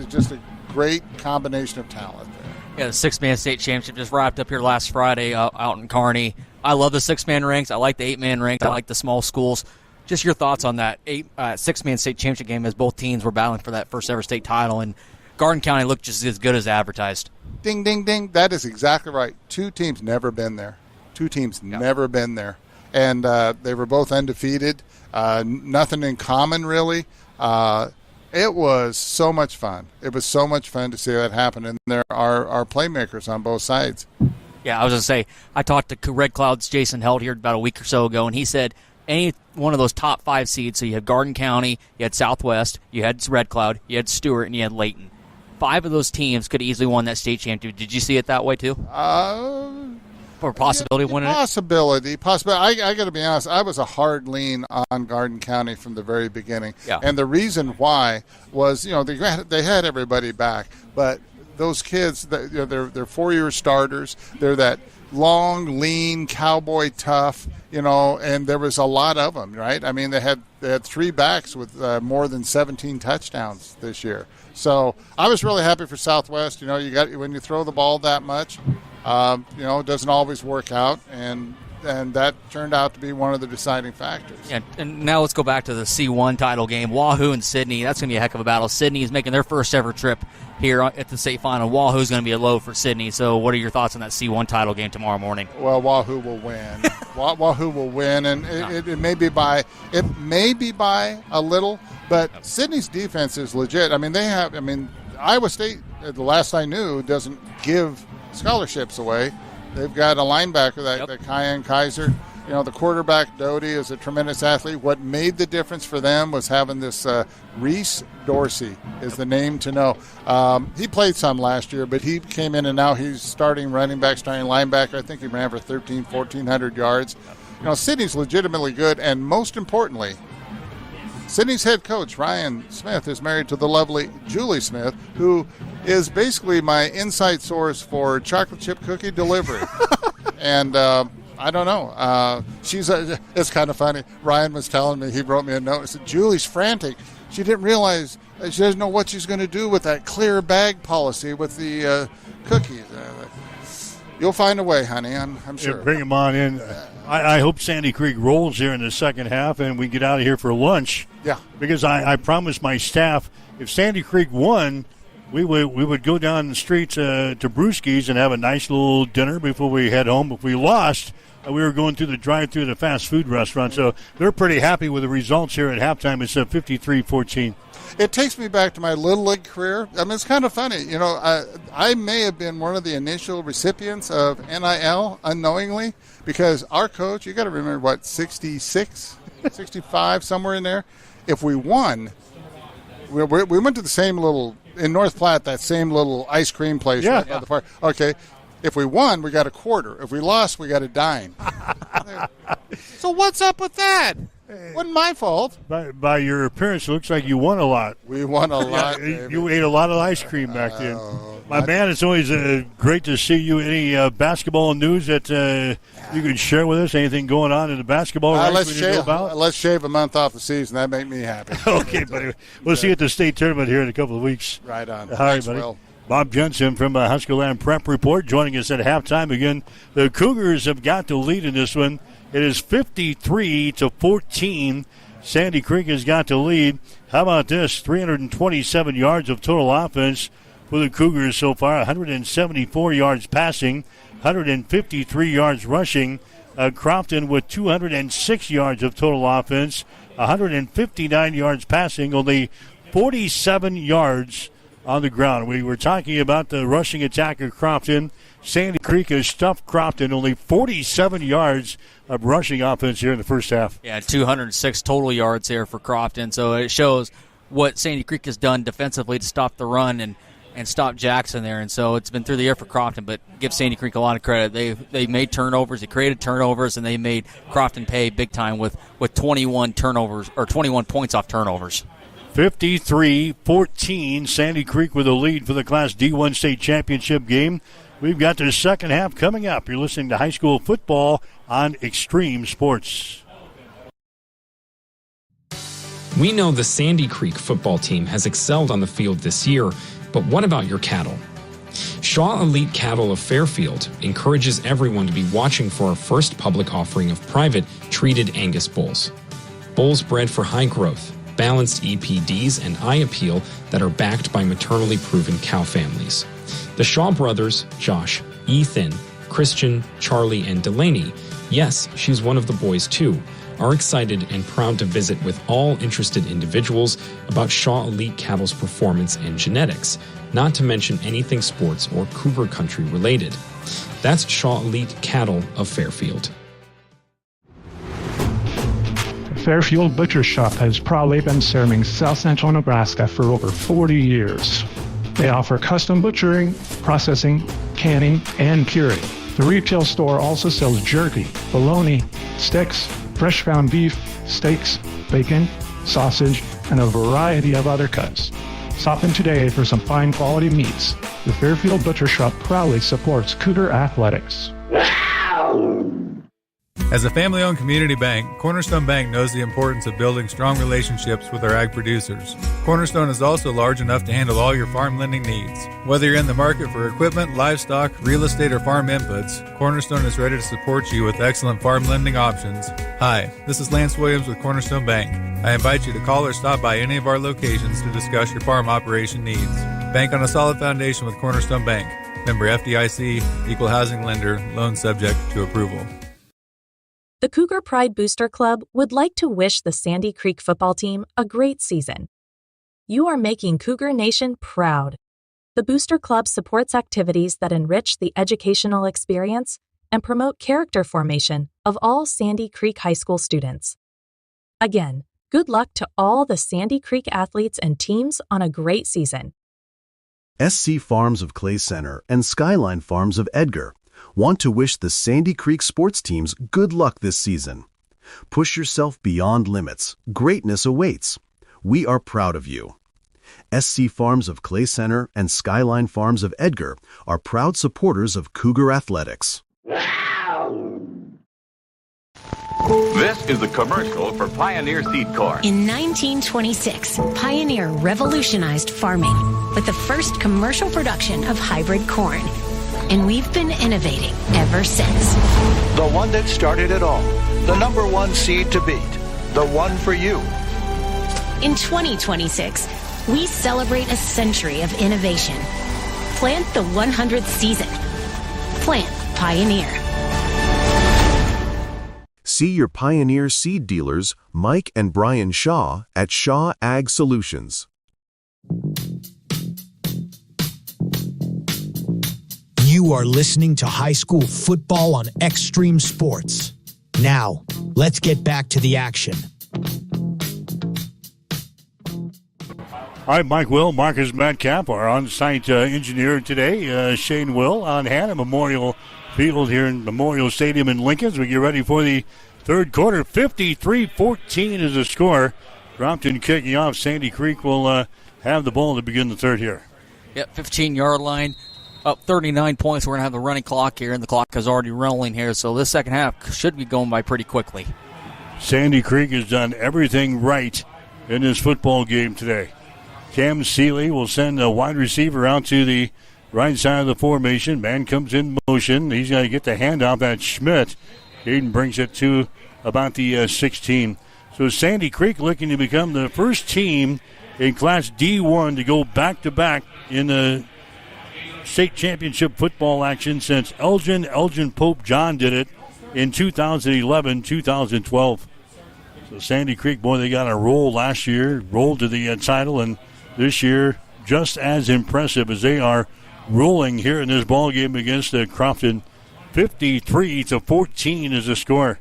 just a great combination of talent. Yeah, the 6-man state championship just wrapped up here last Friday out in Kearney. I love the 6-man ranks. I like the 8-man ranks. I like the small schools. Just your thoughts on that 6-man state championship game as both teams were battling for that first ever state title, and Garden County looked just as good as advertised. Ding, ding, ding. That is exactly right. 2 teams never been there. Never been there. And they were both undefeated. Nothing in common, really. It was so much fun. It was so much fun to see that happen, and there are playmakers on both sides. Yeah, I was going to say, I talked to Red Cloud's Jason Held here about a week or so ago, and he said any one of those top 5 seeds, so you had Garden County, you had Southwest, you had Red Cloud, you had Stewart, and you had Layton. 5 of those teams could have easily won that state championship. Did you see it that way, too? For possibility of winning Possibility. I got to be honest, I was a hard lean on Garden County from the very beginning. Yeah. And the reason why was, they had everybody back, but those kids, they're 4-year starters. They're that long, lean, cowboy tough, and there was a lot of them, right? I mean, they had 3 backs with more than 17 touchdowns this year. So I was really happy for Southwest. When you throw the ball that much, it doesn't always work out, and that turned out to be one of the deciding factors. Yeah, and now let's go back to the C1 title game. Wahoo and Sydney, that's going to be a heck of a battle. Sydney is making their first ever trip here at the state final. Wahoo's going to be a load for Sydney. So what are your thoughts on that C1 title game tomorrow morning? Well, Wahoo will win. Wahoo will win, and it may be by a little, but Sydney's defense is legit. I mean, Iowa State, the last I knew, doesn't give scholarships away. They've got a linebacker, that Kyan Kaiser. The quarterback, Doty, is a tremendous athlete. What made the difference for them was having this Reese Dorsey is the name to know. He played some last year, but he came in, and now he's starting running back, starting linebacker. I think he ran for 1,400 yards. Sydney's legitimately good, and most importantly, Sydney's head coach, Ryan Smith, is married to the lovely Julie Smith, who is basically my inside source for chocolate chip cookie delivery. And I don't know. It's kind of funny. Ryan was telling me, he wrote me a note. He said, Julie's frantic. She didn't realize, she doesn't know what she's going to do with that clear bag policy with the cookies. You'll find a way, honey, I'm sure. Yeah, bring them on in. I hope Sandy Creek rolls here in the second half and we get out of here for lunch. Yeah. Because I promised my staff, if Sandy Creek won, we would go down the street to Brewski's and have a nice little dinner before we head home. If we lost, we were going through the drive-through the fast food restaurant. So they're pretty happy with the results here at halftime. It's 53-14. It takes me back to my Little League career. I mean, it's kind of funny. I may have been one of the initial recipients of NIL unknowingly, because our coach, you got to remember, 66, 65, somewhere in there. If we won, we went to the same little, in North Platte, that same little ice cream place right by the park. Okay, if we won, we got a quarter. If we lost, we got a dime. So what's up with that? Wasn't my fault. By your appearance, it looks like you won a lot. We won a lot. You ate a lot of ice cream back then. My man, it's always great to see you. Any basketball news that you can share with us? Anything going on in the basketball let's shave a month off the season. That'd make me happy. Okay, buddy. We'll see you at the state tournament here in a couple of weeks. Right on. All right, buddy. Will. Bob Jensen from Husker-Land Prep Report joining us at halftime. Again, the Cougars have got the lead in this one. It is 53-14. Sandy Creek has got the lead. How about this? 327 yards of total offense for the Cougars so far. 174 yards passing, 153 yards rushing. Crofton with 206 yards of total offense, 159 yards passing, only 47 yards on the ground. We were talking about the rushing attack of Crofton. Sandy Creek has stuffed Crofton, only 47 yards of rushing offense here in the first half. Yeah, 206 total yards here for Crofton. So it shows what Sandy Creek has done defensively to stop the run and stop Jackson there. And so it's been through the air for Crofton, but give Sandy Creek a lot of credit. They made turnovers, they created turnovers, and they made Crofton pay big time with 21 turnovers or 21 points off turnovers. 53-14, Sandy Creek with a lead for the Class D1 state championship game. We've got the second half coming up. You're listening to high school football on Extreme Sports. We know the Sandy Creek football team has excelled on the field this year, but what about your cattle? Shaw Elite Cattle of Fairfield encourages everyone to be watching for our first public offering of private treated Angus bulls. Bulls bred for high growth, balanced EPDs, and eye appeal that are backed by maternally proven cow families. The Shaw brothers, Josh, Ethan, Christian, Charlie, and Delaney, yes, she's one of the boys too, are excited and proud to visit with all interested individuals about Shaw Elite Cattle's performance and genetics, not to mention anything sports or cougar country related. That's Shaw Elite Cattle of Fairfield. The Fairfield Butcher Shop has proudly been serving South Central Nebraska for over 40 years. They offer custom butchering, processing, canning, and curing. The retail store also sells jerky, bologna, sticks, fresh ground beef, steaks, bacon, sausage, and a variety of other cuts. Stop in today for some fine quality meats. The Fairfield Butcher Shop proudly supports Cougar Athletics. As a family-owned community bank, Cornerstone Bank knows the importance of building strong relationships with our ag producers. Cornerstone is also large enough to handle all your farm lending needs. Whether you're in the market for equipment, livestock, real estate, or farm inputs, Cornerstone is ready to support you with excellent farm lending options. Hi, this is Lance Williams with Cornerstone Bank. I invite you to call or stop by any of our locations to discuss your farm operation needs. Bank on a solid foundation with Cornerstone Bank. Member FDIC, equal housing lender, loan subject to approval. The Cougar Pride Booster Club would like to wish the Sandy Creek football team a great season. You are making Cougar Nation proud. The Booster Club supports activities that enrich the educational experience and promote character formation of all Sandy Creek High School students. Again, good luck to all the Sandy Creek athletes and teams on a great season. SC Farms of Clay Center and Skyline Farms of Edgar want to wish the Sandy Creek sports teams good luck this season. Push yourself beyond limits. Greatness awaits. We are proud of you. SC Farms of Clay Center and Skyline Farms of Edgar are proud supporters of Cougar Athletics. This is the commercial for Pioneer Seed Corn. In 1926, Pioneer revolutionized farming with the first commercial production of hybrid corn. And we've been innovating ever since. The one that started it all. The #1 seed to beat. The one for you. In 2026, we celebrate a century of innovation. Plant the 100th season. Plant Pioneer. See your Pioneer seed dealers, Mike and Brian Shaw, at Shaw Ag Solutions. You are listening to high school football on Extreme Sports. Now, let's get back to the action. All right, Mike Will, Marcus Metcalf, our on-site engineer today. Shane Will on hand at Memorial Field here in Memorial Stadium in Lincoln as we get ready for the third quarter. 53-14 is the score. Crompton kicking off. Sandy Creek will have the ball to begin the third here. Yep, 15-yard line. Up 39 points. We're going to have the running clock here, and the clock is already rolling here, so this second half should be going by pretty quickly. Sandy Creek has done everything right in this football game today. Cam Seeley will send a wide receiver out to the right side of the formation. Man comes in motion. He's going to get the handoff at Schmidt. Hayden brings it to about the 16. So Sandy Creek looking to become the first team in Class D1 to go back-to-back in the state championship football action since Elgin Pope John did it in 2011-2012. So Sandy Creek, boy, they got a roll last year, rolled to the title, and this year just as impressive as they are rolling here in this ball game against Crofton. 53-14 is the score.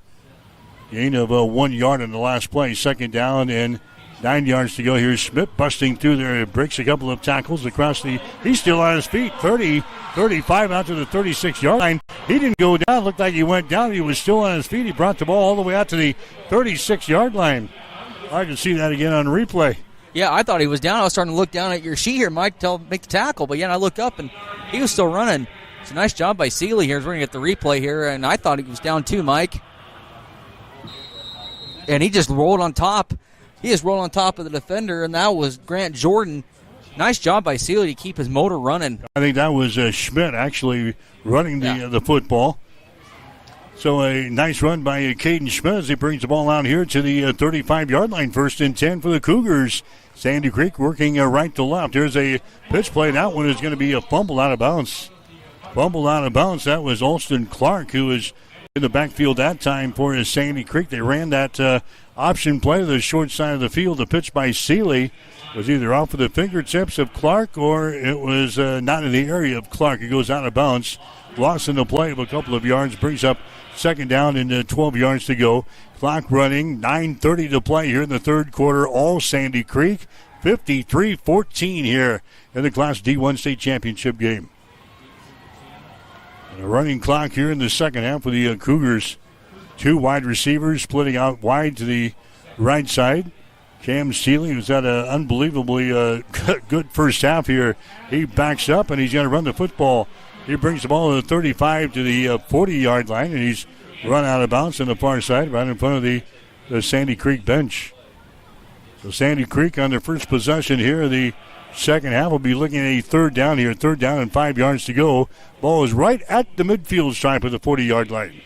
Gain of 1 yard in the last play. Second down and 9 yards to go. Here's Schmidt busting through there. Breaks a couple of tackles across the... He's still on his feet. 30, 35 out to the 36-yard line. He didn't go down. Looked like he went down. He was still on his feet. He brought the ball all the way out to the 36-yard line. I can see that again on replay. Yeah, I thought he was down. I was starting to look down at your sheet here, Mike, make the tackle. But, yeah, I looked up, and he was still running. It's a nice job by Seeley here. We're going to get the replay here, and I thought he was down too, Mike. And he just rolled on top. He just rolled on top of the defender, and that was Grant Jordan. Nice job by Seeley to keep his motor running. I think that was Schmidt actually running the football. So a nice run by Caden Schmidt as he brings the ball out here to the 35-yard line. 1st and 10 for the Cougars. Sandy Creek working right to left. Here's a pitch play. That one is going to be a fumble out of bounds. Fumble out of bounds. That was Alston Clark, who was in the backfield that time for Sandy Creek. They ran that option play to the short side of the field. The pitch by Seeley was either off of the fingertips of Clark or it was not in the area of Clark. It goes out of bounds. Loss in the play of a couple of yards. Brings up 2nd down and 12 yards to go. Clock running. 9:30 to play here in the third quarter. All Sandy Creek. 53-14 here in the Class D1 state championship game. And a running clock here in the second half for the Cougars. 2 wide receivers splitting out wide to the right side. Cam Seeley, who's had an unbelievably good first half here. He backs up and he's going to run the football. He brings the ball to the 35 to the 40-yard line, and he's run out of bounds on the far side right in front of the Sandy Creek bench. So Sandy Creek on their first possession here of the second half will be looking at a 3rd down here. 3rd down and 5 yards to go. Ball is right at the midfield stripe of the 40-yard line.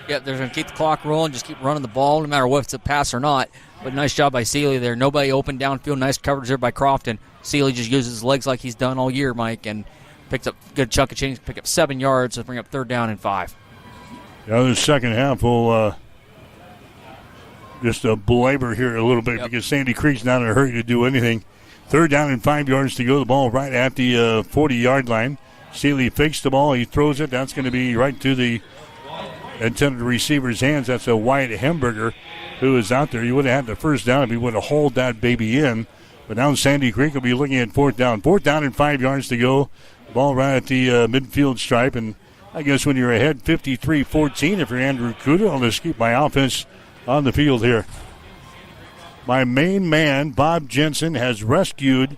Yeah, they're going to keep the clock rolling, just keep running the ball, no matter what, if it's a pass or not. But nice job by Seeley there. Nobody open downfield. Nice coverage there by Crofton. Seeley just uses his legs like he's done all year, Mike, and picks up a good chunk of change, pick up 7 yards to bring up 3rd down and 5. Yeah, the second half will just belabor here a little bit because Sandy Creek's not in a hurry to do anything. 3rd down and 5 yards to go. The ball right at the 40-yard line. Seeley fakes the ball. He throws it. That's going to be right to the intended receiver's hands. That's a Wyatt Hemberger who is out there. He would have had the 1st down if he would have hauled that baby in. But now Sandy Creek will be looking at 4th down. 4th down and 5 yards to go. Ball right at the midfield stripe. And I guess when you're ahead 53-14, if you're Andrew Kuda, I'll just keep my offense on the field here. My main man, Bob Jensen, has rescued.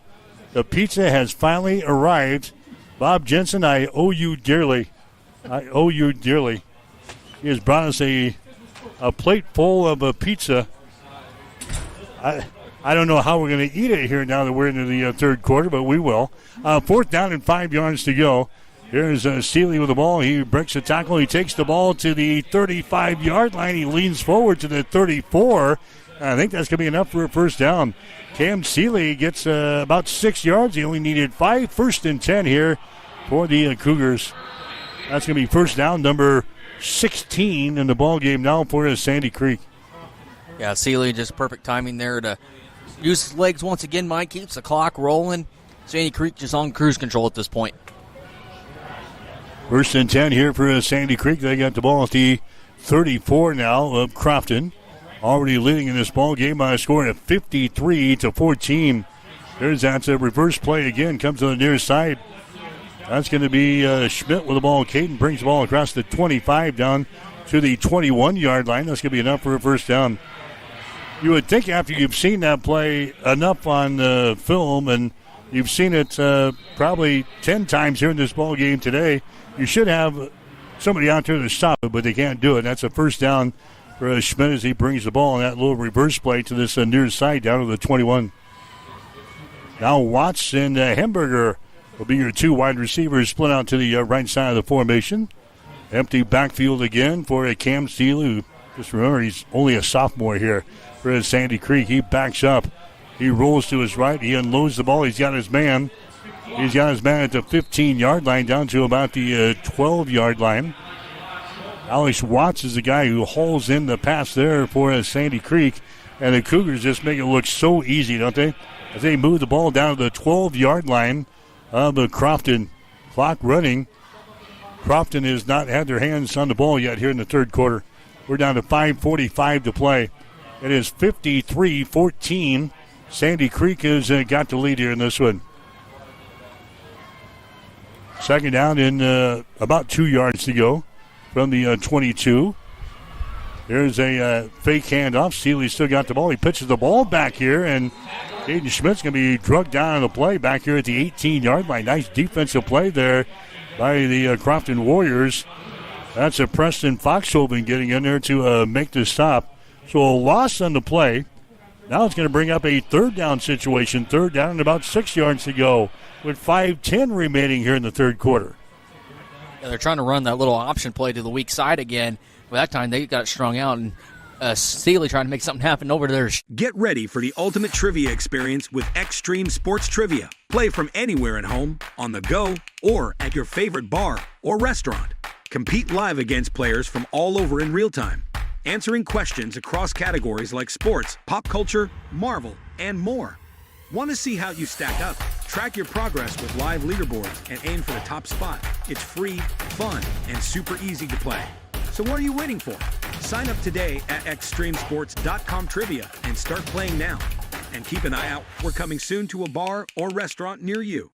The pizza has finally arrived. Bob Jensen, I owe you dearly. I owe you dearly. He has brought us a plate full of a pizza. I don't know how we're going to eat it here now that we're into the third quarter, but we will. 4th down and 5 yards to go. Here's Seeley with the ball. He breaks the tackle. He takes the ball to the 35-yard line. He leans forward to the 34. I think that's going to be enough for a 1st down. Cam Seeley gets about 6 yards. He only needed 5. 1st and 10 here for the Cougars. That's going to be 1st down, number 16 in the ball game now for Sandy Creek. Yeah, Seeley just perfect timing there to use his legs once again. Mike keeps the clock rolling. Sandy Creek just on cruise control at this point. 1st and 10 here for Sandy Creek. They got the ball at the 34 now of Crofton. Already leading in this ball game by a score of 53-14. There's that reverse play again. Comes to the near side. That's going to be Schmidt with the ball. Caden brings the ball across the 25 down to the 21-yard line. That's going to be enough for a 1st down. You would think after you've seen that play enough on film and you've seen it probably 10 times here in this ball game today, you should have somebody out there to stop it, but they can't do it. That's a 1st down for Schmidt as he brings the ball on that little reverse play to this near side down to the 21. Now Watts and Hemberger will be your 2 wide receivers split out to the right side of the formation. Empty backfield again for Cam Seeley, who, just remember, he's only a sophomore here for Sandy Creek. He backs up. He rolls to his right. He unloads the ball. He's got his man. He's got his man at the 15-yard line down to about the 12-yard line. Alex Watts is the guy who hauls in the pass there for Sandy Creek. And the Cougars just make it look so easy, don't they? As they move the ball down to the 12-yard line of the Crofton. Clock running. Crofton has not had their hands on the ball yet here in the third quarter. We're down to 5:45 to play. It is 53-14 Sandy Creek has got the lead here in this one. Second down in about 2 yards to go from the 22. There's a fake handoff. Seeley's still got the ball. He pitches the ball back here, and Caden Schmidt's going to be drugged down on the play back here at the 18-yard line. Nice defensive play there by the Crofton Warriors. That's a Preston Foxhoven getting in there to make the stop. So a loss on the play. Now it's going to bring up a third down situation. Third down and about 6 yards to go with 5:10 remaining here in the third quarter. Yeah, they're trying to run that little option play to the weak side again. But that time they got it strung out, and Seeley trying to make something happen over there. Get ready for the ultimate trivia experience with Extreme Sports Trivia. Play from anywhere at home, on the go, or at your favorite bar or restaurant. Compete live against players from all over in real time, answering questions across categories like sports, pop culture, Marvel, and more. Want to see how you stack up? Track your progress with live leaderboards and aim for the top spot. It's free, fun, and super easy to play. So what are you waiting for? Sign up today at extremesports.com trivia and start playing now. And keep an eye out. We're coming soon to a bar or restaurant near you.